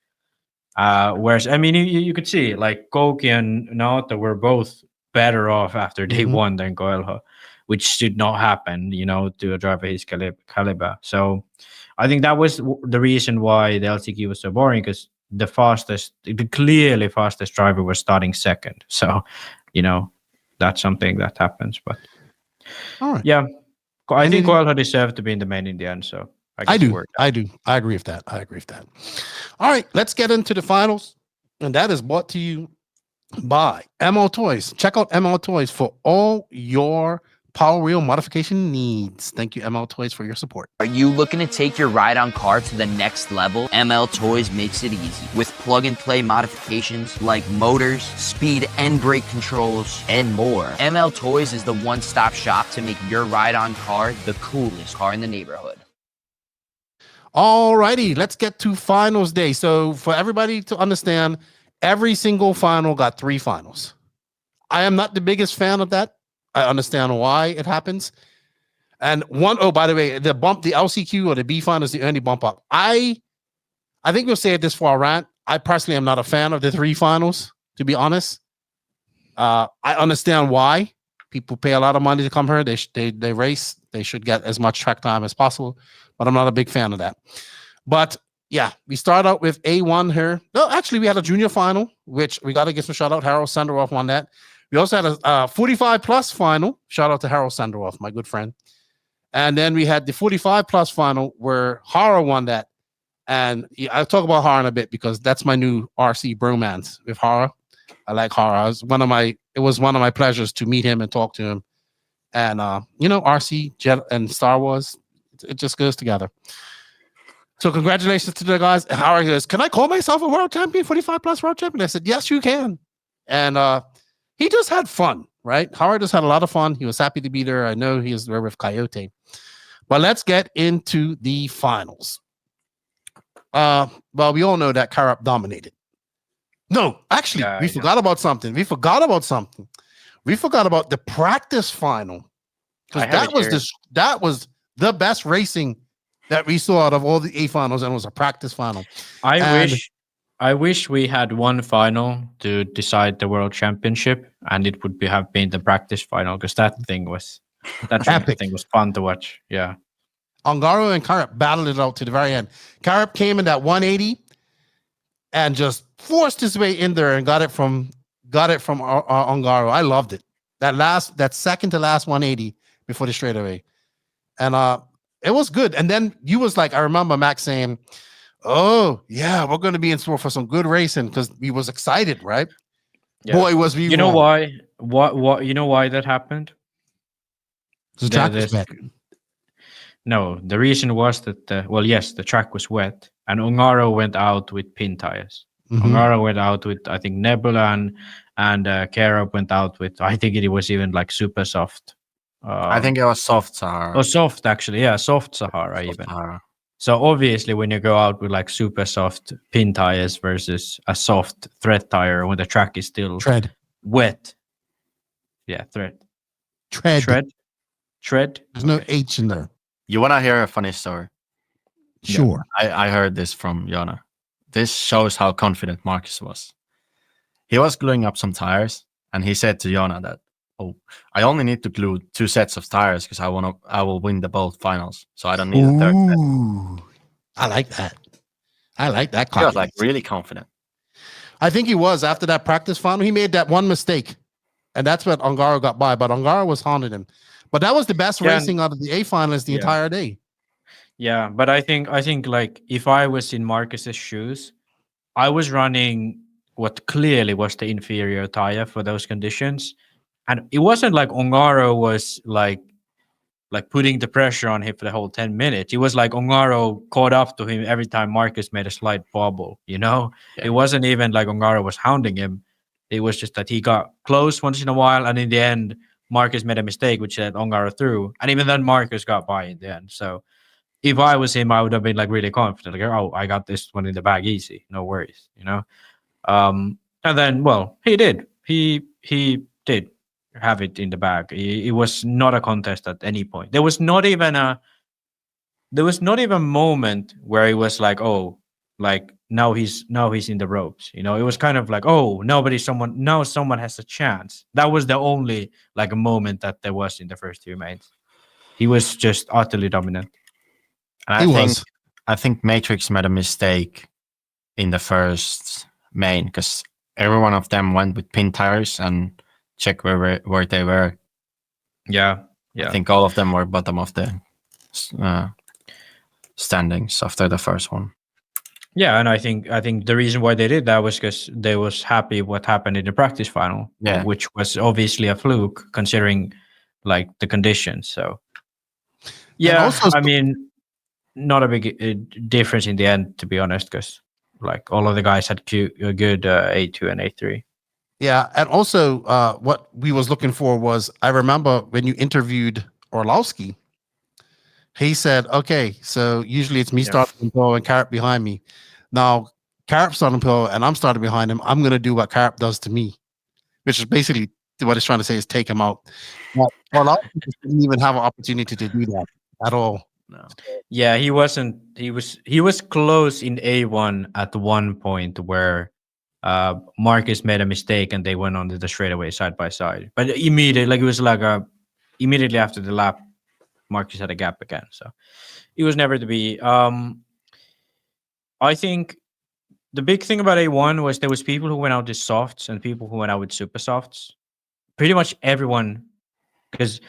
Whereas, I mean, you could see like Koki and Naoto were both better off after day 1 than Coelho, which should not happen, to a driver his caliber. So I think that was the reason why the LCQ was so boring, because the clearly fastest driver was starting second. So, that's something that happens. But all right. Yeah, I think Coelho deserved to be in the main in the end. So I do. I agree with that. All right, let's get into the finals. And that is brought to you by ML Toys. Check out ML Toys for all your Power Wheel modification needs. Thank you, ML Toys, for your support. Are you looking to take your ride-on car to the next level? ML Toys makes it easy with plug-and-play modifications like motors, speed and brake controls, and more. ML Toys is the one-stop shop to make your ride-on car the coolest car in the neighborhood. All righty, let's get to finals day. So for everybody to understand, every single final got 3 finals. I am not the biggest fan of that. I understand why it happens. And by the way, the LCQ or the B final is the only bump up. I think we'll say it this for our rant. I personally am not a fan of the 3 finals, to be honest. I understand why. People pay a lot of money to come here. They race. They should get as much track time as possible. But I'm not a big fan of that. But yeah, we start out with A1 here. No, actually, we had a junior final, which we got to give some shout out. Harold Sandaroff won that. We also had a 45 plus final. Shout out to Harold Sandaroff, my good friend. And then we had the 45 plus final where Hara won that. And I'll talk about Hara in a bit because that's my new RC bromance with Hara. I like Hara. It was one of my pleasures to meet him and talk to him. And RC, Jet, and Star Wars, it just goes together. So congratulations to the guys. Hara goes, can I call myself a world champion, 45 plus world champion? I said, yes, you can. And he just had fun, right? Hara just had a lot of fun. He was happy to be there. I know he was there with Coyote. But let's get into the finals. Well, we all know that Kaerup dominated. No, actually, we forgot about something. We forgot about the practice final. Because that was the best racing that we saw out of all the A finals, and it was a practice final. I wish we had one final to decide the world championship, and it would have been the practice final because that thing was fun to watch. Yeah. Ongaro and Kaerup battled it out to the very end. Kaerup came in that 180 and just forced his way in there and got it from Ongaro. I loved it. That second to last 180 before the straightaway. And it was good. And then you was like, I remember Max saying, oh yeah, we're going to be in store for some good racing because we was excited, right? Yeah. Boy, was we. You know why? What? You know why that happened? The track was wet. No, the reason was that the track was wet, and Ongaro went out with pin tires. Mm-hmm. Ongaro went out with, I think, Nebula and Kaerup went out with, I think it was even like super soft. I think it was soft Sahara. Oh, soft actually, yeah, soft Sahara even. Sahara. So obviously, when you go out with like super soft pin tires versus a soft thread tire when the track is still wet, yeah, thread. There's no H in there. You want to hear a funny story? Sure. I heard this from Jona. This shows how confident Marcus was. He was gluing up some tires, and he said to Jona that, "Oh, I only need to glue 2 sets of tires because I will win the both finals, so I don't need a third set." I like that. I like that. He was like really confident. I think he was after that practice final. He made that one mistake, and that's what Ongaro got by. But Ongaro was haunting him. But that was the best racing out of the A finalists the entire day. Yeah, but I think like if I was in Marcus's shoes, I was running what clearly was the inferior tire for those conditions, and it wasn't like Ongaro was like putting the pressure on him for the whole 10 minutes. It was like Ongaro caught up to him every time Marcus made a slight bobble. It wasn't even like Ongaro was hounding him. It was just that he got close once in a while, and in the end, Marcus made a mistake, which led Ongaro through. And even then, Marcus got by in the end. So if I was him, I would have been like really confident. Like, oh, I got this one in the bag easy. No worries, And then, well, he did. He did have it in the bag. It was not a contest at any point. There was not even a moment where it was like, oh, like now he's in the ropes. It was kind of like, oh, now someone has a chance. That was the only like a moment that there was in the first 2 mains. He was just utterly dominant. And I think Matrix made a mistake in the first main because every one of them went with pin tires and check where they were. Yeah. I think all of them were bottom of the standings after the first one. Yeah, and I think the reason why they did that was because they was happy what happened in the practice final, which was obviously a fluke considering like the conditions. So yeah, I mean, not a big difference in the end, to be honest, because like all of the guys had a good A2 and A3. Yeah, and also what we was looking for was, I remember when you interviewed Orlowski, he said, okay, so usually it's me starting pole and Kaerup behind me. Now, Kaerup starting pole and I'm starting behind him. I'm going to do what Kaerup does to me, which is basically what he's trying to say is take him out. But Orlowski didn't even have an opportunity to do that at all. No. Yeah, he wasn't. He was close in A1 at one point where Marcus made a mistake and they went on to the straightaway side by side. But immediately after the lap, Marcus had a gap again. So it was never to be. I think the big thing about A1 was there was people who went out with softs and people who went out with super softs. Pretty much everyone, because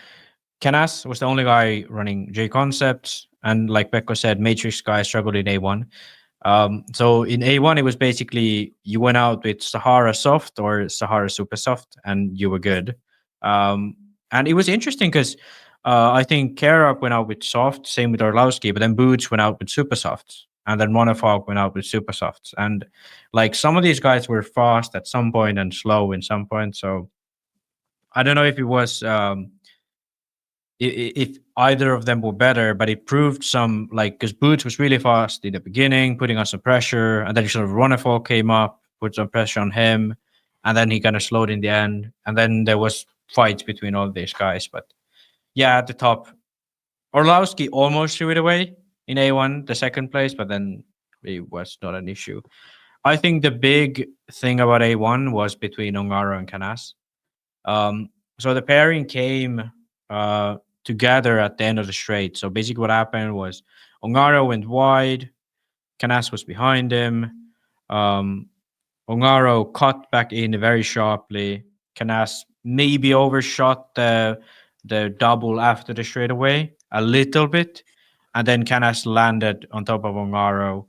Canas was the only guy running J concepts, and like Pekko said, Matrix guy struggled in A1. So in A1, it was basically you went out with Sahara soft or Sahara super soft, and you were good. And it was interesting because I think Kaerup went out with soft, same with Orlowski, but then Boots went out with super softs, and then Monofog went out with super softs. And like some of these guys were fast at some point and slow in some point. So I don't know if it was if either of them were better, but it proved some, like, because Boots was really fast in the beginning, putting on some pressure, and then sort of Runnerfall came up, put some pressure on him, and then he kind of slowed in the end. And then there was fights between all these guys. But yeah, at the top, Orlowski almost threw it away in A1, the second place, but then it was not an issue. I think the big thing about A1 was between Ongaro and Canas. So the pairing came together at the end of the straight. So basically what happened was Ongaro went wide, Canas was behind him. Ongaro cut back in very sharply. Canas maybe overshot the double after the straightaway a little bit, and then Canas landed on top of Ongaro.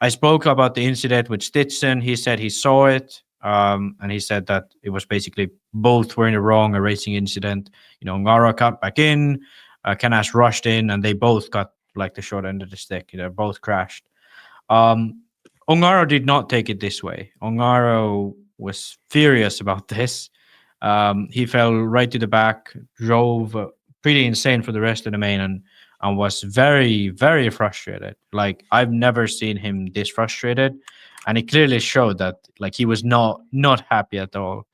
I spoke about the incident with Stitson. He said he saw it, and he said that it was basically both were in the wrong, a racing incident. You know, Ongaro cut back in, Canas rushed in, and they both got like the short end of the stick. You know, both crashed. Ongaro did not take it this way. Ongaro was furious about this. He fell right to the back, drove pretty insane for the rest of the main, and was very, very frustrated. Like, I've never seen him this frustrated, and it clearly showed that like he was not happy at all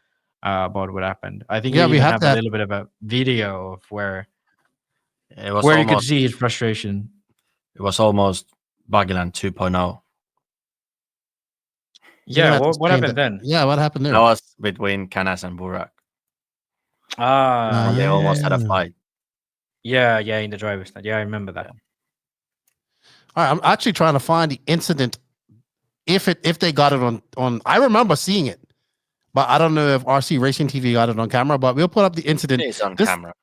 about what happened. I think we have a little bit of a video of where you could see his frustration. It was almost Buggyland 2.0. Yeah, what happened then? Yeah, what happened there? That was between Canas and Burak. Ah, They almost had a fight. Yeah, in the driver's stand. Yeah, I remember that. All right, I'm actually trying to find the incident. If they got it on, I remember seeing it, but I don't know if RC Racing TV got it on camera. But we'll put up the incident. It's on camera.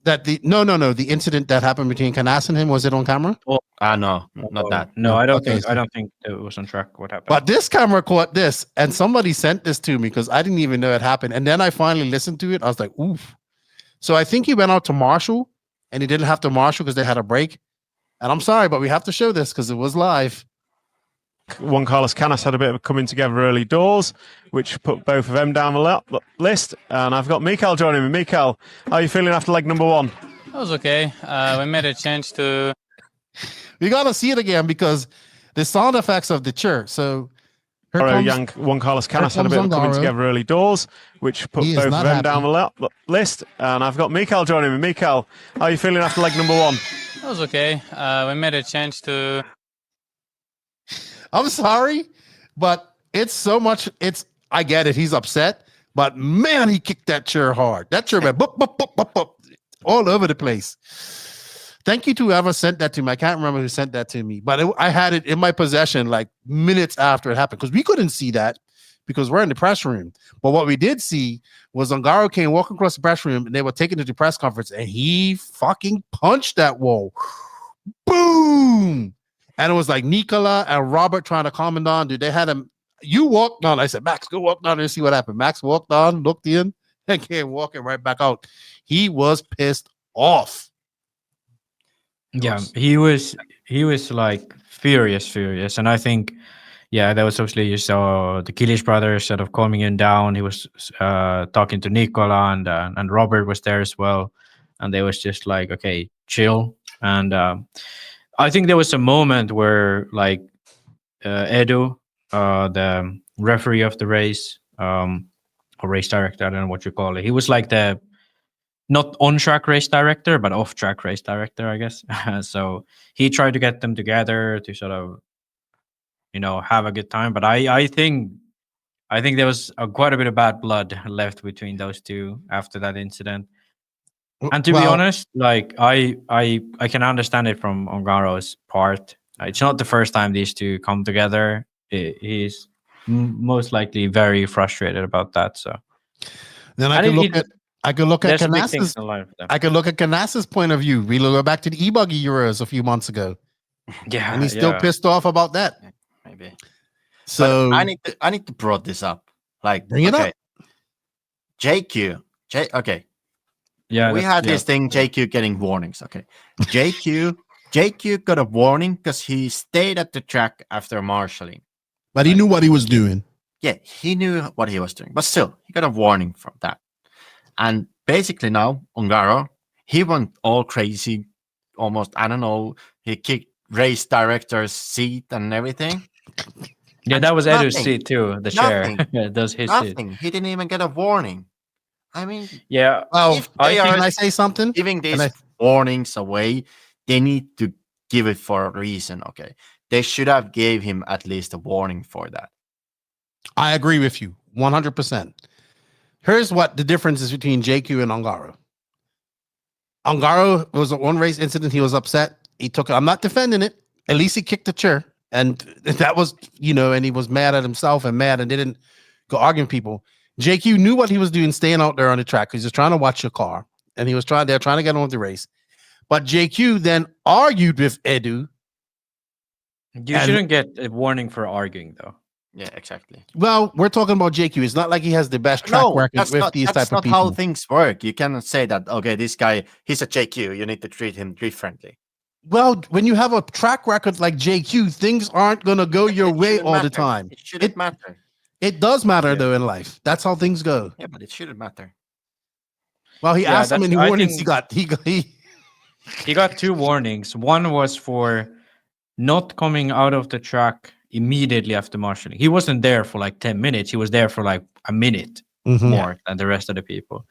No, the incident that happened between Canas and him, was it on camera? No, not that. No, I don't think it was on track. What happened? But this camera caught this, and somebody sent this to me because I didn't even know it happened. And then I finally listened to it. I was like, oof. So I think he went out to Marshall, and he didn't have to Marshall because they had a break. And I'm sorry, but we have to show this because it was live. Juan Carlos Canas had a bit of a coming together early doors, which put both of them down the list. And I've got Mikael joining me. Mikael, how are you feeling after leg number one? That was okay. We made a change to... We got to see it again because the sound effects of the chair. So Juan Carlos Canas had a bit of a coming together early doors, which put both of them down the list. And I've got Mikael joining me. Mikael, how are you feeling after leg number one? That was okay. We made a change to... I'm sorry, but it's so much. I get it. He's upset, but man, he kicked that chair hard. That chair went boop, boop, boop, boop, boop, all over the place. Thank you to whoever sent that to me. I can't remember who sent that to me, but I had it in my possession like minutes after it happened because we couldn't see that because we're in the press room. But what we did see was Ongaro came walking across the press room and they were taking it to the press conference and he fucking punched that wall. Boom! And it was like Nicola and Robert trying to calm him down. Dude, they had him. You walked on. I said, Max, go walk down there and see what happened. Max walked on, looked in, and came walking right back out. He was pissed off. Yeah, he was like furious. And I think, yeah, that was obviously you saw the Kilish brothers sort of calming him down. He was talking to Nicola and Robert was there as well. And they was just like, okay, chill. And I think there was a moment where like Edu, the referee of the race, or race director, I don't know what you call it. He was like the not on-track race director, but off-track race director, I guess. So he tried to get them together to sort of, have a good time. But I think there was quite a bit of bad blood left between those two after that incident. And to be honest, like I can understand it from Ongaro's part. It's not the first time these two come together. He's most likely very frustrated about that. So then I could look at Canas's. I could look at Canas's point of view. We go back to the Ebuggy Euros a few months ago. Yeah, and he's still pissed off about that. Maybe. So but I need to brought this up. Like, bring it up. JQ. Okay. Yeah, we had this thing. JQ getting warnings. Okay. JQ got a warning because he stayed at the track after marshalling. But he knew what he was doing. Yeah, he knew what he was doing. But still, he got a warning from that. And basically now, Ongaro, he went all crazy. Almost, I don't know, he kicked race director's seat and everything. Yeah, that was Edu's seat too, the chair. Yeah, that's his nothing. seat. He didn't even get a warning. I mean, yeah. Well, can I say something? Giving these warnings away, they need to give it for a reason. Okay, they should have gave him at least a warning for that. I agree with you 100%. Here's what the difference is between JQ and Ongaro. Ongaro was one race incident. He was upset. He took it. I'm not defending it. At least he kicked the chair, and that was, and he was mad at himself and didn't go arguing people. JQ knew what he was doing, staying out there on the track. He's just trying to watch your car, and they're trying to get on with the race. But JQ then argued with Edu. You shouldn't get a warning for arguing, though. Yeah, exactly. Well, we're talking about JQ. It's not like he has the best track record with these type of people. That's not how things work. You cannot say that, okay, this guy, he's a JQ. You need to treat him differently. Well, when you have a track record like JQ, things aren't going to go your way all the time. It shouldn't matter. It does matter, though, in life. That's how things go. Yeah, but it shouldn't matter. Well, he asked how many warnings he got. He got 2 warnings. One was for not coming out of the track immediately after marshalling. He wasn't there for like 10 minutes. He was there for like a minute more than the rest of the people.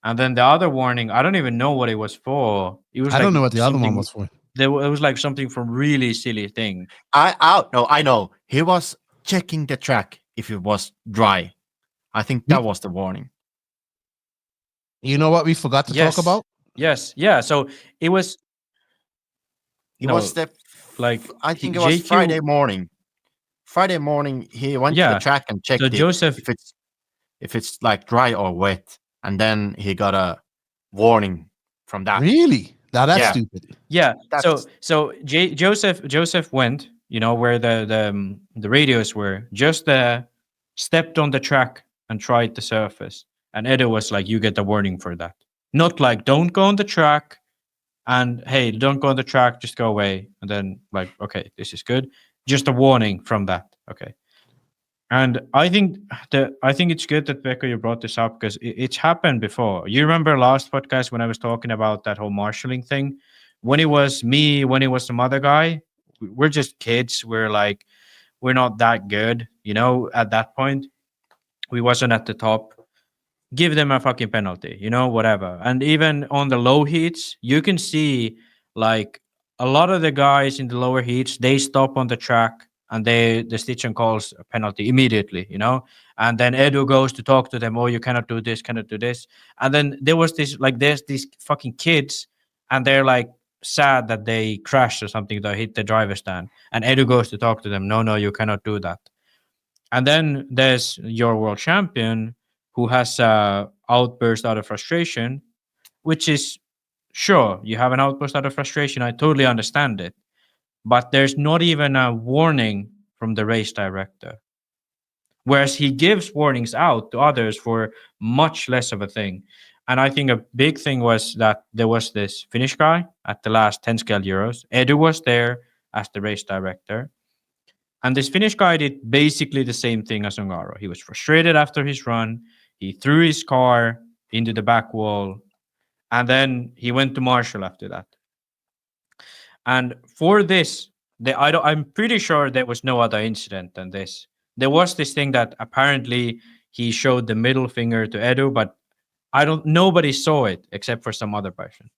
And then the other warning, I don't even know what it was for. It was I don't know what the other one was for. It was like something from really silly thing. I know. He was checking the track if it was dry. I think that was the warning. You know what we forgot to talk about? Yes. Yeah. So it was. It was the I think it was JQ, Friday morning. Friday morning, he went to the track and checked if it's like dry or wet, and then he got a warning from that. Really? Now that's stupid. Yeah. So Joseph went, where the radios were, just stepped on the track and tried the surface, and Edo was like, "You get the warning for that." Not like, "Don't go on the track," and "Hey, don't go on the track, just go away." And then like, "Okay, this is good." Just a warning from that. Okay. And I think it's good that Pekko, you brought this up because it's happened before. You remember last podcast when I was talking about that whole marshalling thing? When it was me, when it was some other guy, we're just kids. We're not that good, at that point. We wasn't at the top. Give them a fucking penalty, whatever. And even on the low heats, you can see like a lot of the guys in the lower heats, they stop on the track and the Stitchen calls a penalty immediately, and then Edu goes to talk to them. "Oh, you cannot do this, cannot do this." And then there's these fucking kids and they're like sad that they crashed or something, they hit the driver's stand. And Edu goes to talk to them. No, you cannot do that. And then there's your world champion who has a outburst out of frustration, which is, sure, you have an outburst out of frustration. I totally understand it. But there's not even a warning from the race director. Whereas he gives warnings out to others for much less of a thing. And I think a big thing was that there was this Finnish guy at the last 10 scale Euros. Edu was there as the race director. And this Finnish guy did basically the same thing as Ongaro. He was frustrated after his run. He threw his car into the back wall. And then he went to marshal after that. And for this, I'm pretty sure there was no other incident than this. There was this thing that apparently he showed the middle finger to Edu, but nobody saw it except for some other person.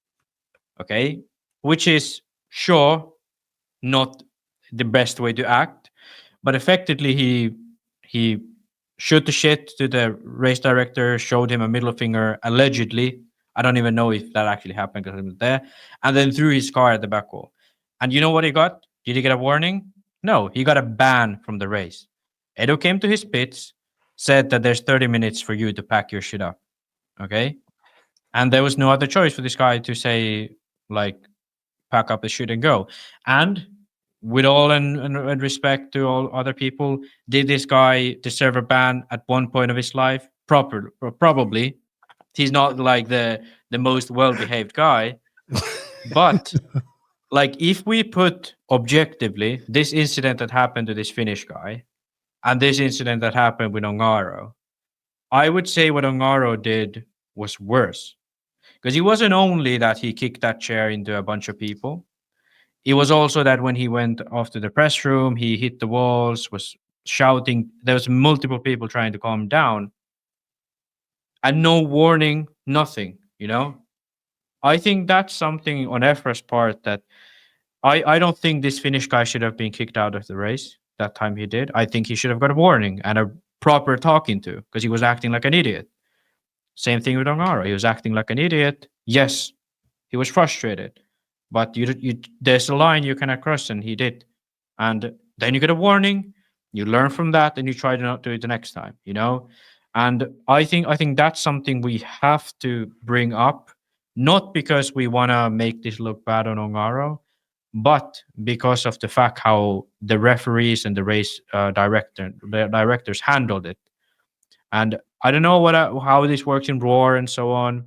Okay? Which is, sure, not the best way to act, but effectively he shoot the shit to the race director, showed him a middle finger, allegedly. I don't even know if that actually happened because I was there. And then threw his car at the back wall. And you know what he got? Did he get a warning? No, he got a ban from the race. Edu came to his pits, said that there's 30 minutes for you to pack your shit up. Okay? And there was no other choice for this guy to say, like, pack up the shit and go. And with all and respect to all other people, did this guy deserve a ban at one point of his life? Probably. He's not like the most well-behaved guy. But like, if we put objectively this incident that happened to this Finnish guy and this incident that happened with Ongaro, I would say what Ongaro did was worse. Because it wasn't only that he kicked that chair into a bunch of people. It was also that when he went off to the press room, he hit the walls, was shouting. There was multiple people trying to calm him down. And no warning, nothing, you know? I think that's something on EFRA's part that I don't think this Finnish guy should have been kicked out of the race that time he did. I think he should have got a warning and a proper talking to, because he was acting like an idiot. Same thing with Ongaro. He was acting like an idiot. Yes, he was frustrated. But there's a line you cannot cross, and he did. And then you get a warning, you learn from that, and you try to not do it the next time, you know? And I think that's something we have to bring up, not because we want to make this look bad on Ongaro, but because of the fact how the referees and the race directors handled it. And I don't know how this works in Roar and so on.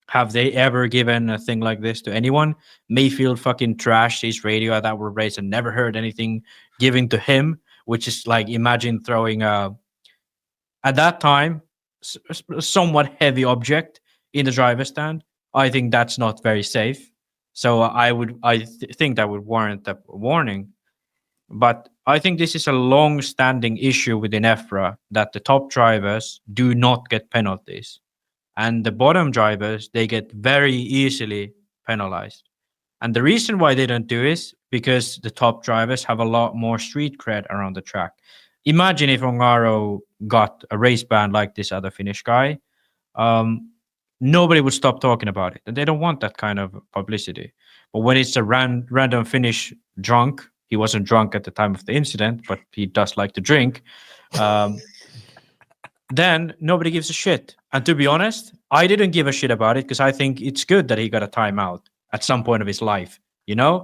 Have they ever given a thing like this to anyone? Mayfield fucking trashed his radio at that World Race and never heard anything given to him, which is like, imagine throwing at that time, a somewhat heavy object in the driver's stand. I think that's not very safe. So I think that would warrant a warning. But I think this is a long-standing issue within EFRA, that the top drivers do not get penalties. And the bottom drivers, they get very easily penalized. And the reason why they don't do is because the top drivers have a lot more street cred around the track. Imagine if Ongaro got a race ban like this other Finnish guy. Nobody would stop talking about it. And they don't want that kind of publicity. But when it's a random Finnish drunk, he wasn't drunk at the time of the incident, but he does like to drink, then nobody gives a shit. And to be honest, I didn't give a shit about it because I think it's good that he got a timeout at some point of his life, you know?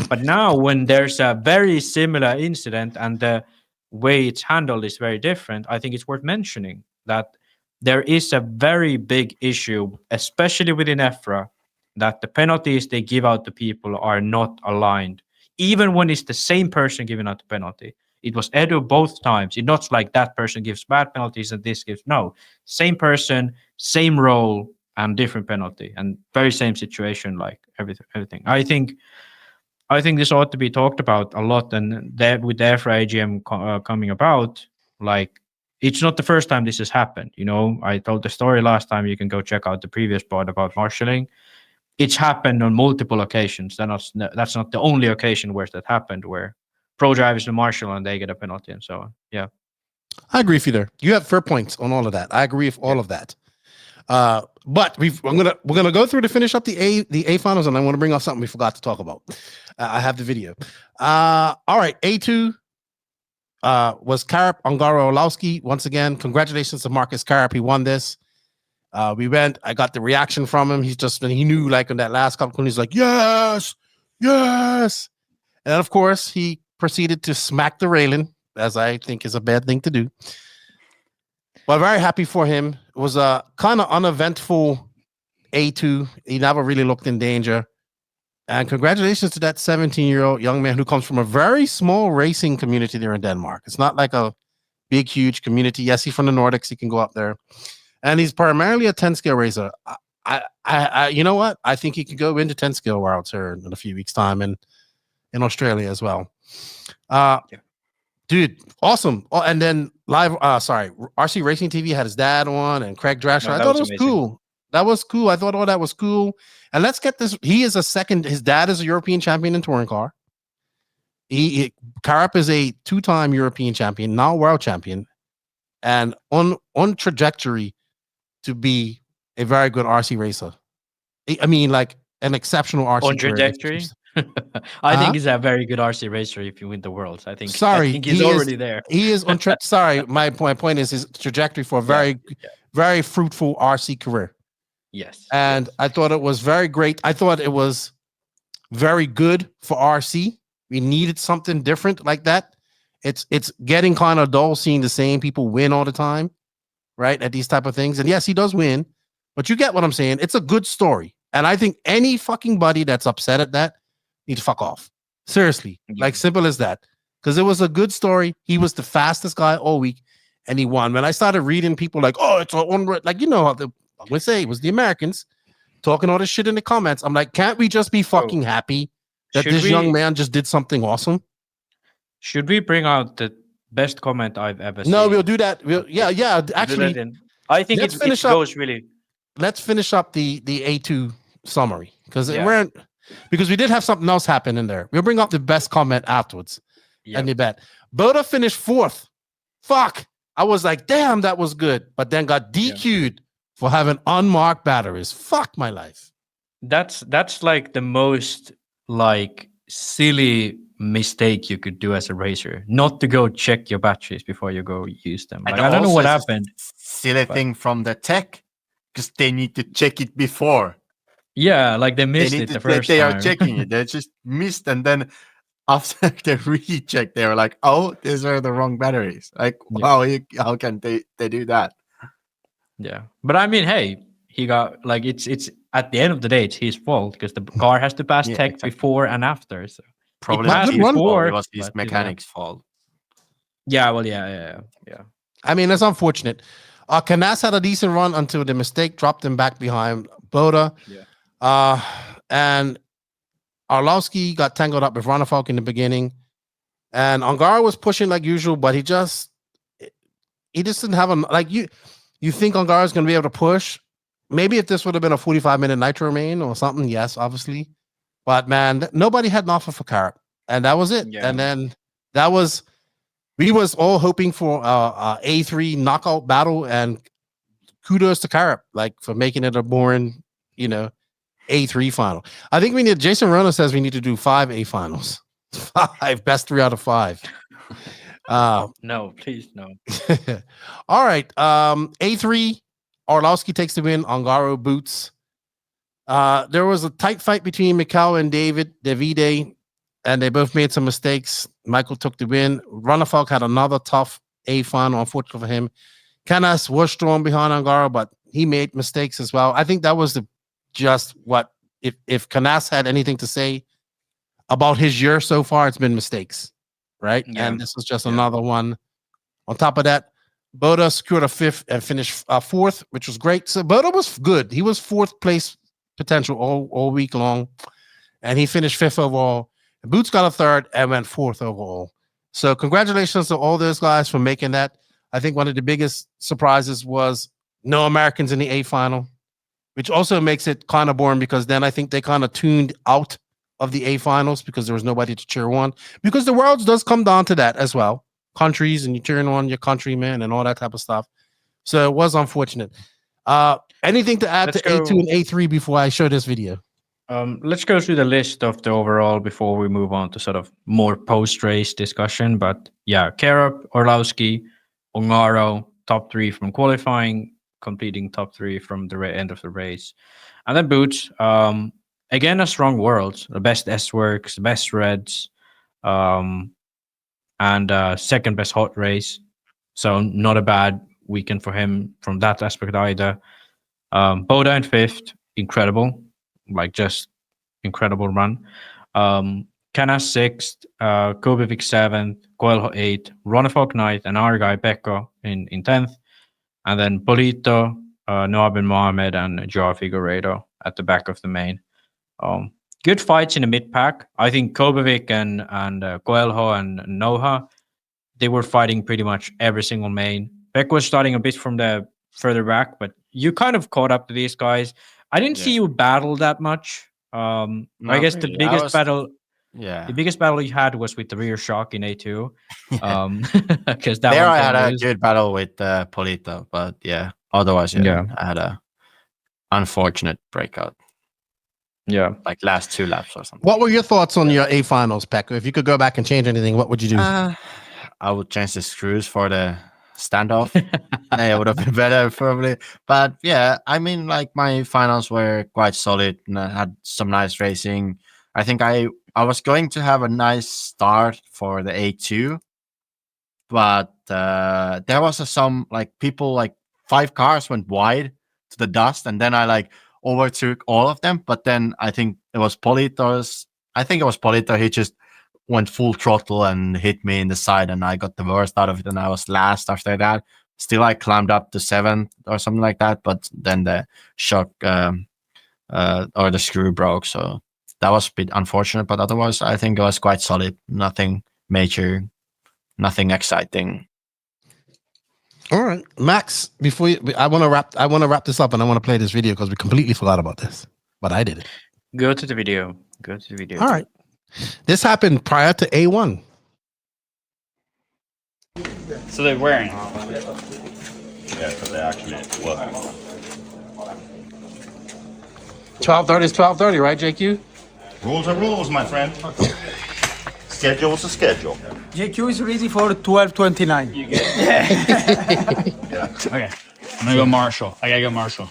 But now when there's a very similar incident and the way it's handled is very different, I think it's worth mentioning that there is a very big issue, especially within EFRA, that the penalties they give out to people are not aligned. Even when it's the same person giving out the penalty. It was Edu both times. It's not like that person gives bad penalties and this gives, no. Same person, same role, and different penalty. And very same situation, like everything. I think this ought to be talked about a lot. And that with the EFRA AGM coming about, like, it's not the first time this has happened. You know, I told the story last time. You can go check out the previous part about marshalling. It's happened on multiple occasions. That's not the only occasion where that happened, where pro drivers and marshal and they get a penalty and so on. Yeah, I agree with you there. You have fair points on all of that. I agree with all of that. But we're gonna go through to finish up the A finals, and I want to bring up something we forgot to talk about. I have the video. All right, A2 was Kaerup, Ongaro, Orlowski. Once again, congratulations to Marcus Kaerup. He won this. I got the reaction from him. He knew, like, in that last couple, he's like, yes. And of course, he proceeded to smack the railing, as I think is a bad thing to do. But very happy for him. It was a kind of uneventful A2. He never really looked in danger. And congratulations to that 17-year-old young man who comes from a very small racing community there in Denmark. It's not like a big, huge community. Yes, he's from the Nordics. He can go up there. And he's primarily a 10-scale racer. I you know what? I think he could go into 10-scale worlds here in a few weeks' time and in Australia as well. Dude, awesome. Oh, and then RC Racing TV had his dad on and Craig Drasher. I thought it was cool. That was cool. I thought all that was cool. And let's get this. He is his dad is a European champion in touring car. Kaerup is a 2-time European champion, now world champion, and on trajectory to be a very good RC racer. I mean, like an exceptional RC on trajectory. I think he's a very good RC racer if you win the Worlds. I think he's he already there. He is on track. Sorry, my point is his trajectory for a very fruitful RC career. Yes. And I thought it was very great. I thought it was very good for RC. We needed something different like that. It's getting kind of dull seeing the same people win all the time, right? At these type of things. And yes, he does win, but you get what I'm saying. It's a good story. And I think any fucking buddy that's upset at that need to fuck off. Seriously. Like simple as that. Because it was a good story. He was the fastest guy all week and he won. When I started reading people like, oh, it's on, like, you know, how I'm going to say it was the Americans talking all this shit in the comments. I'm like, can't we just be fucking happy that this young man just did something awesome? Should we bring out the best comment I've ever seen? No, we'll do that. Yeah. Actually, I think it goes really. Let's finish up the A2 summary because we did have something else happen in there. We'll bring up the best comment afterwards. And you bet. Boda finished 4th. Fuck. I was like, damn, that was good. But then got DQ'd for having unmarked batteries. Fuck my life. That's like the most like silly mistake you could do as a racer, not to go check your batteries before you go use them. Like, I don't know what happened. Silly thing from the tech, because they need to check it before. Yeah, like they missed it the first time. They are checking it. They just missed, and then after the recheck, they were like, "Oh, these are the wrong batteries." Like, wow, how can they do that? Yeah, but I mean, hey, he got like it's at the end of the day, it's his fault because the car has to pass tech before and after. So probably it was his mechanic's fault. Yeah, well, yeah. I mean, it's unfortunate. Canas had a decent run until the mistake dropped him back behind Boda. Yeah. And Orlowski got tangled up with Ronafalk in the beginning. And Ongaro was pushing like usual, but he just didn't have you think Ongaro's going to be able to push? Maybe if this would have been a 45-minute nitro main or something, yes, obviously. But man, nobody had an offer for Kaerup. And that was it. Yeah. And then we was all hoping for a A3 knockout battle, and kudos to Kaerup, like for making it a boring, A3 final. I think Jason Rona says we need to do 5 A finals. 5, best 3 out of 5. No, please no. All right. A3, Orlowski takes the win. Ongaro boots. There was a tight fight between Mikhail and Davide, and they both made some mistakes. Michael took the win. Ronafalk had another tough A final, unfortunately for him. Canas was strong behind Ongaro, but he made mistakes as well. I think that was if Canas had anything to say about his year so far, it's been mistakes, right? Yeah. And this was just another one. On top of that, Boda secured a 5th and finished 4th, which was great. So Boda was good. He was 4th place potential all week long, and he finished 5th overall. Boots got a 3rd and went 4th overall. So congratulations to all those guys for making that. I think one of the biggest surprises was no Americans in the A final, which also makes it kind of boring because then I think they kind of tuned out of the A finals because there was nobody to cheer on. Because the Worlds does come down to that as well. Countries, and you cheering on your countrymen and all that type of stuff. So it was unfortunate. Anything to add to A2 and A3 before I show this video? Let's go through the list of the overall before we move on to sort of more post-race discussion. But yeah, Kaerup, Orlowski, Ongaro, top 3 from qualifying, completing top 3 from the end of the race. And then Boots, again, a strong Worlds, the best S-Works, the best Reds, and second best hot race. So not a bad weekend for him from that aspect either. Boda in 5th, incredible. Like just incredible run. Canas 6th, Kobevic 7th, Coelho 8th, Ronafalk 9th, and our guy Pekko in 10th. And then Polito, Noah Ben Mohamed, and Joao Figueiredo at the back of the main. Good fights in the mid-pack. I think Kobevic and Coelho and Noah, they were fighting pretty much every single main. Pekko was starting a bit from the further back, but you kind of caught up to these guys. I didn't see you battle that much. I guess the biggest battle, the biggest battle you had was with the rear shock in A2. Because that there I had a good battle with Polito, but otherwise, I had a unfortunate breakout. Yeah. like last 2 laps or something. What were your thoughts on your A finals, Pekko? If you could go back and change anything, what would you do? I would change the screws for the standoff. It would have been better probably. But yeah, I mean, like my finals were quite solid and I had some nice racing. I think I was going to have a nice start for the A2, but there was some like people, like 5 cars went wide to the dust, and then I like overtook all of them. But then I think it was Polito's. I think it was Polito. He just went full throttle and hit me in the side, and I got the worst out of it, and I was last after that. Still, I climbed up to 7th or something like that, but then the shock or the screw broke, so that was a bit unfortunate. But otherwise, I think it was quite solid. Nothing major, nothing exciting. All right, Max. Before I want to wrap this up, and I want to play this video because we completely forgot about this, but I did it. Go to the video. Go to the video. All right. This happened prior to A1. So they're wearing. Yeah, because they actually work. 12:30 is 12:30, right, JQ? Rules are rules, my friend. Schedule is a schedule. JQ is ready for 12:29. You get Okay. I'm gonna go Marshall. I gotta go Marshall.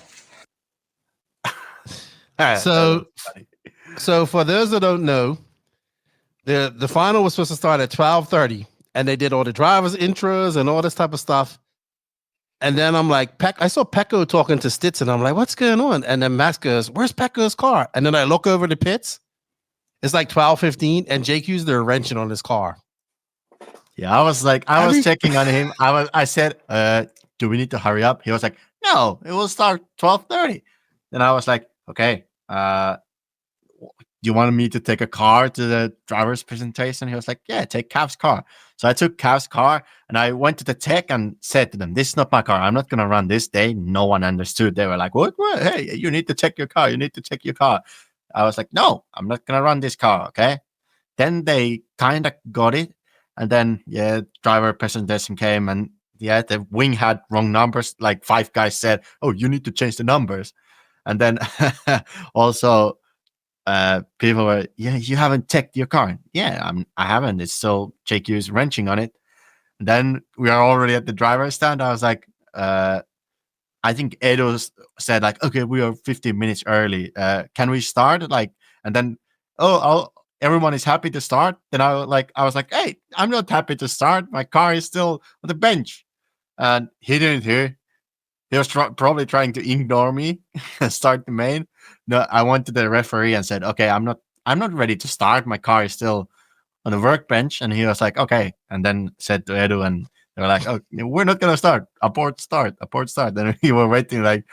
So for those that don't know, the final was supposed to start at 12:30, and they did all the drivers' intros and all this type of stuff. And then I'm like, I saw Pekko talking to Stitz, and I'm like, what's going on? And then Max goes, where's Pekko's car? And then I look over the pits. It's like 12:15, and JQ's there wrenching on his car. Yeah, I was checking on him. I said, do we need to hurry up? He was like, no, it will start 12:30. Then I was like, okay, you wanted me to take a car to the driver's presentation? He was like, yeah, take Cav's car. So I took Cav's car and I went to the tech and said to them, this is not my car. I'm not going to run this day. No one understood. They were like, what? Hey, you need to check your car. You need to check your car. I was like, no, I'm not going to run this car. Okay. Then they kind of got it. And then, yeah, driver presentation came and yeah, the wing had wrong numbers. Like 5 guys said, oh, you need to change the numbers. And then also, people were, yeah, you haven't checked your car. Yeah, I haven't. It's still JQ's wrenching on it. And then we are already at the driver's stand. I was like, I think Edo said like, okay, we are 15 minutes early. Can we start? Like, and then, everyone is happy to start. Then I was like, hey, I'm not happy to start. My car is still on the bench. And he didn't hear. He was probably trying to ignore me and start the main. No, I went to the referee and said, okay, I'm not ready to start. My car is still on the workbench. And he was like, okay. And then said to Edu, and they were like, oh, we're not going to start. Abort start. Then we were waiting like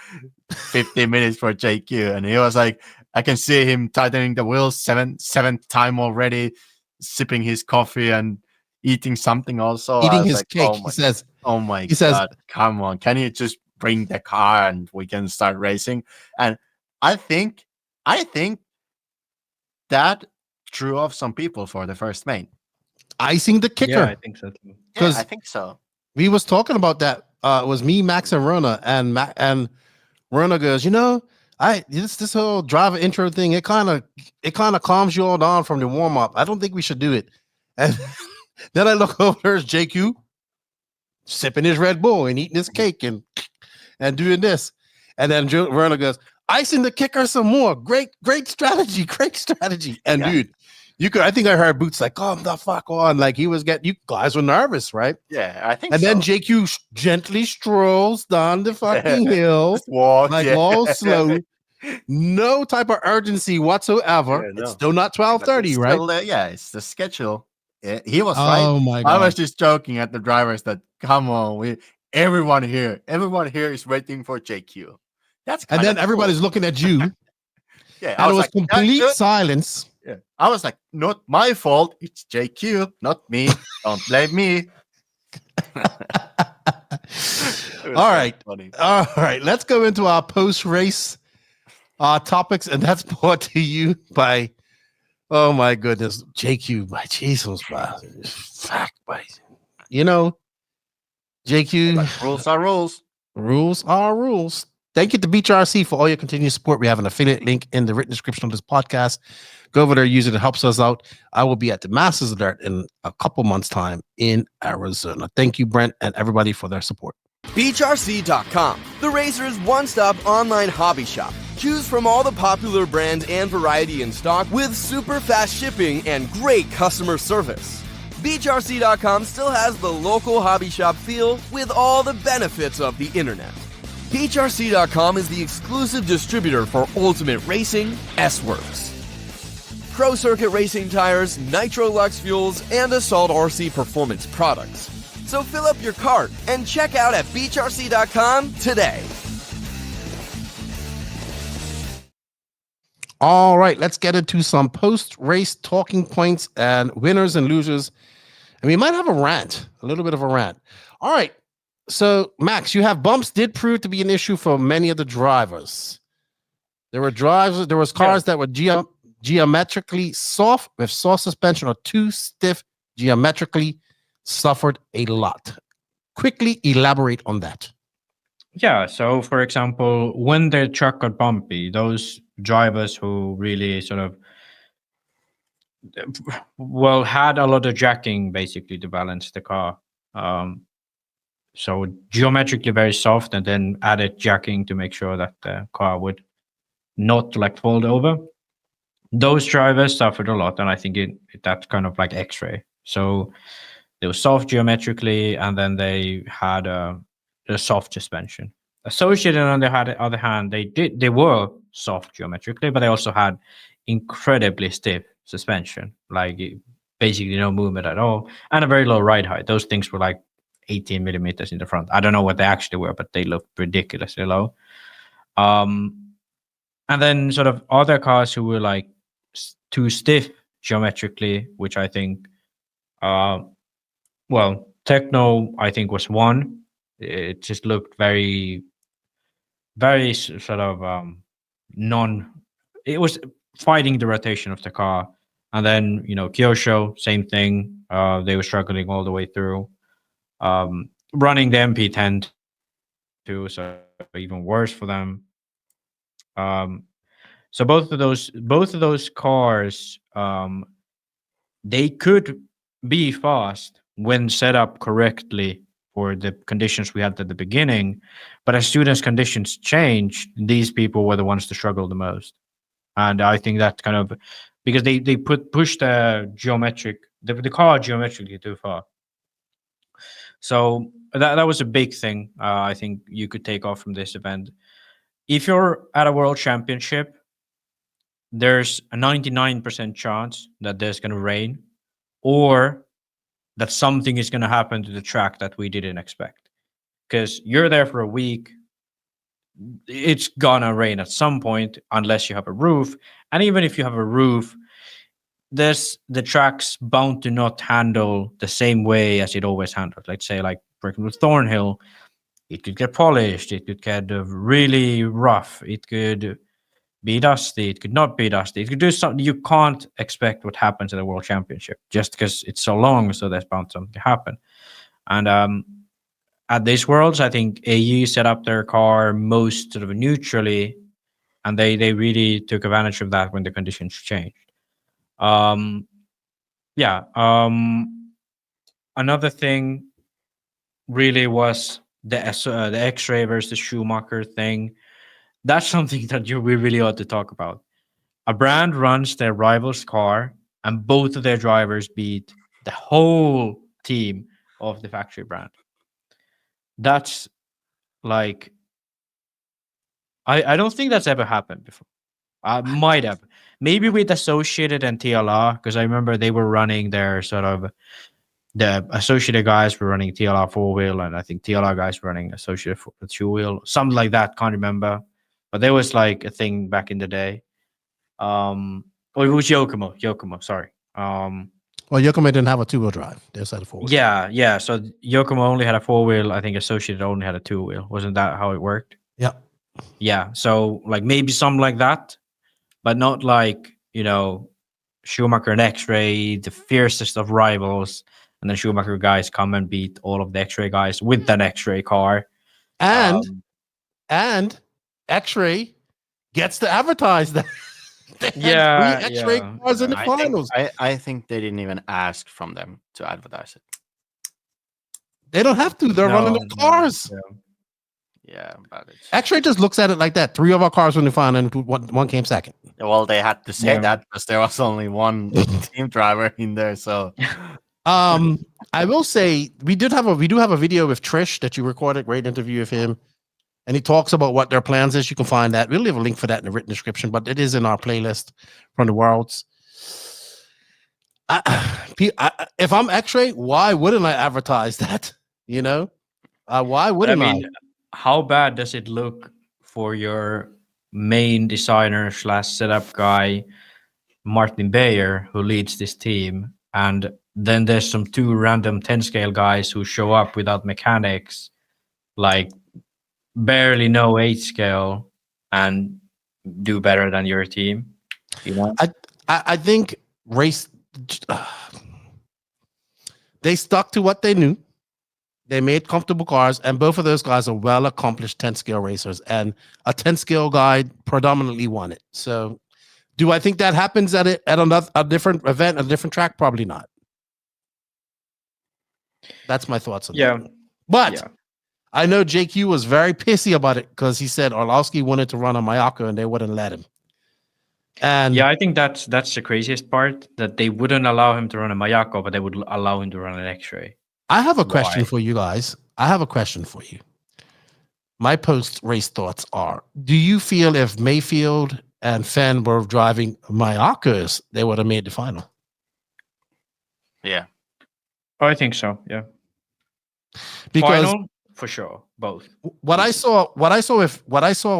15 minutes for JQ. And he was like, I can see him tightening the wheels seventh time already, sipping his coffee and eating something also. Eating his cake. He says, oh my God, come on. Can you just bring the car and we can start racing? And I think that threw off some people for the first main. Icing the kicker. Yeah, I think so too. Yeah, I think so. We was talking about that. It was me, Max, and Rona, and Rona goes, this whole driver intro thing, it kind of calms you all down from the warm up. I don't think we should do it. And then I look over, there's JQ sipping his Red Bull and eating his cake and doing this. And then Rona goes, icing the kicker some more. Great strategy. And yeah. Dude, I think I heard Boots like, calm the fuck on. Like you guys were nervous, right? Yeah, I think and so. then JQ gently strolls down the fucking hill. All slow. No type of urgency whatsoever. Yeah, no. It's still not 12:30, right? Still, it's the schedule. Yeah, he was right. Oh my God. I was just joking at the drivers that, come on, everyone here is waiting for JQ. And then everybody's looking at you. Yeah, and it was complete silence. Yeah, I was like, not my fault. It's JQ, not me. Don't blame me. All right. Let's go into our post-race topics, and that's brought to you by, oh my goodness, JQ, by Jesus, fuck, by, JQ. Rules are rules. Rules are rules. Thank you to BeachRC for all your continued support. We have an affiliate link in the written description of this podcast. Go over there, use it. It helps us out. I will be at the Masters Alert in a couple months' time in Arizona. Thank you, Brent, and everybody for their support. BeachRC.com, the racer's one-stop online hobby shop. Choose from all the popular brands and variety in stock with super fast shipping and great customer service. BeachRC.com still has the local hobby shop feel with all the benefits of the internet. BeachRC.com is the exclusive distributor for Ultimate Racing, S-Works, Pro Circuit Racing tires, Nitro Lux fuels, and Assault RC performance products. So fill up your cart and check out at BeachRC.com today. All right, let's get into some post-race talking points and winners and losers. And we might have a rant, a little bit of a rant. All right, so Max, you have bumps did prove to be an issue for many of the drivers. There was cars that were geometrically soft with soft suspension or too stiff geometrically, suffered a lot. Quickly elaborate on that. Yeah, so for example, when the track got bumpy, those drivers who really sort of had a lot of jacking basically to balance the car. So geometrically very soft, and then added jacking to make sure that the car would not like fold over. Those drivers suffered a lot, and I think that's kind of like Xray. So they were soft geometrically, and then they had a soft suspension. Associated, on the other hand, they were soft geometrically, but they also had incredibly stiff suspension, like basically no movement at all, and a very low ride height. Those things were like 18 millimeters in the front. I don't know what they actually were, but they looked ridiculously low. And then sort of other cars who were like too stiff geometrically, which I think, Techno, I think, was one. It just looked very, very sort of it was fighting the rotation of the car. And then, Kyosho, same thing. They were struggling all the way through. Running the MP10 too, so even worse for them. So both of those cars, they could be fast when set up correctly for the conditions we had at the beginning, but as soon as conditions changed, these people were the ones to struggle the most. And I think that kind of because they push the car geometrically too far. So that was a big thing. I think you could take off from this event. If you're at a world championship, there's a 99% chance that there's going to rain, or that something is going to happen to the track that we didn't expect. Because you're there for a week, it's gonna rain at some point, unless you have a roof. And even if you have a roof, the track's bound to not handle the same way as it always handled. Let's say, like, for example, Thornhill, it could get polished, it could get really rough, it could be dusty, it could not be dusty, it could do something. You can't expect what happens at a world championship just because it's so long, so there's bound something to happen. And at these worlds, I think AE set up their car most sort of neutrally, and they really took advantage of that when the conditions changed. Another thing really was the Xray versus Schumacher thing. That's something that we really ought to talk about. A brand runs their rival's car, and both of their drivers beat the whole team of the factory brand. That's like, I don't think that's ever happened before. Might have. Maybe with Associated and TLR, because I remember they were running their sort of, the Associated guys were running TLR 4-wheel, and I think TLR guys were running Associated 2-wheel, something like that. Can't remember. But there was like a thing back in the day. It was Yokomo, sorry. Well, Yokomo didn't have a 2-wheel drive. They just had a 4-wheel. Yeah. So Yokomo only had a 4-wheel. I think Associated only had a 2-wheel. Wasn't that how it worked? Yeah. Yeah. So like maybe something like that, but not like, Schumacher and Xray, the fiercest of rivals, and then Schumacher guys come and beat all of the Xray guys with that Xray car. And Xray gets to advertise that. Yeah, three Xray cars in the finals. I think they didn't even ask from them to advertise it. They don't have to. They're running the cars. Yeah, but Xray just looks at it like that. 3 of our cars were in the final, and one came second. Well, they had to say that because there was only one team driver in there. So, I will say we do have a video with Trish that you recorded. Great interview with him, and he talks about what their plans is. You can find that. We'll leave a link for that in the written description, but it is in our playlist from the Worlds. If I'm Xray, why wouldn't I advertise that? You know, why wouldn't I? How bad does it look for your main designer / setup guy, Martin Bayer, who leads this team, and then there's some 2 random 10 scale guys who show up without mechanics, like barely know 8 scale, and do better than your team? You know, I think race. They stuck to what they knew. They made comfortable cars, and both of those guys are well-accomplished 10-scale racers, and a 10-scale guy predominantly won it. So, do I think that happens at a different event, a different track? Probably not. That's my thoughts on that. But I know JQ was very pissy about it because he said Orlowski wanted to run a Mayako, and they wouldn't let him. And I think that's the craziest part, that they wouldn't allow him to run a Mayako, but they would allow him to run an Xray. I have a question for you guys. I have a question for you. My post-race thoughts are, do you feel if Mayfield and Phend were driving Mayakos, they would have made the final? Yeah. I think so, yeah. Because final, for sure, both. What I saw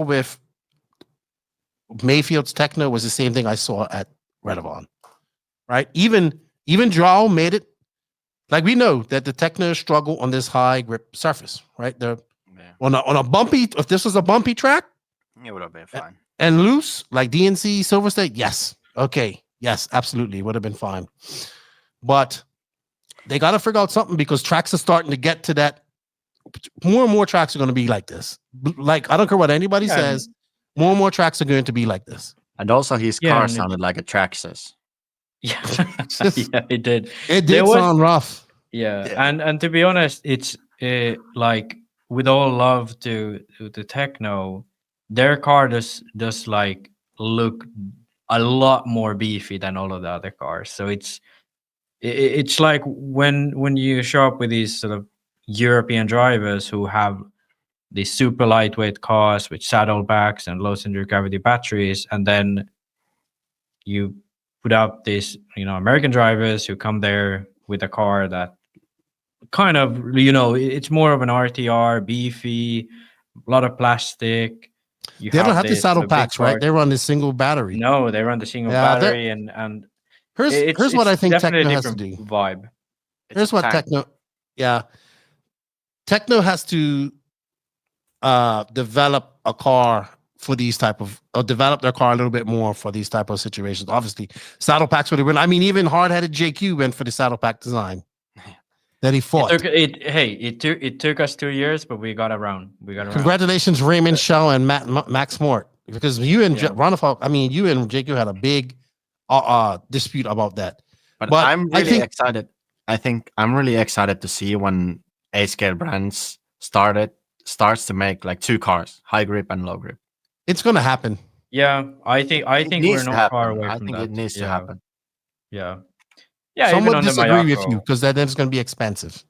with Mayfield's Techno was the same thing I saw at Redavon. Right? Even Joao made it. Like, we know that the Techno struggle on this high grip surface, right? They're on a bumpy. If this was a bumpy track, it would have been fine. And loose, like DNC, Silver State, yes, okay, yes, absolutely, it would have been fine. But they got to figure out something, because tracks are starting to get to that. More and more tracks are going to be like this. Like, I don't care what anybody says. More and more tracks are going to be like this. And also, his car sounded like a Traxxas. Yeah, it did. It did sound rough. Yeah, and to be honest, it's like, with all love to the Techno, their car does like look a lot more beefy than all of the other cars. So it's like when you show up with these sort of European drivers who have these super lightweight cars with saddlebacks and low center gravity batteries, and then you put up these, American drivers who come there with a car that kind of, it's more of an RTR, beefy, a lot of plastic. They don't have the saddle packs, right? They run the single battery. No, they run the single battery, and here's what I think Techno has to do. Vibe. Here's what Techno, Techno has to develop a car for these type of, or develop their car a little bit more for these type of situations. Obviously, saddle packs would have been. I mean, even hard-headed JQ went for the saddle pack design that he fought. It took us 2 years, but we got around. Congratulations, Raymond Shaw and Max Mort, because you and Ronafal, I mean, you and JQ had a big dispute about that. But I'm really excited. I think I'm really excited to see when A-scale brands starts to make like 2 cars, high grip and low grip. It's going to happen. Yeah, I think we're not far away from that. I think it needs to happen. Yeah. Someone disagree with you, because then it's going to be expensive.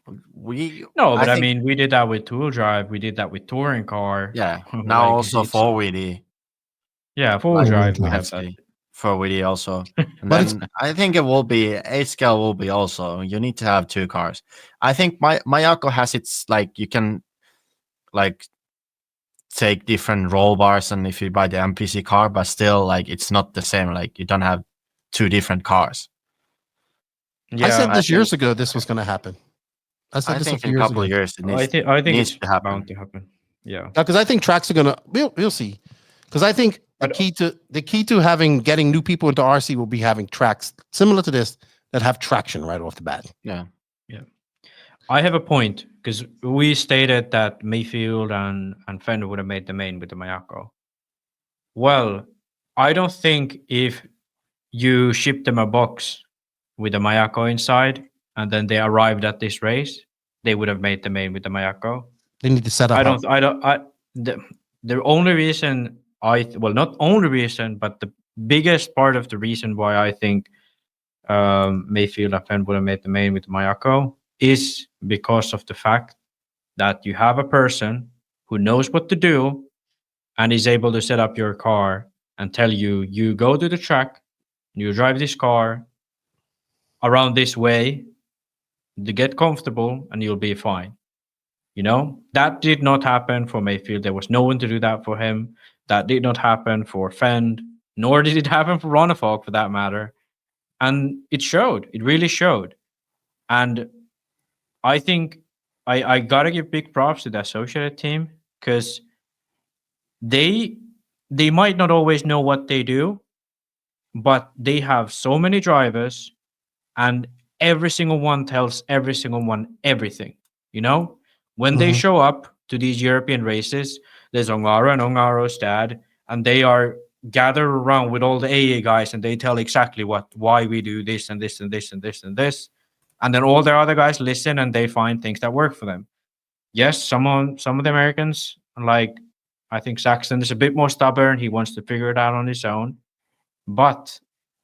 I mean, we did that with Tool Drive. We did that with Touring Car. Yeah. Now also 4WD. Yeah, 4-wheel drive. We have that. 4WD also. And then I think it will be A-scale will be also. You need to have 2 cars. I think Mayako has its, like, you can like take different roll bars, and if you buy the MPC car, but still, like, it's not the same. Like, you don't have 2 different cars. Yeah, I said this years ago this was going to happen. I think in a couple of years it needs, I think it's to happen. Bound to happen. Yeah, because I think tracks are going to. We'll see. Because I think the key to getting new people into RC will be having tracks similar to this that have traction right off the bat. Yeah. I have a point because we stated that Mayfield and Phend would have made the main with the Mayako. Well, I don't think if you ship them a box with the Mayako inside and then they arrived at this race, they would have made the main with the Mayako. They need to set up. The only reason not only reason, but the biggest part of the reason why I think Mayfield and Phend would have made the main with the Mayako is because of the fact that you have a person who knows what to do and is able to set up your car and tell you, you go to the track, you drive this car around this way to get comfortable and you'll be fine. You know, that did not happen for Mayfield. There was no one to do that for him. That did not happen for Phend, nor did it happen for Ronefalk for that matter. And it showed. It really showed. And I think I gotta give big props to the associated team because they might not always know what they do, but they have so many drivers and every single one tells every single one everything. You know, when they show up to these European races, there's Ongaro and Ongaro's dad, and they are gathered around with all the AA guys, and they tell exactly why we do this and this and this and this and this, and then all their other guys listen and they find things that work for them. Yes, some of the Americans, like I think Saxon, is a bit more stubborn. He wants to figure it out on his own, but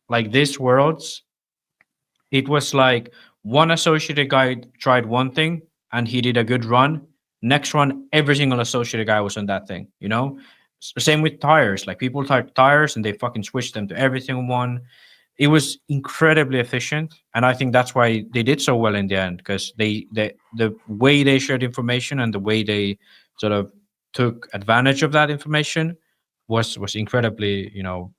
like this Worlds, it was like one associated guy tried one thing and he did a good run. Next run, every single associated guy was on that thing, you know? Same with tires. Like people type tires and they fucking switched them to every single one. It was incredibly efficient. And I think that's why they did so well in the end, because the way they shared information and the way they sort of took advantage of that information was incredibly, you know,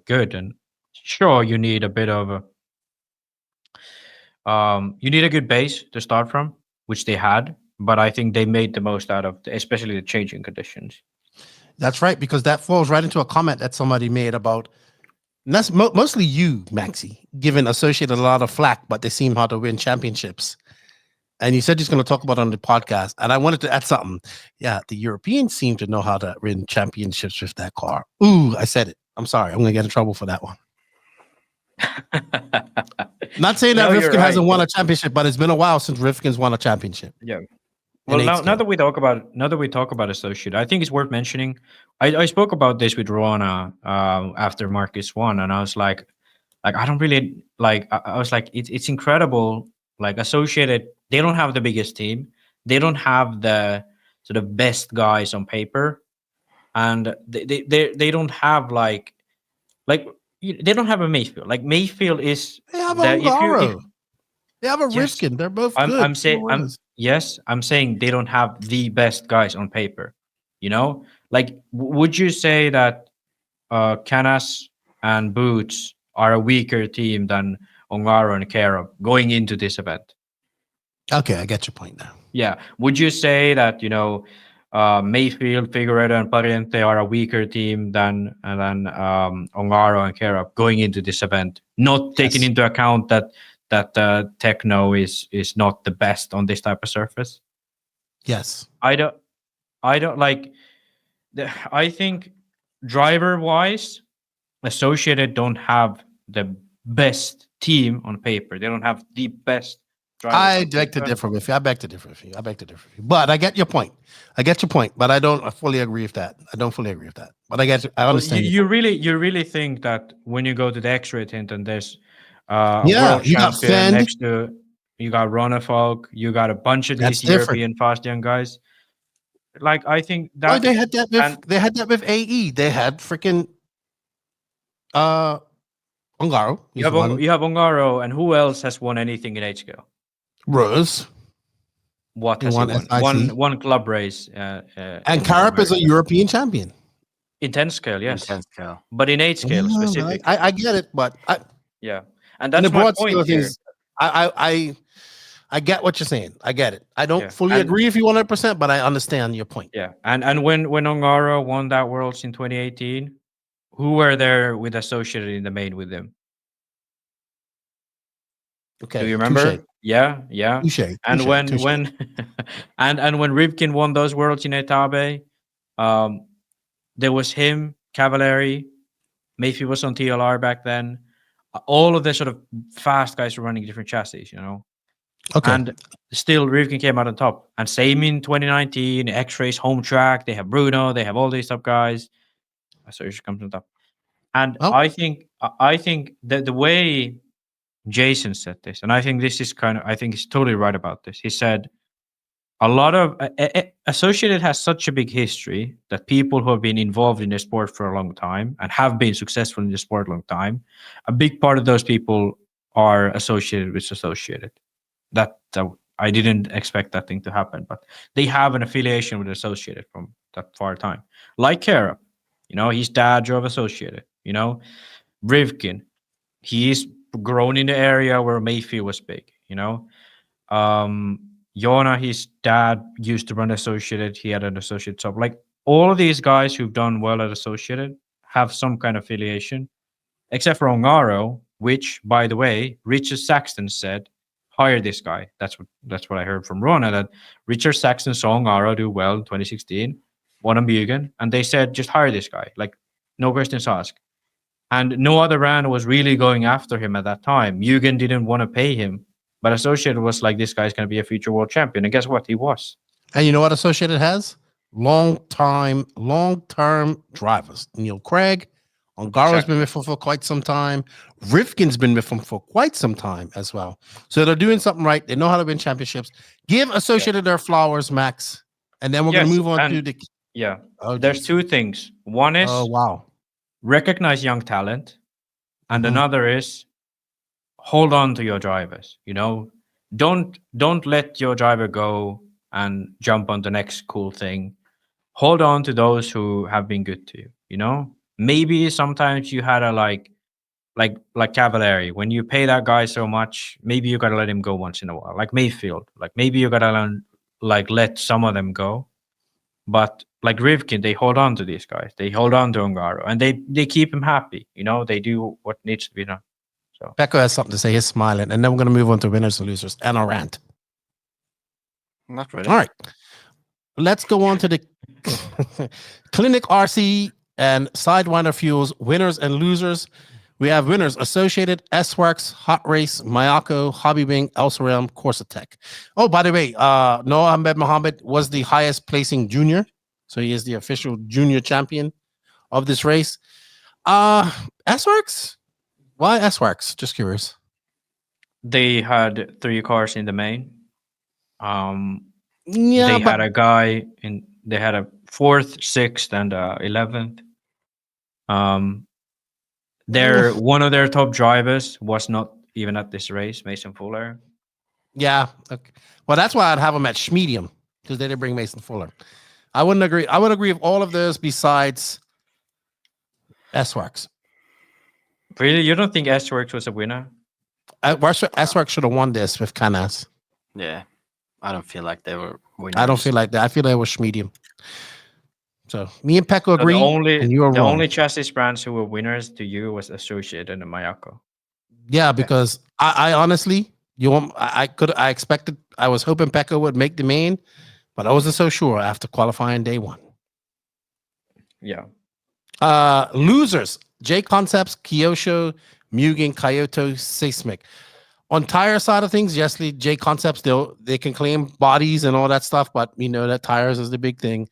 good. And sure, you need a bit of you need a good base to start from, which they had, but I think they made the most out of especially the changing conditions. That's right, because that falls right into a comment that somebody made about, and that's mostly you, Maxi, giving Associated a lot of flack, but they seem how to win championships. And you said you're going to talk about it on the podcast, and I wanted to add something. Yeah, the Europeans seem to know how to win championships with that car. Ooh, I said it. I'm sorry. I'm going to get in trouble for that one. Not saying that Rivkin hasn't won a championship, but it's been a while since Rivkin's won a championship. Yeah. Well, now that we talk about associate, I think it's worth mentioning. I spoke about this with Rona after Marcus won, and I was like I don't really like. I was like, it's incredible. Like Associated, they don't have the biggest team. They don't have the sort of best guys on paper, and they don't have like they don't have a Mayfield. Like Mayfield is they have Ongaro. They have a Rivkin. They're both good. I'm saying they don't have the best guys on paper. You know, like would you say that Canas and Boots are a weaker team than Ongaro and Kaerup going into this event? Okay, I get your point now. Yeah. Would you say that, you know, Mayfield, Figueredo, and Pariente are a weaker team than Ongaro and Kaerup going into this event, not taking into account that Techno is not the best on this type of surface? Yes. I don't like. I think driver-wise, Associated don't have the best team on paper. They don't have the best. I beg to differ with you. But I get your point. But I don't fully agree with that. But I understand. You really think that when you go to the Xray tint and there's World you got Phend next to, you got Ronefalk, you got a bunch of these European fast young guys. Like I think that they had that with AE. They had freaking Ongaro. You have Ongaro, and who else has won anything in H scale? Rose. What has he won? One club race. And Kaerup is a European champion. In 10 scale, yes. In 10 scale. But in 8 scale specifically. I get it, but yeah. And that's my point here. I get what you're saying. I get it. I don't fully agree with you 100%, but I understand your point. Yeah. And when Ongaro won that Worlds in 2018, who were there with Associated in the main with them? Okay. Do you remember? Yeah, yeah. Touche, And touche, when touche. when and when Rivkin won those worlds in Etabe, there was him, Cavalieri, Mayfield was on TLR back then. All of the sort of fast guys were running different chassis, you know. Okay. And still, Rivkin came out on top. And same in 2019, Xray's home track. They have Bruno. They have all these top guys. So you should come to the top. And I think that the way Jason said this, and I think this is I think he's totally right about this. He said a lot of Associated has such a big history that people who have been involved in the sport for a long time and have been successful in the sport a long time, a big part of those people are associated with Associated. That I didn't expect that thing to happen, but they have an affiliation with Associated from that far time. Like Kaerup, you know, his dad drove Associated. You know, Rivkin, he's grown in the area where Mayfield was big. You know, Jona, his dad used to run Associated. He had an Associated job. Like all of these guys who've done well at Associated have some kind of affiliation, except for Ongaro, which, by the way, Richard Saxton said, hire this guy. That's what I heard from Rona, that Richard Saxton saw Ongaro do well in 2016, won on Mugen, and they said, just hire this guy. Like, no questions asked. And no other brand was really going after him at that time. Mugen didn't want to pay him. But Associated was like, this guy's going to be a future world champion. And guess what? He was. And you know what Associated has? Long-term drivers. Neil Craig, Ongaro's been with him for quite some time. Rivkin's been with him for quite some time as well. So they're doing something right. They know how to win championships. Give Associated their flowers, Max. And then we're going to move on to the... Yeah. There's two things. One is... Oh, wow. Recognize young talent. And another is... hold on to your drivers, you know. Don't let your driver go and jump on the next cool thing. Hold on to those who have been good to you, you know. Maybe sometimes you had a like Cavalieri. When you pay that guy so much, maybe you gotta let him go once in a while. Like Mayfield, like maybe you gotta let some of them go. But like Rivkin, they hold on to these guys. They hold on to Ongaro, and they keep him happy. You know, they do what needs to be done. So Pekko has something to say. He's smiling. And then we're going to move on to winners and losers and a rant. Not really. All right. Let's go on to the Clinic RC and Sidewinder Fuels winners and losers. We have winners: Associated, S-Works, Hot Race, Mayako, Hobby Wing, Elserealm, Corsa-Tech. Oh, by the way, Noah Ahmed Mohammed was the highest placing junior. So he is the official junior champion of this race. S-Works? Why S-Works? Just curious. They had 3 cars in the main. They had a guy in. They had a 4th, 6th, and 11th. One of their top drivers was not even at this race, Mason Fuller. Yeah. Okay. Well, that's why I'd have them at Schmedium, because they didn't bring Mason Fuller. I wouldn't agree. I would agree with all of those besides S-Works. Really? You don't think S-Works was a winner? S-Works should have won this with Canas. Yeah. I don't feel like they were winners. I don't feel like that. I feel like it was Schmedium. So me and Pekko agree. The wrong. only chassis brands who were winners to you was Associated and Mayako. Yeah, because I honestly, I expected, I was hoping Pekko would make the main, but I wasn't so sure after qualifying day 1. Yeah. Losers: J Concepts, Kyosho, Mugen, Kyoto, Seismic. On tire side of things, yes, J Concepts, they can claim bodies and all that stuff, but you know that tires is the big thing.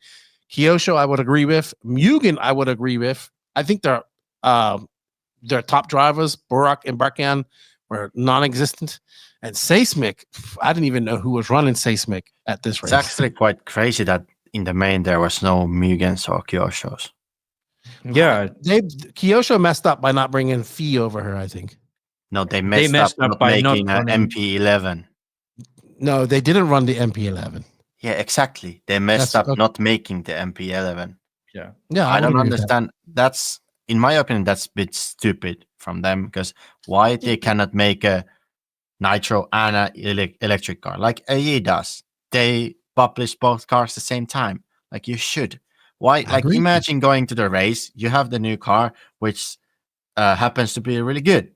Kyosho, I would agree with. Mugen, I would agree with. I think their top drivers, Burak and Barkan, were non-existent. And Seismic, I didn't even know who was running Seismic at this race. It's actually quite crazy that in the main there was no Mugens or Kyoshos. Yeah. Kyosho messed up by not bringing Fee over her, I think. No, they messed up by making an MP11. No, they didn't run the MP11. Yeah, exactly. They messed up not making the MP11. Yeah. Yeah, I don't understand. That's, in my opinion, that's a bit stupid from them, because why they cannot make a nitro and an electric car like AE does? They publish both cars at the same time. Like you should. Why? Like imagine going to the race, you have the new car, which happens to be really good.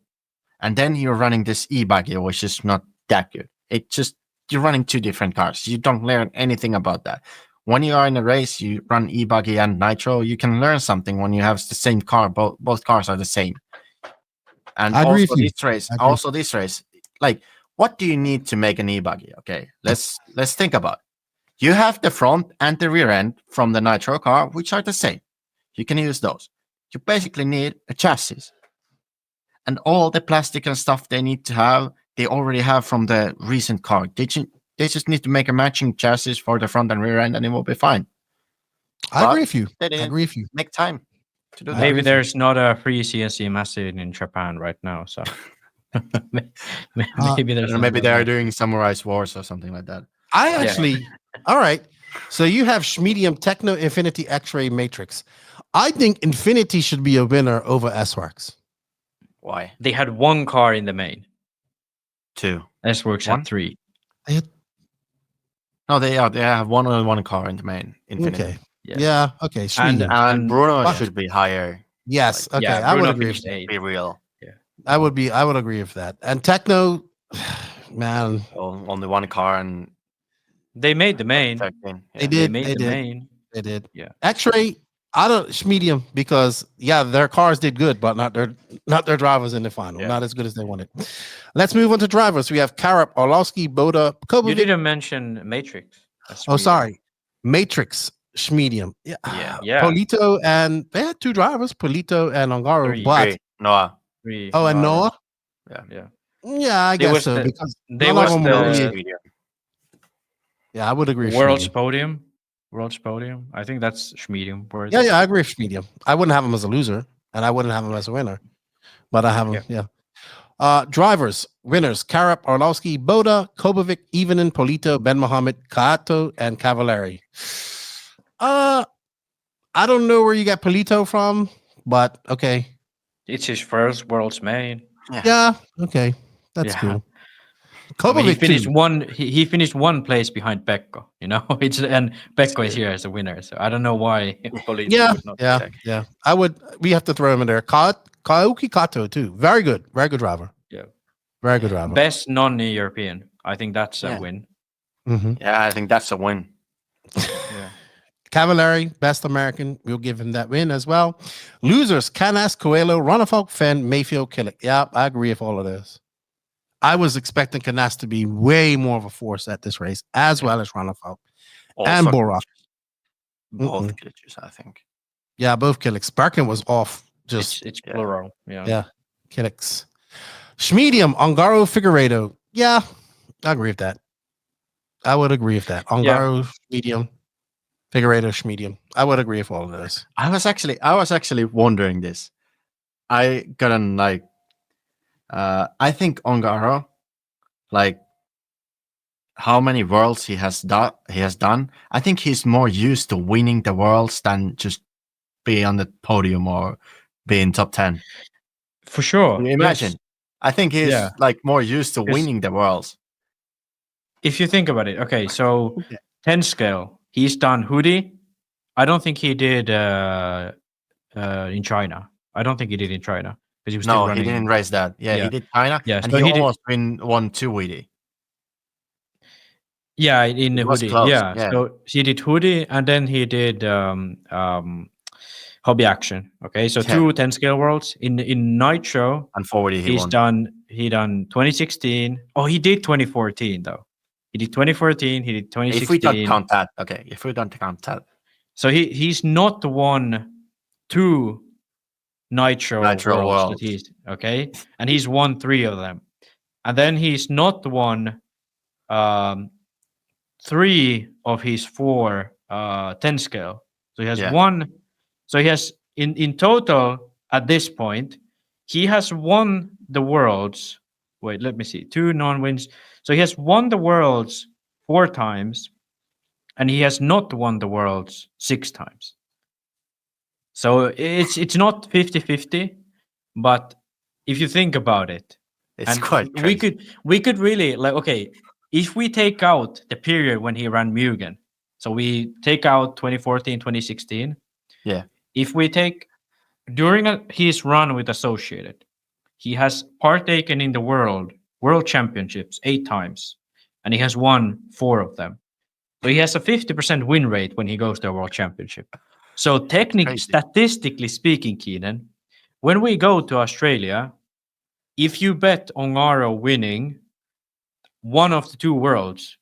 And then you're running this Ebuggy, which is not that good. It just you're running two different cars. You don't learn anything about that. When you are in a race, you run Ebuggy and Nitro. You can learn something when you have the same car. Both cars are the same. And I agree also with you. this race, like, what do you need to make an Ebuggy? Okay, let's think about it. You have the front and the rear end from the Nitro car, which are the same. You can use those. You basically need a chassis. And all the plastic and stuff they need to have, they already have from the recent car. They just need to make a matching chassis for the front and rear end, and it will be fine. I agree with you. They I didn't agree with you. make time to do that. Maybe there's not a free CNC machine in Japan right now, so maybe there's maybe they are doing Samurai Wars or something like that. I actually, all right. So you have Schmedium Techno Infinity Xray Matrix. I think Infinity should be a winner over S-Works. Why? They had one car in the main. 2. S-Works had 3. No, they have one car in the main. Infinity. Okay. Yeah. Okay. Schmedium. And Bruno should be higher. Yes. Like, okay. yeah, I would Bruno agree with finished that. 8. Be real. Yeah. I would agree with that. And Techno, man, Only one car and They made the main. 13. Yeah. they did. made They the did. main. They did. Yeah. X-Ray, I don't Schmedium because their cars did good, but not their drivers in the final. Yeah. Not as good as they wanted. Let's move on to drivers. We have Kaerup, Orlowski, Boda, You Kobovic. didn't mention Matrix. That's Oh, weird. sorry. Matrix, Schmedium. Yeah. Yeah. Polito and they had 2 drivers, Polito and Ongaro. 3. But 3. Noah. 3. oh, and Noah? Yeah. Yeah, I They guess was so. the- Because They none of was them were really- the yeah, I would agree. with world's Schmedium. podium. World's podium. I think that's Schmedium. Yeah, I agree with Schmedium. I wouldn't have him as a loser, and I wouldn't have him as a winner. But I have him, yeah. Drivers, winners, Kaerup, Orlowski, Boda, Kobovic, Evenin, Polito, Ben Mohammed, Kato, and Cavallari. I don't know where you got Polito from, but okay. It's his first world's main. Yeah, okay. That's Yeah. cool. I mean, he Kobovic, finished too. he finished 1 place behind Pekko, and Pekko is here as a winner. So I don't know why Polito would not be second. Yeah. We have to throw him in there. Kaoki Kato, too. Very good driver. Yeah. Very good driver. Best non-European. I think that's a win. Mhm. Yeah, I think that's a win. Yeah. Cavallari, best American. We'll give him that win as well. Losers, Canas, Coelho, Ronafalk, Phend, Mayfield, Killick. Yeah, I agree with all of this. I was expecting Canas to be way more of a force at this race, as well as Ronafalk and Borak. Both glitches, I think. Yeah, both Killicks. Barkin was off. It's plural. Yeah. Yeah, Killicks. Schmedium, Ongaro, Figueiredo. Yeah, I agree with that. I would agree with that. Ongaro, Schmedium, Figueiredo, Schmedium. I would agree with all of this. I was actually wondering this. I gotten like I think Ongaro, like how many worlds he has done. I think he's more used to winning the worlds than just be on the podium or be in top 10. For sure. Can you imagine? Yes. I think he's like more used to Yes. winning the worlds. If you think about it, okay, so 10 scale, he's done hoodie. I don't think he did in China. I don't think he did in China because he was still No, running. he didn't race that. Yeah, he did China. Yeah, and so he he did- almost won 2 Weedy. Yeah, in the It was hoodie. close, Yeah. yeah. So he did hoodie and then he did hobby action. Okay, so Yeah. 2 10 scale worlds in Nitro. And 40 he won. He done 2016. Oh, he did 2014 though. He did 2014. He did 2016. If we don't count that, okay. If we don't count that, So he's not won 2 Nitro worlds worlds. that he's okay, and he's won 3 of them, and then he's not won 3 of his 4 10 scale. So he has one. So he has in total at this point, he has won the worlds. Wait, let me see. 2 non-wins. So he has won the worlds 4 times, and he has not won the worlds 6 times. So it's not 50-50, but if you think about it, it's and quite crazy. we could really like, okay, if we take out the period when he ran Mugen, so we take out 2014, 2016. Yeah. If we take during his run with Associated, he has partaken in the World Championships 8 times. and he has won 4 of them. So he has a 50% win rate when he goes to a World Championship. So technically, statistically speaking, Keenan, when we go to Australia, if you bet Ongaro winning one of the 2 worlds,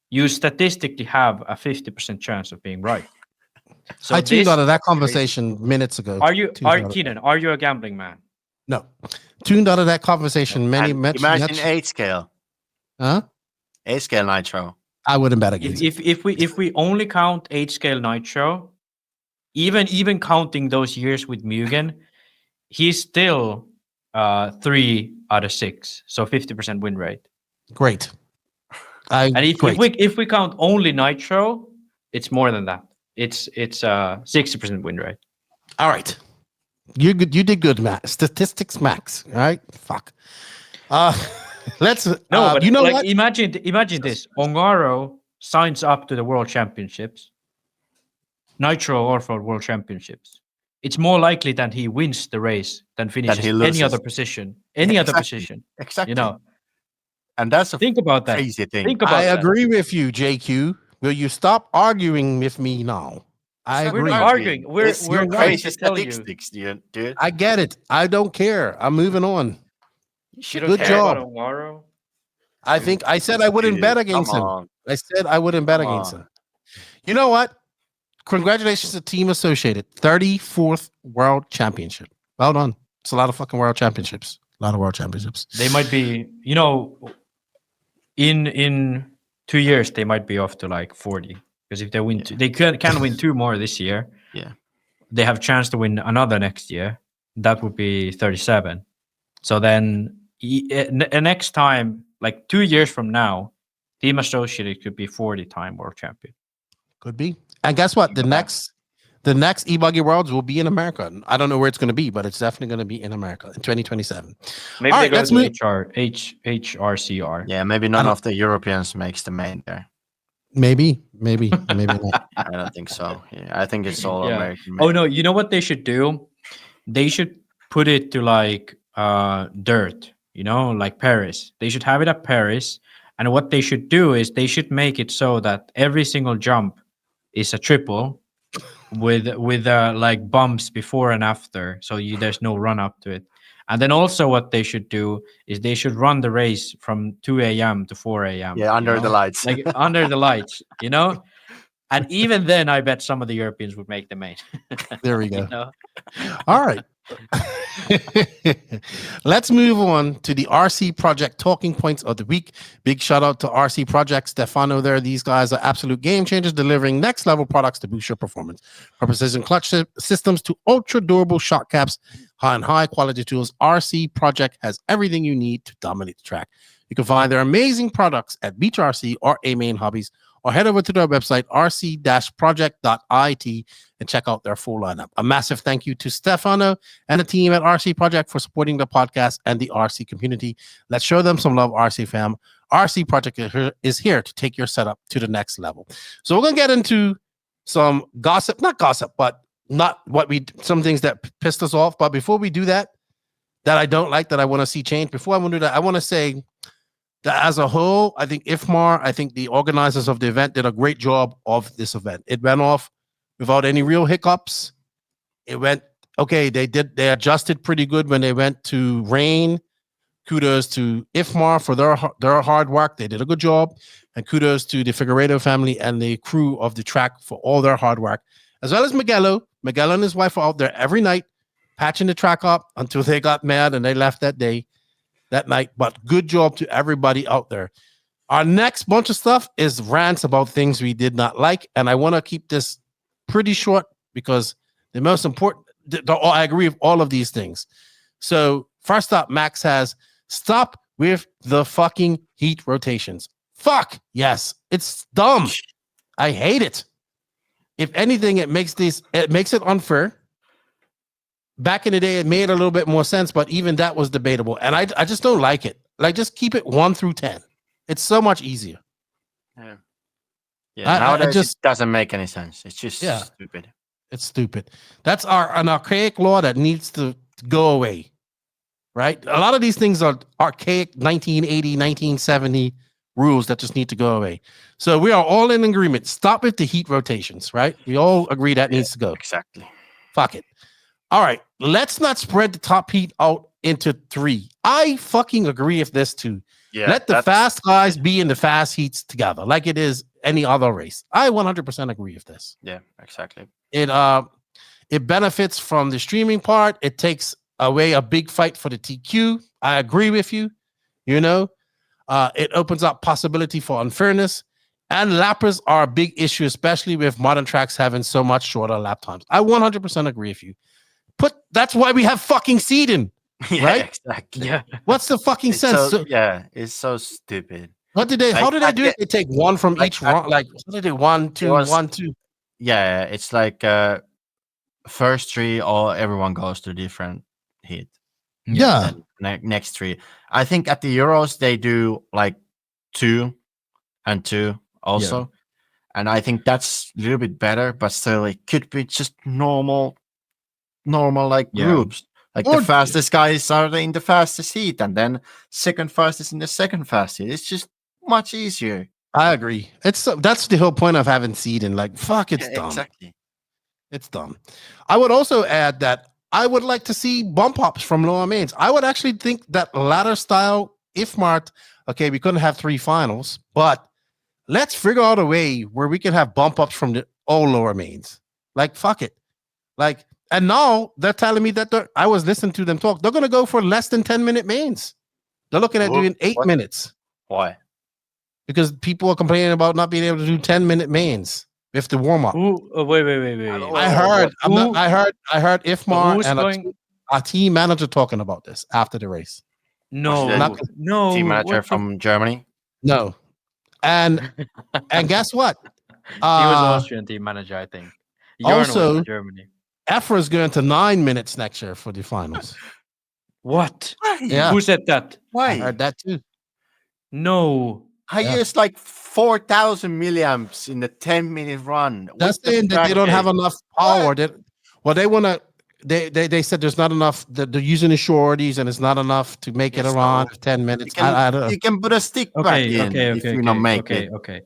you statistically have a 50% chance of being right. So I tuned out of that conversation minutes ago. Keenan, are you a gambling man? No. Tuned out of that conversation Imagine 8 scale. Huh? 8 scale Nitro. I wouldn't bet against it. If we only count 8 scale Nitro, even counting those years with Mugen, he's still 3 out of 6, so 50% win rate. Great. If we count only Nitro, it's more than that. It's 60% win rate. All right, you did good, Matt. Statistics max. All right, fuck. Let's but you know like, what? Imagine this: Ongaro signs up to the World Championships, Nitro or for World Championships. It's more likely that he wins the race than finishes any other position. Exactly. You know. And that's think about that. Crazy thing. I agree with you, JQ. Will you stop arguing with me now? I agree. We're not arguing. We're crazy statistics, dude. I get it. I don't care. I'm moving on. Good job. I think I said I wouldn't bet against him. I said I wouldn't bet against him. You know what? Congratulations to Team Associated. 34th World Championship. Well done. It's a lot of fucking World Championships. A lot of World Championships. They might be, in 2 years, they might be off to like 40. Because if they win, they can win 2 more this year. Yeah. They have a chance to win another next year. That would be 37. So then next time, like 2 years from now, Team Associated could be 40-time world champion. Could be. And guess what? The next Ebuggy Worlds will be in America. I don't know where it's going to be, but it's definitely going to be in America in 2027. Maybe all they right, go let's to move. HRCR. Yeah, maybe none of the Europeans makes the main there. Maybe not. I don't think so. Yeah, I think it's all American. Oh no, you know what they should do? They should put it to like dirt, like Paris. They should have it at Paris. And what they should do is they should make it so that every single jump is a triple with like bumps before and after. So there's no run up to it. And then also what they should do is they should run the race from 2 a.m. to 4 a.m. Yeah, under the lights. Like under the lights, And even then, I bet some of the Europeans would make the main. There we go. All right. Let's move on to the RC Project talking points of the week. Big shout out to RC Project, Stefano there. These guys are absolute game changers, delivering next level products to boost your performance. From precision clutch systems to ultra durable shock caps and high quality tools, RC Project has everything you need to dominate the track. You can find their amazing products at Beach RC or A-Main Hobbies, or head over to their website, rc-project.it, and check out their full lineup. A massive thank you to Stefano and the team at RC Project for supporting the podcast and the RC community. Let's show them some love, RC fam. RC Project is here to take your setup to the next level. So we're going to get into some gossip, not gossip, but some things that pissed us off. But before we do that I don't like, that I want to see change, before I want to do that, I want to say that as a whole, I think the organizers of the event did a great job of this event. It went off without any real hiccups. It went okay. They adjusted pretty good when they went to rain. Kudos to IFMAR for their hard work. They did a good job. And kudos to the Figueiredo family and the crew of the track for all their hard work, as well as Miguelo. Miguelo and his wife are out there every night patching the track up until they got mad and they left that night. But good job to everybody out there. Our next bunch of stuff is rants about things we did not like. And I want to keep this pretty short because the most important, I agree with all of these things. So first up, Max has stop with the fucking heat rotations. Fuck yes. It's dumb. I hate it. If anything, it makes it unfair. Back in the day, it made a little bit more sense, but even that was debatable. And I just don't like it. Like, just keep it 1 through 10. It's so much easier. Yeah. Nowadays, it doesn't make any sense. It's just stupid. It's stupid. That's an archaic law that needs to go away. Right? A lot of these things are archaic, 1980, 1970. rules that just need to go away. So we are all in agreement. Stop with the heat rotations, right? We all agree that needs to go. Exactly. Fuck it. All right. Let's not spread the top heat out into 3. I fucking agree with this too. Yeah, let the fast guys be in the fast heats together, like it is any other race. I 100% agree with this. Yeah, exactly. It benefits from the streaming part. It takes away a big fight for the TQ. I agree with you. You know, it opens up possibility for unfairness, and lappers are a big issue, especially with modern tracks having so much shorter lap times. I 100% agree with you. That's why we have fucking seeding. Yeah, right? Exactly. Yeah. What's the fucking sense? It's so stupid. What did they? How did they do it? They take one from each round. Like what did they? 1, 2, 1, 2. Yeah, it's like first 3, or everyone goes to different heat. Yeah. Next 3. I think at the Euros they do like 2 and 2 also, and I think that's a little bit better. But still, it could be just normal like groups. Like the fastest guys are in the fastest heat, and then second fastest in the second fast heat. It's just much easier. I agree. That's the whole point of having seeding. Like, fuck, it's dumb. Exactly. It's dumb. I would also add that I would like to see bump ups from lower mains. I would actually think that ladder style, IFMAR, okay, we couldn't have 3 finals, but let's figure out a way where we can have bump ups from all lower mains. Like, fuck it. Like, and now they're telling me that I was listening to them talk. They're going to go for less than 10-minute mains. They're looking at doing 8 minutes. Why? Because people are complaining about not being able to do 10-minute mains with the warm up. Wait. I heard IFMAR and a team manager talking about this after the race. No. Team manager from Germany. No, and guess what? He was Austrian team manager, I think. Also, Germany. EFRA is going to 9 minutes next year for the finals. What? Yeah. Who said that? Why? I heard that too. No. I used like 4,000 milliamps in the 10-minute run. That's saying that they don't have enough power. They want to. They said there's not enough. They're using the shorties, and it's not enough to make it around 10 minutes. I don't know. You can put a stick back in if you don't make it. Okay.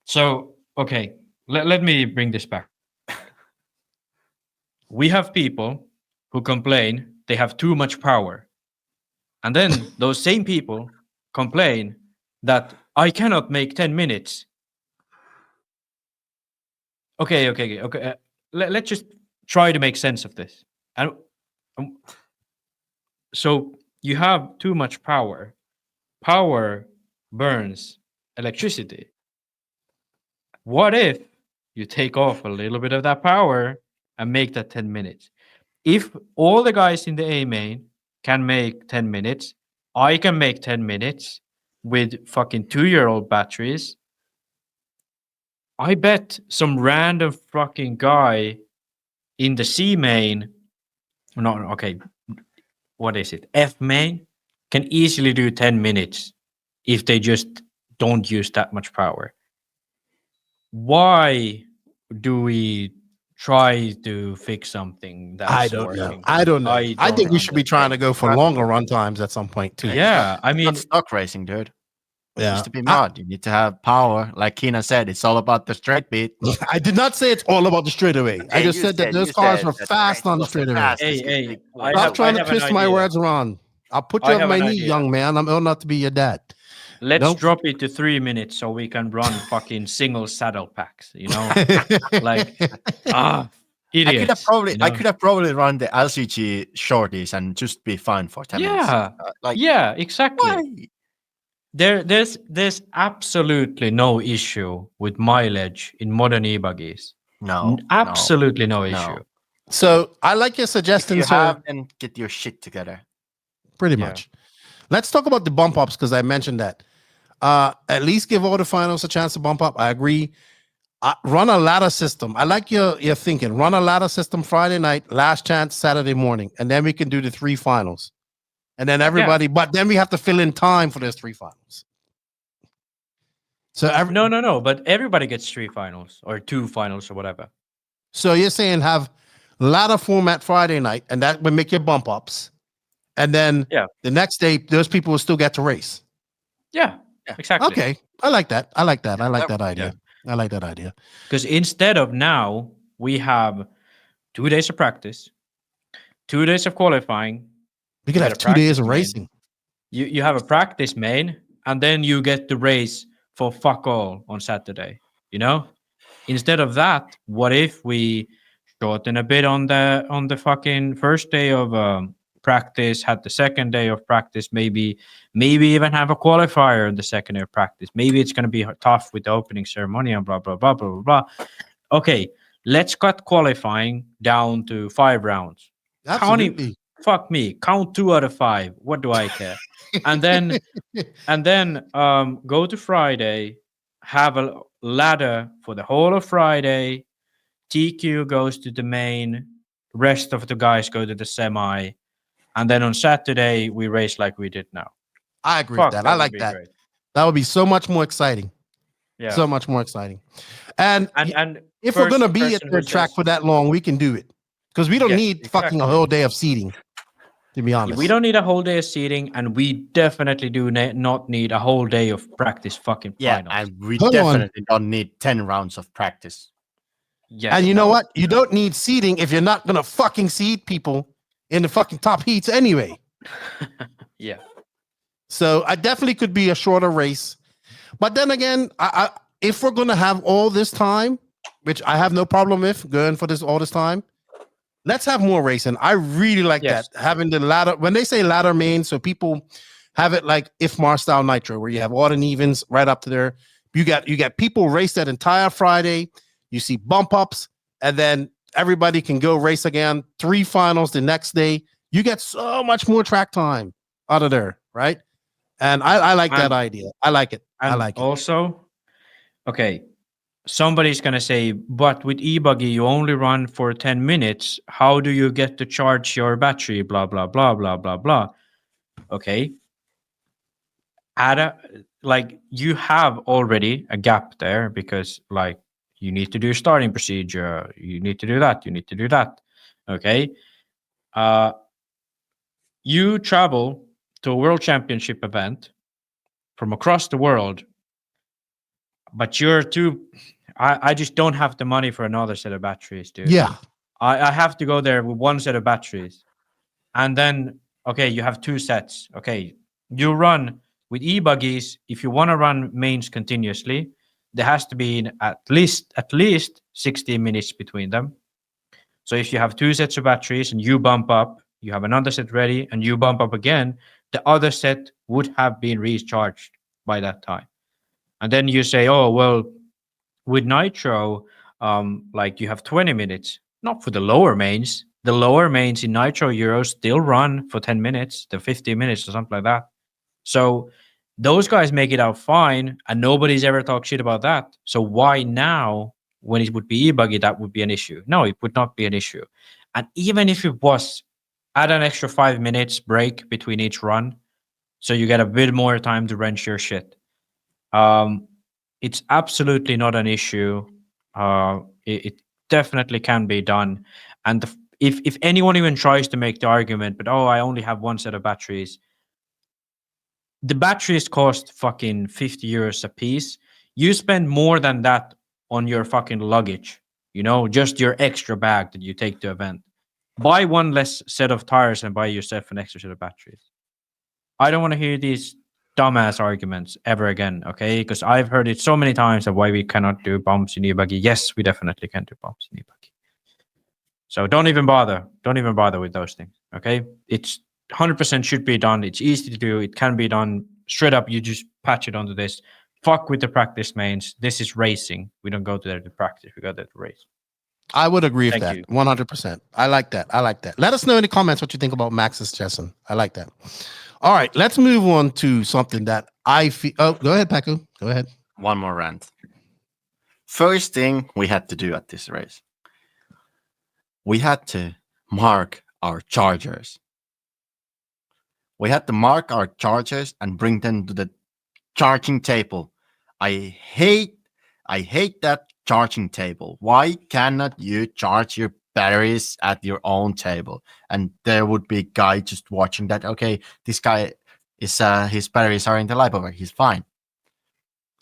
So, let me bring this back. We have people who complain they have too much power. And then those same people complain that I cannot make 10 minutes. Okay. Let's just try to make sense of this. And so you have too much power. Power burns electricity. What if you take off a little bit of that power and make that 10 minutes? If all the guys in the A main can make 10 minutes, I can make 10 minutes with fucking 2-year-old batteries. I bet some random fucking guy in the C main, what is it? F main can easily do 10 minutes if they just don't use that much power. Why do we try to fix something that's I don't know. I think we should be trying to go for longer run times at some point too. Yeah, I mean, it's not stock racing, dude. Yeah, it needs to be mod. You need to have power. Like Kina said, it's all about the straight beat. I did not say it's all about the straightaway. I just said that those cars were fast on the straightaway. Hey, stop trying to twist my words around. I'll put you on my knee, young man. I'm old enough to be your dad. Let's drop it to 3 minutes so we can run fucking single saddle packs, you know? Like, idiots. I could have probably run the LCG shorties and just be fine for 10 minutes. Yeah, exactly. Why? There's absolutely no issue with mileage in modern e-buggies. No. Absolutely no issue. So I like your suggestion. If you have, then get your shit together. Pretty much. Let's talk about the bump ups because I mentioned that. At least give all the finals a chance to bump up. I agree. Run a ladder system. I like your thinking. Run a ladder system Friday night, last chance Saturday morning, and then we can do the 3 finals. And then everybody, but then we have to fill in time for those 3 finals. So no, but everybody gets 3 finals or 2 finals or whatever. So you're saying have ladder format Friday night, and that would make your bump ups. And then the next day, those people will still get to race. Yeah, exactly. Okay, I like that. I like that. I like that idea. I like that idea. Because instead of now, we have 2 days of practice, 2 days of qualifying. We could you have get a 2 days practice of main. racing. You have a practice main, and then you get to race for fuck all on Saturday. You know, instead of that, what if we shorten a bit on the fucking first day of practice, had the second day of practice, maybe even have a qualifier on the second day of practice. Maybe it's going to be tough with the opening ceremony and blah blah blah blah blah blah. Okay, let's cut qualifying down to 5 rounds. Absolutely. Fuck me, count 2 out of 5. What do I care? and then go to Friday, have a ladder for the whole of Friday. TQ goes to the main, rest of the guys go to the semi, and then on Saturday we race like we did now. I agree with that. I like that. Great. That would be so much more exciting. Yeah. So much more exciting. And if we're going to be at the track for that long, we can do it. Because we don't need fucking a whole day of seating, to be honest. We don't need a whole day of seating, and we definitely do not need a whole day of practice fucking finals. And we definitely don't need 10 rounds of practice. Yes, and you know what? You don't need seating if you're not going to fucking seed people in the fucking top heats anyway. Yeah. So I definitely could be a shorter race. But then again, if we're going to have all this time, which I have no problem with going for this all this time, let's have more racing. I really like that. Having the ladder, when they say ladder main, so people have it like IFMAR style Nitro, where you have odd and evens right up to there. You got people race that entire Friday. You see bump ups, and then everybody can go race again. 3 finals the next day. You get so much more track time out of there, right? And I like that idea. I like it. I like it. Also, okay, somebody's going to say, but with Ebuggy, you only run for 10 minutes. How do you get to charge your battery? Blah, blah, blah, blah, blah, blah. Okay. You have already a gap there because, like, you need to do starting procedure. You need to do that. You need to do that. Okay. You travel to a world championship event from across the world, but I just don't have the money for another set of batteries, dude. Yeah. I have to go there with 1 set of batteries. And then, okay, you have 2 sets. Okay. You run with Ebuggies. If you want to run mains continuously, there has to be at least 60 minutes between them. So if you have 2 sets of batteries and you bump up, you have another set ready and you bump up again, the other set would have been recharged by that time. And then you say, oh, well, with Nitro, you have 20 minutes, not for the lower mains. The lower mains in Nitro Euros still run for 10 minutes, to 15 minutes or something like that. So those guys make it out fine, and nobody's ever talked shit about that. So why now, when it would be Ebuggy, that would be an issue? No, it would not be an issue. And even if it was, add an extra 5 minutes break between each run, so you get a bit more time to wrench your shit. It's absolutely not an issue. It definitely can be done. And if anyone even tries to make the argument, but I only have 1 set of batteries, the batteries cost fucking 50 euros a piece. You spend more than that on your fucking luggage, just your extra bag that you take to event. Buy 1 less set of tires and buy yourself an extra set of batteries. I don't want to hear these dumbass arguments ever again, okay? Because I've heard it so many times of why we cannot do bumps in Ebuggy. Yes, we definitely can do bumps in Ebuggy. So don't even bother. Don't even bother with those things, okay? It's 100% should be done. It's easy to do. It can be done straight up. You just patch it onto this. Fuck with the practice mains. This is racing. We don't go there to practice. We go there to race. I would agree with that 100%. I like that. Let us know in the comments what you think about Max's suggestion. I like that. All right, let's move on to something that I feel. Oh, go ahead, Pekko. Go ahead. One more rant. First thing we had to do at this race, we had to mark our chargers. We had to mark our chargers and bring them to the charging table. I hate that charging table. Why cannot you charge your batteries at your own table? And there would be a guy just watching that. Okay, this guy is his batteries are in the library. He's fine.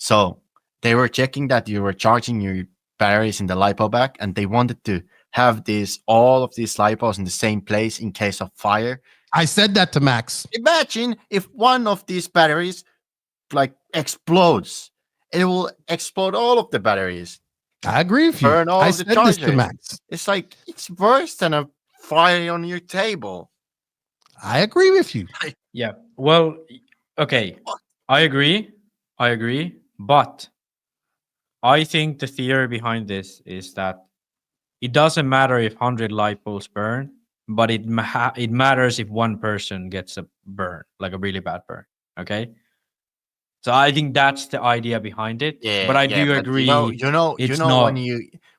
So they were checking that you were charging your batteries in the lipo back, and they wanted to have all of these lipos in the same place in case of fire. I said that to Max. Imagine if one of these batteries like explodes. It will explode all of the batteries. I agree with you. Burn all I of the said this to chargers. Max. It's like it's worse than a fire on your table. I agree with you. Yeah. Well, okay. I agree. But I think the theory behind this is that it doesn't matter if 100 light bulbs burn, but it matters if one person gets a burn, like a really bad burn. Okay. So I think that's the idea behind it. Yeah, but I do agree. You know, not,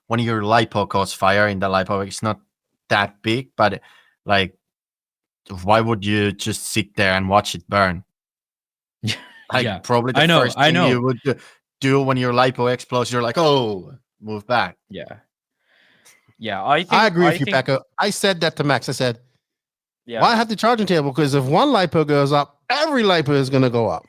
when your lipo causes fire in the lipo, it's not that big, but like, why would you just sit there and watch it burn? Like probably the first thing you would do when your lipo explodes, you're like, oh, move back. Yeah. I agree with you, Pekko. I said that to Max. I said, yeah, why have the charging table? Because if one lipo goes up, every lipo is going to go up,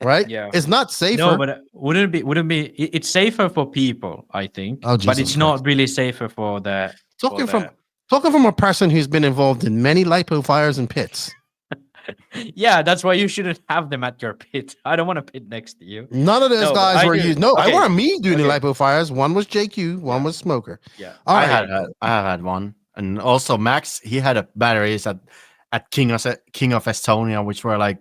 right? Yeah, it's not safer. No, but wouldn't be? It's safer for people, I think. Oh, Jesus but it's Christ. not really safer for the. Talking from a person who's been involved in many lipo fires and pits. Yeah, that's why you shouldn't have them at your pit. I don't want to pit next to you. None of those guys were used. No, okay. I weren't me doing the lipo fires. One was JQ, one was Smoker. Yeah, I have had one, and also Max. He had a batteries at King of Estonia, which were like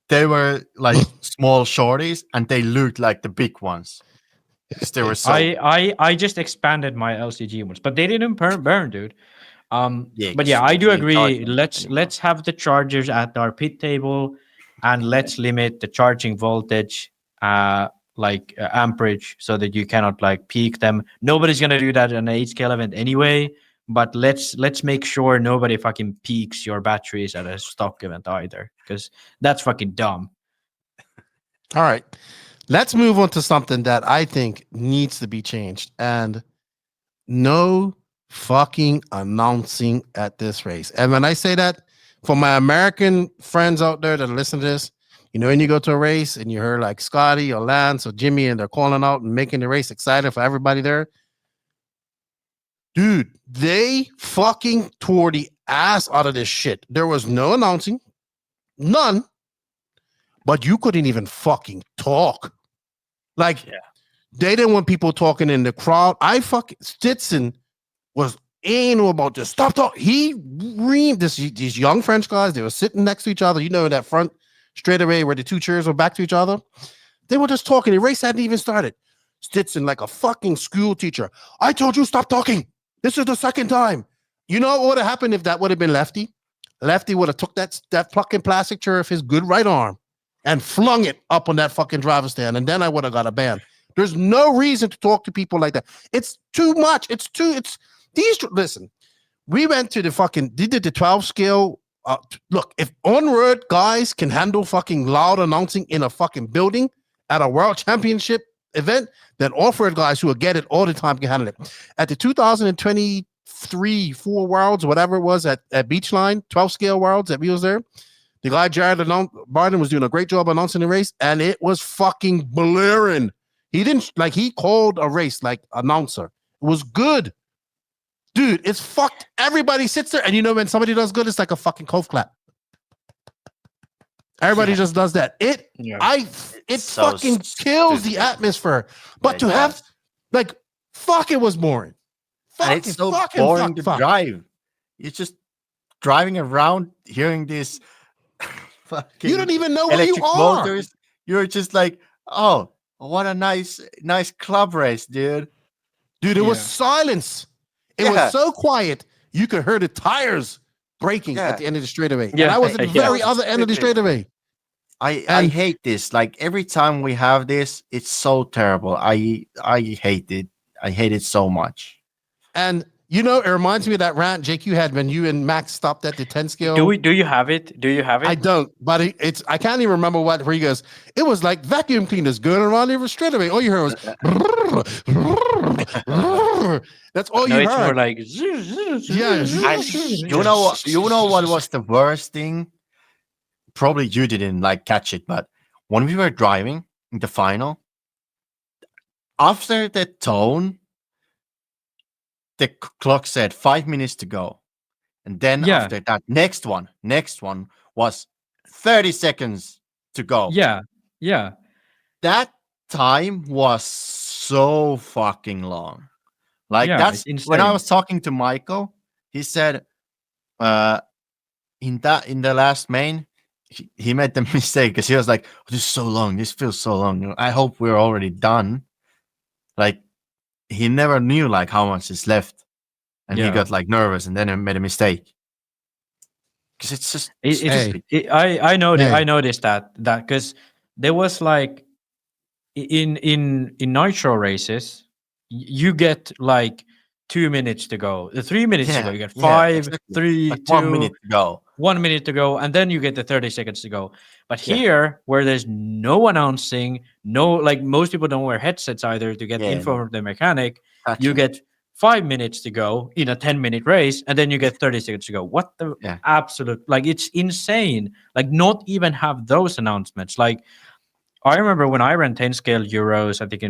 they were like small shorties, and they looked like the big ones. They were so. I just expanded my LCG ones, but they didn't burn, dude. But yeah, I do agree. Let's have the chargers at our pit table, and let's limit the charging voltage, amperage, so that you cannot like peak them. Nobody's gonna do that in an 8-scale event anyway. But let's make sure nobody fucking peaks your batteries at a stock event either, because that's fucking dumb. All right, let's move on to something that I think needs to be changed, and no fucking announcing at this race. And when I say that, for my American friends out there that listen to this, when you go to a race and you hear like Scotty or Lance or Jimmy and they're calling out and making the race excited for everybody there, dude, they fucking tore the ass out of this shit. There was no announcing, none, but you couldn't even fucking talk. Like, they didn't want people talking in the crowd. Stetson was anal about this. Stop talking. He reamed these young French guys. They were sitting next to each other. That front straightaway where the two chairs were back to each other. They were just talking. The race hadn't even started. Stetson like a fucking school teacher. I told you stop talking. This is the second time. You know what would have happened if that would have been Lefty? Lefty would have took that fucking plastic chair of his good right arm and flung it up on that fucking driver's stand, and then I would have got a ban. There's no reason to talk to people like that. It's too much. Listen, we went to did the 12 scale. Look, if on-road guys can handle fucking loud announcing in a fucking building at a world championship event, then off-road guys who will get it all the time can handle it. At the 2023-4 Worlds, whatever it was at Beachline, 12 scale Worlds that we was there, the guy Jared Barden was doing a great job announcing the race, and it was fucking blaring. He called a race like announcer. It was good. Dude, it's fucked. Everybody sits there, and when somebody does good, it's like a fucking cough clap. Everybody just does that. It so fucking kills the atmosphere. But to have, it was boring. And it's so boring to drive. It's just driving around, hearing this fucking you don't even know where you are. Motors. You're just like, oh, what a nice club race, dude. Dude, it was silence. It was so quiet, you could hear the tires breaking at the end of the straightaway. Yeah, and I was at the very other end of the straightaway. I hate this. Like, every time we have this, it's so terrible. I hate it. I hate it so much. And it reminds me of that rant JQ had when you and Max stopped at the 10 scale. Do you have it? I don't, but I can't even remember where he goes. It was like vacuum cleaners going around every straightaway. All you heard was that's all you heard. It's more like you know what was the worst thing? Probably you didn't catch it, but when we were driving in the final, after the tone, the clock said 5 minutes to go. And then after that, next one was 30 seconds to go. Yeah. Yeah. That time was so fucking long. Like that's when I was talking to Michael, he said in the last main, he made the mistake because he was like, oh, this is so long. This feels so long. I hope we're already done. Like he never knew like how much is left. And he got like nervous and then he made a mistake. Because it's just I noticed that because there was like in nitro races, you get like 2 minutes to go, 3 minutes to go. You get 5, 3, like 2, 1 minute to go. 1 minute to go, and then you get the 30 seconds to go. But here, where there's no announcing, like most people don't wear headsets either to get info from the mechanic, you get 5 minutes to go in a 10-minute race, and then you get 30 seconds to go. What the absolute, like, it's insane. Like, not even have those announcements. Like, I remember when I ran 10 scale Euros, I think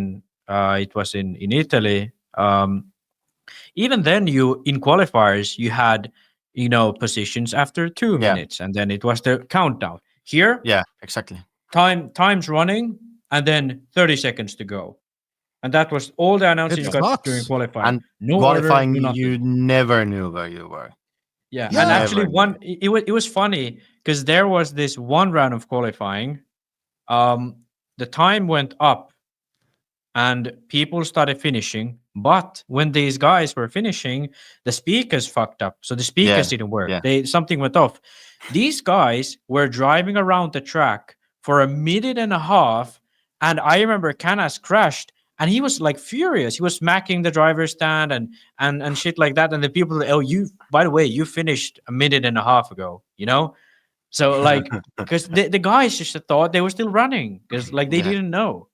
it was in Italy. Even then, in qualifiers, you had, positions after 2 minutes, and then it was the countdown. Here, exactly. Time's running, and then 30 seconds to go. And that was all the announcements you got during qualifying. And no qualifying, order, you never knew where you were. Yeah. And actually, it was funny because there was this one round of qualifying. The time went up, and people started finishing. But when these guys were finishing, the speakers fucked up. So the speakers didn't work. Something went off. These guys were driving around the track for 1.5 minutes, and I remember Canas crashed. And he was like furious. He was smacking the driver's stand and shit like that. And the people, by the way, you finished 1.5 minutes ago, So like, because the guys just thought they were still running because like they didn't know.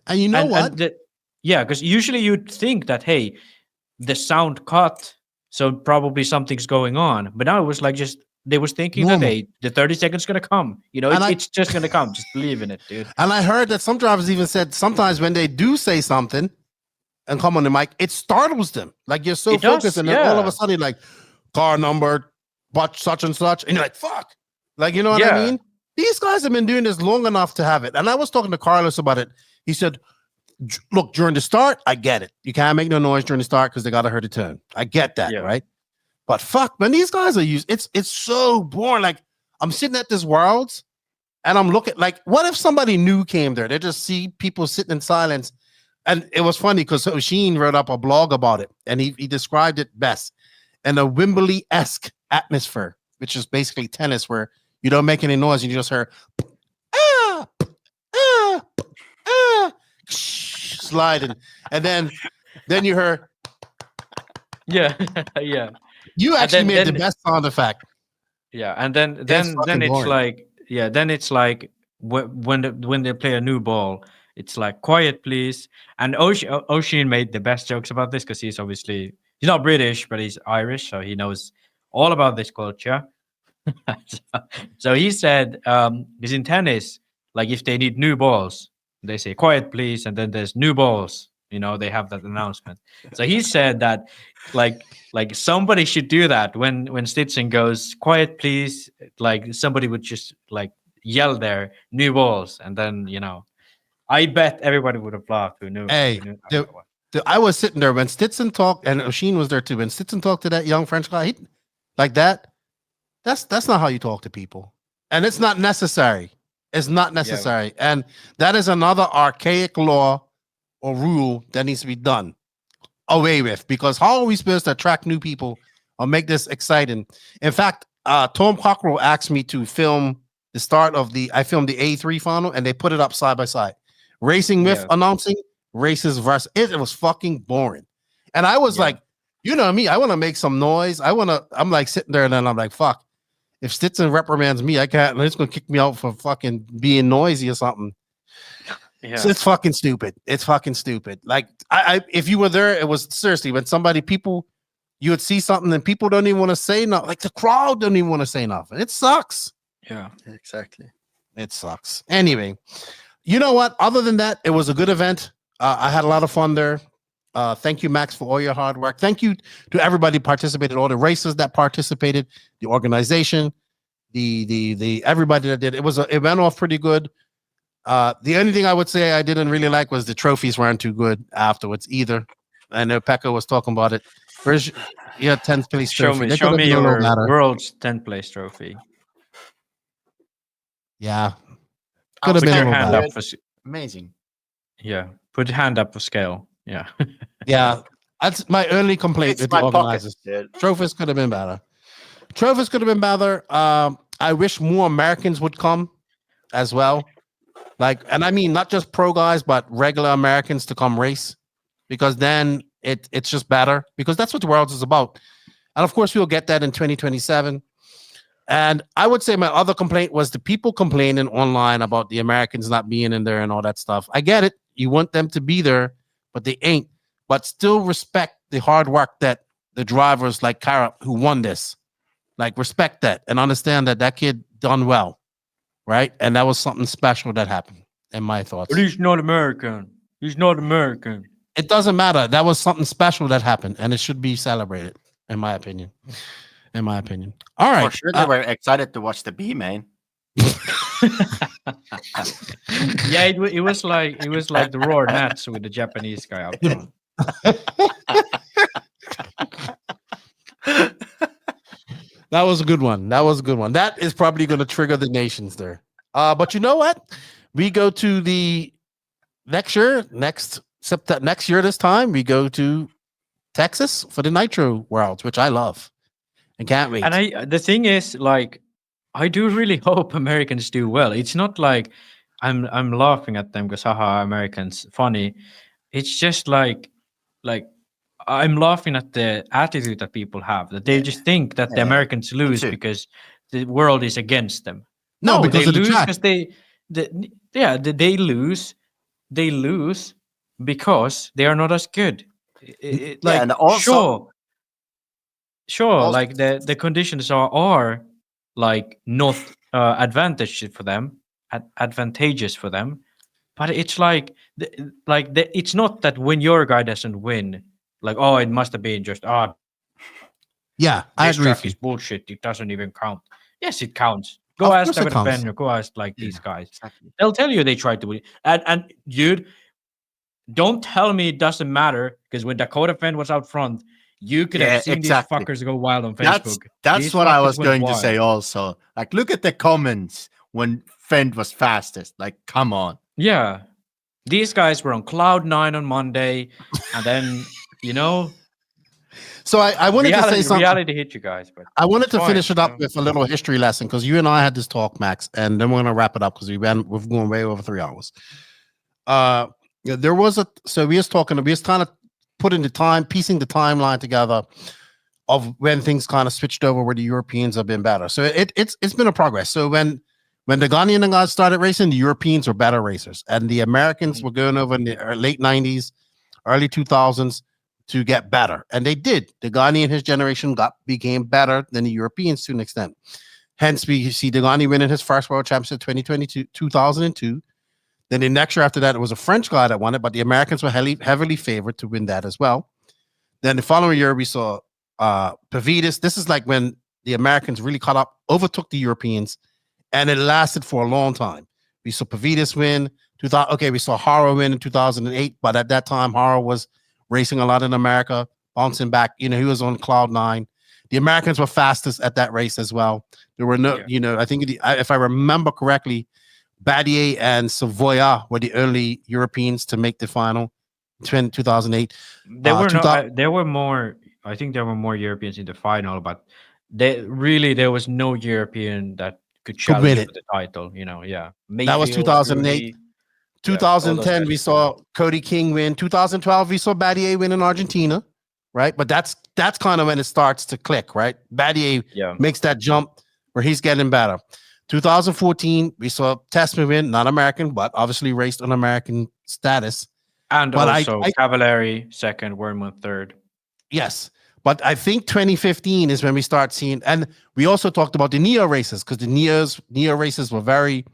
And you know what? Because usually you'd think that, hey, the sound cut, so probably something's going on. But now it was like they was thinking that, hey, the 30 seconds going to come. It's just going to come. Just believe in it, dude. And I heard that some drivers even said sometimes when they do say something and come on the mic, it startles them. Like you're so focused and then all of a sudden like car number, but such and such. And you're like, fuck. Like, you know what I mean? These guys have been doing this long enough to have it. And I was talking to Carlos about it. He said, look, during the start, I get it. You can't make no noise during the start because they got to hurt the turn. I get that, right? But fuck, man, these guys are used. It's so boring. Like, I'm sitting at this Worlds and I'm looking like, what if somebody new came there? They just see people sitting in silence. And it was funny because Oshin wrote up a blog about it and he described it best. And a Wembley-esque atmosphere, which is basically tennis where you don't make any noise and you just hear sliding. And then you hear yeah. You actually made the best sound effect. Yeah, and then it's like when they play a new ball, it's like quiet, please. And Oshin made the best jokes about this because he's not British, but he's Irish, so he knows all about this culture. So he said, because in tennis, like if they need new balls, they say quiet, please, and then there's new balls. They have that announcement. So he said that like somebody should do that when Stitzen goes quiet, please. Like somebody would just like yell there new balls, and then I bet everybody would have laughed who knew. Hey, I was sitting there when Stitzen talked, and Oshin was there too. When Stitzen talked to that young French guy, like that, that's not how you talk to people, and it's not necessary. It's not necessary, and that is another archaic law or rule that needs to be done away with, because how are we supposed to attract new people or make this exciting? In fact, Tom Cockrell asked me to film the start of I filmed the A3 final and they put it up side by side. Racing with announcing, races versus it was fucking boring. And I was like, you know me, I want to make some noise. I'm like sitting there and then I'm like, fuck, if Stitzen reprimands me, I can't, it's going to kick me out for fucking being noisy or something. Yeah. So it's fucking stupid. It's fucking stupid. Like if you were there, it was seriously when you would see something and people don't even want to say nothing. Like the crowd don't even want to say nothing. It sucks. Yeah, exactly. It sucks. Anyway, you know what? Other than that, it was a good event. I had a lot of fun there. Thank you, Max, for all your hard work. Thank you to everybody who participated, all the racers that participated, the organization, the everybody that did. It went off pretty good. The only thing I would say I didn't really like was the trophies weren't too good afterwards either. I know Pekko was talking about it. Where's your 10th place trophy? Show me your world's 10th place trophy. Yeah. Could have been a little hand better. up for Amazing. Yeah. Put your hand up for scale. Yeah. Yeah. That's my only complaint with the organizers. Trophies could have been better. Trophies could have been better. I wish more Americans would come as well. And I mean not just pro guys, but regular Americans to come race, because then it's just better, because that's what the Worlds is about. And of course, we'll get that in 2027. And I would say my other complaint was the people complaining online about the Americans not being in there and all that stuff. I get it. You want them to be there, but they ain't. But still respect the hard work that the drivers like Kaerup who won this. Respect that and understand that kid done well. Right? And that was something special that happened, in my thoughts. But he's not American. He's not American. It doesn't matter. That was something special that happened, and it should be celebrated, in my opinion. All right. For sure, they were excited to watch the B main. Yeah, it was like the Roar Nats with the Japanese guy up front. That was a good one. That is probably going to trigger the nations there. But you know what? We go to the next year this time, we go to Texas for the Nitro Worlds, which I love and can't wait. And the thing is, I do really hope Americans do well. It's not like I'm laughing at them because haha, Americans funny. It's just like I'm laughing at the attitude that people have, that they just think that the Americans lose because the world is against them. No, because they of the lose track. because they lose. They lose because they are not as good. And also, sure, like the conditions are not advantageous for them, but it's it's not that when your guy doesn't win, it must have been just yeah, I this agree track with you. is bullshit. It doesn't even count. Yes, it counts. Go ask David Phend, go ask these guys. Exactly. They'll tell you they tried to win. And dude, don't tell me it doesn't matter, because when Dakota Phend was out front, you could have seen these fuckers go wild on Facebook. That's what I was going to say also. Look at the comments when Phend was fastest. Come on. Yeah. These guys were on cloud 9 on Monday, and then, So I wanted to say something. Reality hit you guys, but I wanted to finish it up with a little history lesson, because you and I had this talk, Max, and then we're going to wrap it up because we've gone way over 3 hours. We was kind of putting piecing the timeline together of when things kind of switched over where the Europeans have been better. So it's been a progress. So when the Ghanaian guys started racing, the Europeans were better racers, and the Americans were going over in the late 90s, early 2000s to get better, and they did. The Ghani and his generation became better than the Europeans to an extent. Hence, we see the Ghani winning his first World Championship 2002. Then the next year after that, it was a French guy that won it, but the Americans were heavily favored to win that as well. Then the following year, we saw Pavidis. This is when the Americans really caught up, overtook the Europeans, and it lasted for a long time. We saw Pavidis win. We saw Haro win in 2008, but at that time, Haro was racing a lot in America, bouncing back. He was on cloud 9. The Americans were fastest at that race as well. There were no, I think if I remember correctly, Badier and Savoya were the early Europeans to make the final in 2008. There were more. I think there were more Europeans in the final, but there was no European that could challenge for the title. Yeah. Mayfield, that was 2008. Rudy, 2010, we saw Cody King win. 2012, we saw Badier win in Argentina, right? But that's kind of when it starts to click, right? Badier makes that jump where he's getting better. 2014, we saw Tessman win, not American, but obviously raced on American status. And also Cavallari second, Wormwood third. Yes. But I think 2015 is when we start seeing, and we also talked about the Neo races, because the Neo races were very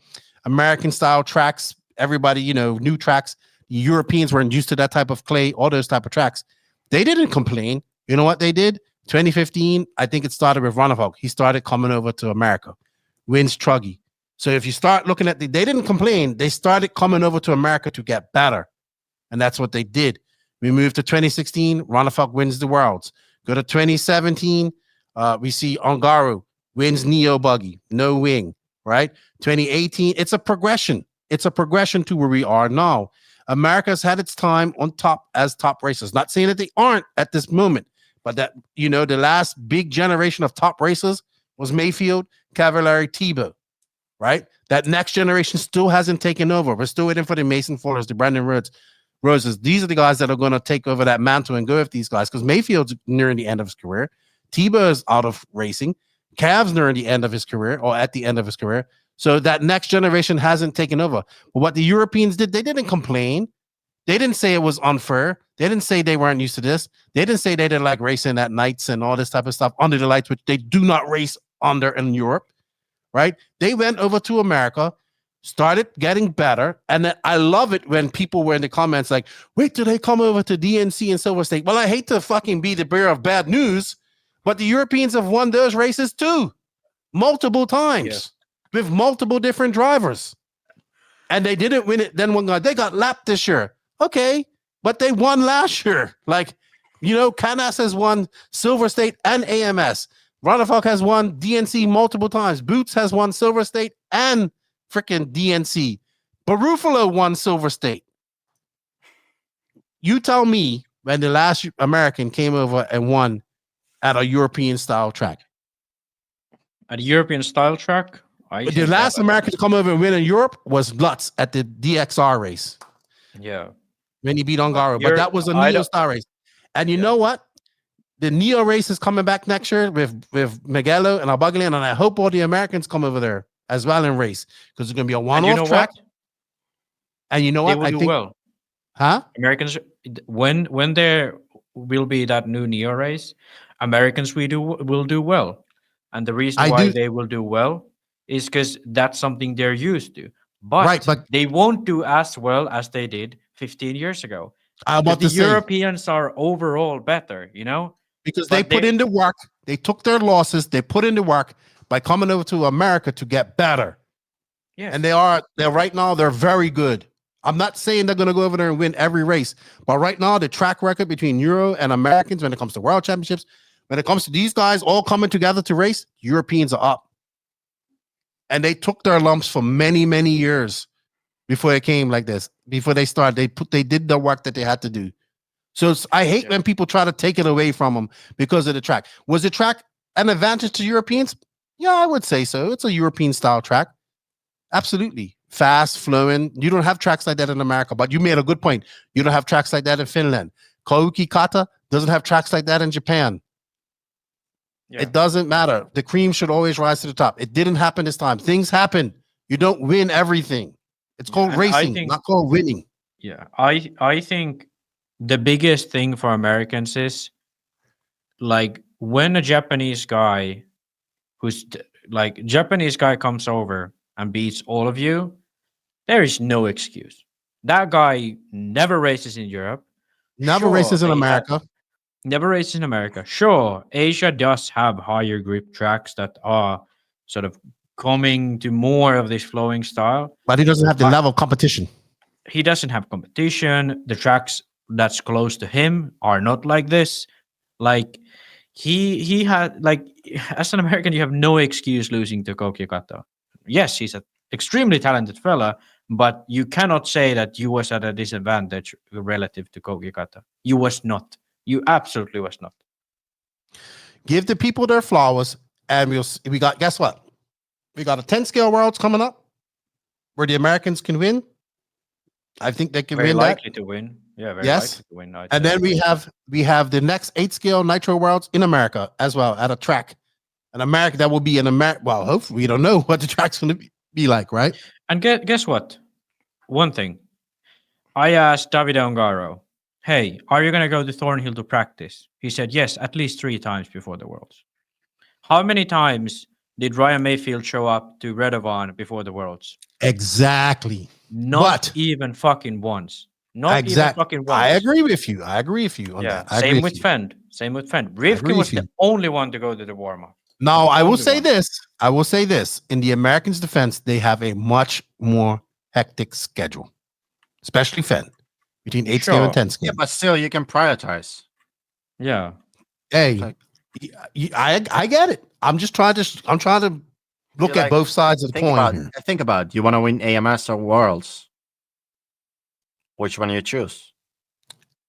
American style tracks. Everybody, new tracks. Europeans weren't used to that type of clay, all those type of tracks. They didn't complain. You know what they did? 2015, I think it started with Ronnevalk. He started coming over to America, wins Truggy. So if you start looking at they didn't complain. They started coming over to America to get better. And that's what they did. We moved to 2016, Ronnevalk wins the Worlds. Go to 2017, we see Ongaro wins Neo Buggy, no wing, right? 2018, it's a progression. It's a progression to where we are now. America's had its time on top as top racers. Not saying that they aren't at this moment, but that, you know, the last big generation of top racers was Mayfield, Cavallari, Tebow, right? That next generation still hasn't taken over. We're still waiting for the Mason Fullers, the Brandon Roses. These are the guys that are going to take over that mantle and go with these guys, because Mayfield's nearing the end of his career. Tebow is out of racing. Cav's nearing the end of his career, or at the end of his career. So that next generation hasn't taken over. But what the Europeans did, they didn't complain. They didn't say it was unfair. They didn't say they weren't used to this. They didn't say they didn't like racing at nights and all this type of stuff under the lights, which they do not race under in Europe, right? They went over to America, started getting better. And then I love it when people were in the comments like, wait till they come over to DNC and Silver State. Well, I hate to fucking be the bearer of bad news, but the Europeans have won those races too, multiple times with multiple different drivers. And they didn't win it. Then one guy, they got lapped this year. Okay, but they won last year. Like, you know, Canas has won Silver State and AMS. Ronnevalk has won DNC multiple times. Boots has won Silver State and freaking DNC. Barufalo won Silver State. You tell me when the last American came over and won at a European style track. At a European style track? The last American to come over and win in Europe was Lutz at the DXR race. Yeah. When he beat Ongaro. But that was a Neo style race. And you know what? The Neo race is coming back next year with Mugello and Ebuggy, and I hope all the Americans come over there as well and race, because it's going to be a one-off track. What? And you know what? They will do well. Huh? Americans, when there will be that new Neo race, Americans will do well. And the reason why they will do well is because that's something they're used to. But they won't do as well as they did 15 years ago. The Europeans are overall better, you know? Because they put in the work. They took their losses. They put in the work by coming over to America to get better. Yeah. And they're right now, they're very good. I'm not saying they're going to go over there and win every race, but right now, the track record between Euro and Americans when it comes to World Championships, when it comes to these guys all coming together to race, Europeans are up. And they took their lumps for many, many years before it came like this. Before they started, they did the work that they had to do. So I hate when people try to take it away from them because of the track. Was the track an advantage to Europeans? Yeah, I would say so. It's a European style track. Absolutely. Fast, flowing. You don't have tracks like that in America, but you made a good point. You don't have tracks like that in Finland. Kauki Kata doesn't have tracks like that in Japan. Yeah. It doesn't matter. The cream should always rise to the top. It didn't happen this time. Things happen. You don't win everything. It's called racing, not called winning. Yeah, I think the biggest thing for Americans is like when a Japanese guy comes over and beats all of you, there is no excuse. That guy never races in Europe. Never races in America. Never races in America. Sure, Asia does have higher grip tracks that are sort of coming to more of this flowing style. But he doesn't have the level of competition. He doesn't have competition. The tracks that's close to him are not like this. Like he had, like, as an American, you have no excuse losing to Koki Kata. Yes, he's an extremely talented fella, but you cannot say that you was at a disadvantage relative to Koki Kata. You was not. You absolutely was not. Give the people their flowers, and we got, guess what? We got a 10 scale Worlds coming up where the Americans can win. I think they can very win likely that. to win. Yeah, very yes. likely to win. And then we have the next 8 scale Nitro Worlds in America as well at a track. An America that will be an America. Well, hopefully we don't know what the track's going to be like, right? And guess what? One thing. I asked Davide Ongaro, hey, are you going to go to Thornhill to practice? He said, yes, at least 3 times before the Worlds. How many times did Ryan Mayfield show up to Redovan before the Worlds? Exactly. Not even fucking once. Not even fucking once. I agree with you. On that. Same with Phend. Rivkin was the only one to go to the warm-up. Now, I will say this. In the Americans' defense, they have a much more hectic schedule, especially Phend, between 8 scale and 10 scale. Yeah, but still, you can prioritize. Yeah. Hey, I get it. I'm trying to look at both sides of the coin here. Think about, you want to win AMS or Worlds? Which one you choose?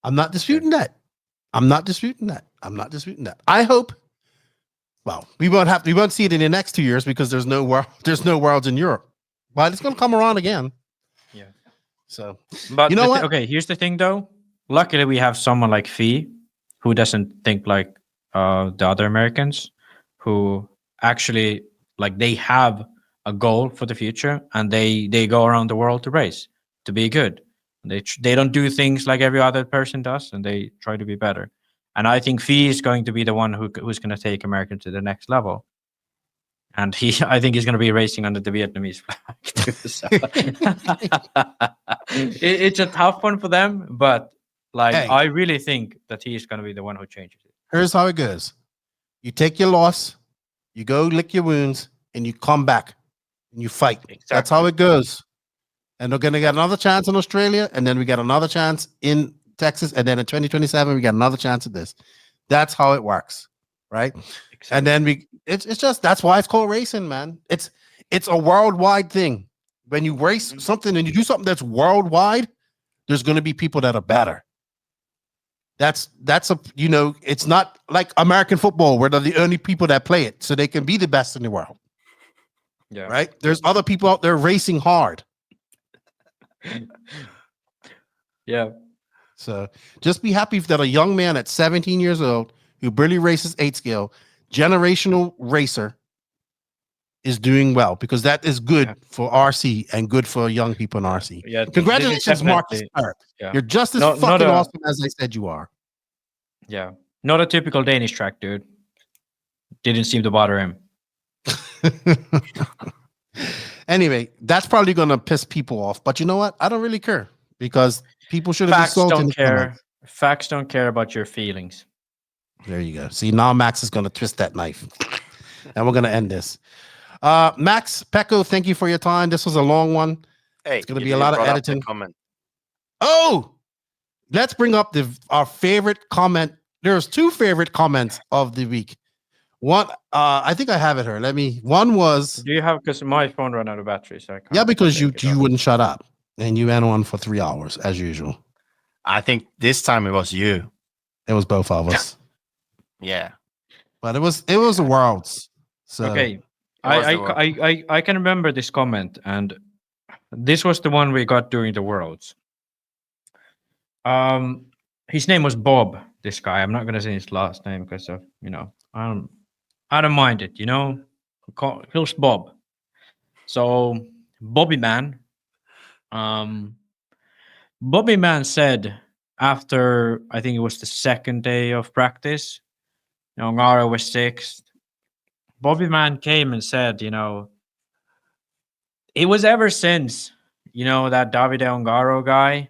I'm not disputing that. I hope. Well, we won't see it in the next 2 years because there's no Worlds in Europe, but it's going to come around again. Yeah. So, but you know what? Okay, here's the thing, though. Luckily, we have someone like Fee, who doesn't think like the other Americans, who actually they have a goal for the future, and they go around the world to race to be good. They don't do things like every other person does, and they try to be better. And I think Fee is going to be the one who's going to take America to the next level. And I think he's going to be racing under the Vietnamese flag too. So. It's a tough one for them, but I really think that he is going to be the one who changes it. Here's how it goes: you take your loss, you go lick your wounds, and you come back and you fight. Exactly. That's how it goes. And they're going to get another chance in Australia, and then we get another chance in Texas, and then in 2027 we get another chance at this. That's how it works, right? Exactly. And then it's just, that's why it's called racing, man. It's a worldwide thing. When you race something and you do something that's worldwide, there's going to be people that are better. That's it's not like American football where they're the only people that play it, so they can be the best in the world. Yeah, right. There's other people out there racing hard. Yeah. So just be happy that a young man at 17 years old who barely races 8 scale, generational racer, is doing well, because that is good for RC and good for young people in RC. Yeah. Congratulations, Marcus. Yeah. You're just as fucking awesome as I said you are. Yeah. Not a typical Danish track, dude. Didn't seem to bother him. Anyway, that's probably going to piss people off. But you know what? I don't really care, because people should have Facts don't care. Facts don't care about your feelings. There you go. See, now Max is going to twist that knife. And we're going to end this. Max, Pekko, thank you for your time. This was a long one. Hey, it's going to be a lot of editing. Comment. Oh, let's bring up our favorite comment. There's 2 favorite comments of the week. One, I think I have it here. One was. Do you have, because my phone ran out of battery, so I can't. Yeah, because you wouldn't shut up, and you went on for 3 hours as usual. I think this time it was you. It was both of us. Yeah, but it was the Worlds. So okay, I can remember this comment, and this was the one we got during the Worlds. His name was Bob. This guy, I'm not gonna say his last name because of I don't mind it, Here's Bob. So Bobby Man said after, I think it was the second day of practice, Ongaro was 6th. Bobby Man came and said, it was ever since, that Davide Ongaro guy,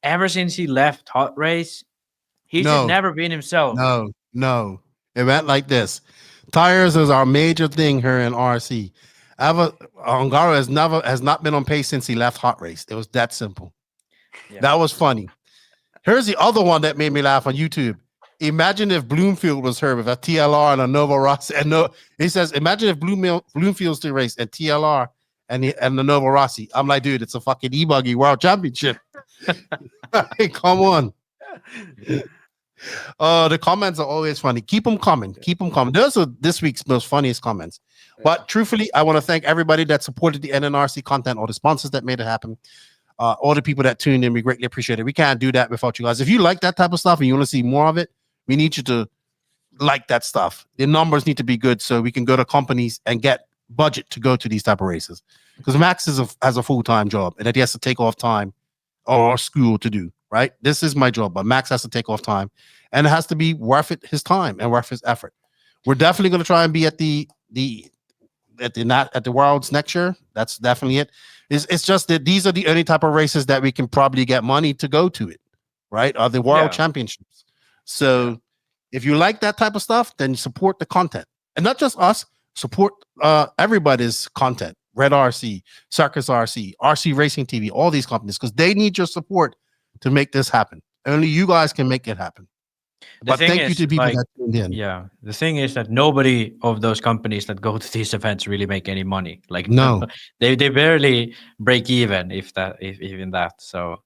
ever since he left Hot Race, he's just never been himself. No. It went like this. Tires is our major thing here in RC. Ongaro has not been on pace since he left Hot Race. It was that simple. Yeah. That was funny. Here's the other one that made me laugh on YouTube. Imagine if Bloomfield was here with a TLR and a Nova Rossi. He says, imagine if Bloomfield's to race and TLR and the Nova Rossi. I'm like, dude, it's a fucking Ebuggy World Championship. Hey, come on. The comments are always funny. Keep them coming. Those are this week's most funniest comments. But truthfully, I want to thank everybody that supported the NNRC content, all the sponsors that made it happen, all the people that tuned in. We greatly appreciate it. We can't do that without you guys. If you like that type of stuff and you want to see more of it, we need you to like that stuff. The numbers need to be good so we can go to companies and get budget to go to these type of races. Because Max has a full-time job and that he has to take off time or school to do. Right? This is my job, but Max has to take off time, and it has to be worth it, his time and worth his effort. We're definitely going to try and be at the at the Worlds next year. That's definitely it. It's just that these are the only type of races that we can probably get money to go to it, right? Are the World Championships. So if you like that type of stuff, then support the content, and not just us. Support everybody's content. Red RC, Circus RC, RC Racing TV, all these companies, because they need your support to make this happen. Only you guys can make it happen. But thank you to people that tuned in. Yeah, the thing is that nobody of those companies that go to these events really make any money. Like no, they barely break even, if even that. So,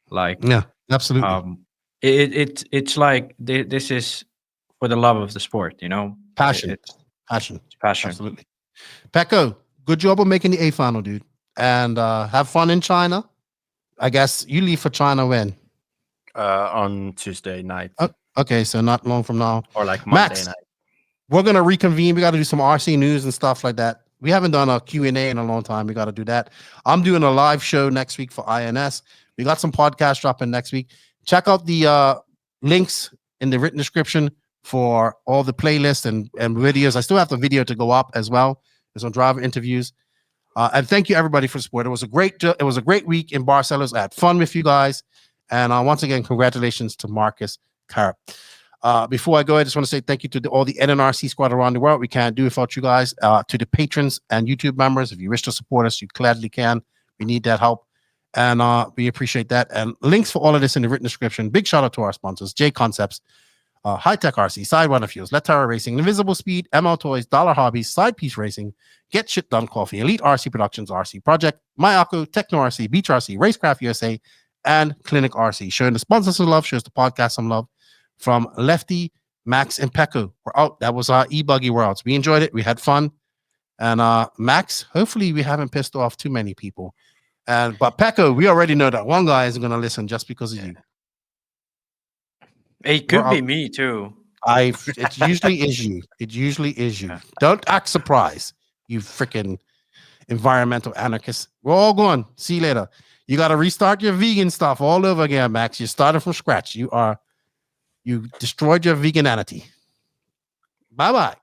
like, yeah, absolutely. It's like this is for the love of the sport, you know. Passion. Absolutely. Pekko, good job of making the A final, dude. And have fun in China. I guess you leave for China when? On Tuesday night. Okay, so not long from now. Or like Monday Max, night. We're going to reconvene. We got to do some RC news and stuff like that. We haven't done a Q&A in a long time. We got to do that. I'm doing a live show next week for INS. We got some podcasts dropping next week. Check out the links in the written description for all the playlists and videos. I still have the video to go up as well. There's some driver interviews. And thank you everybody for support. It was a great week in Barcelos. I had fun with you guys. And once again, congratulations to Marcus Kaerup. Before I go, I just want to say thank you to all the NNRC squad around the world. We can't do it without you guys. To the patrons and YouTube members, if you wish to support us, you gladly can. We need that help. And we appreciate that. And links for all of this in the written description. Big shout out to our sponsors, J Concepts, High Tech RC, Sidewinder Fuels, Letara Racing, Invisible Speed, ML Toys, Dollar Hobbies, Side Piece Racing, Get Shit Done Coffee, Elite RC Productions, RC Project, Mayakos, Techno RC, Beach RC, Racecraft USA, and Clinic RC. Showing the sponsors some love, shows the podcast some love. From Lefty, Max, and Pekko. We're out. That was our Ebuggy Worlds. We enjoyed it. We had fun. And Max, hopefully we haven't pissed off too many people. But Pekko, we already know that one guy isn't going to listen just because of you. It could be me too. It usually is you. It usually is you. Don't act surprised, you freaking environmental anarchist. We're all going. See you later. You got to restart your vegan stuff all over again, Max. You started from scratch. You destroyed your veganity. Bye-bye.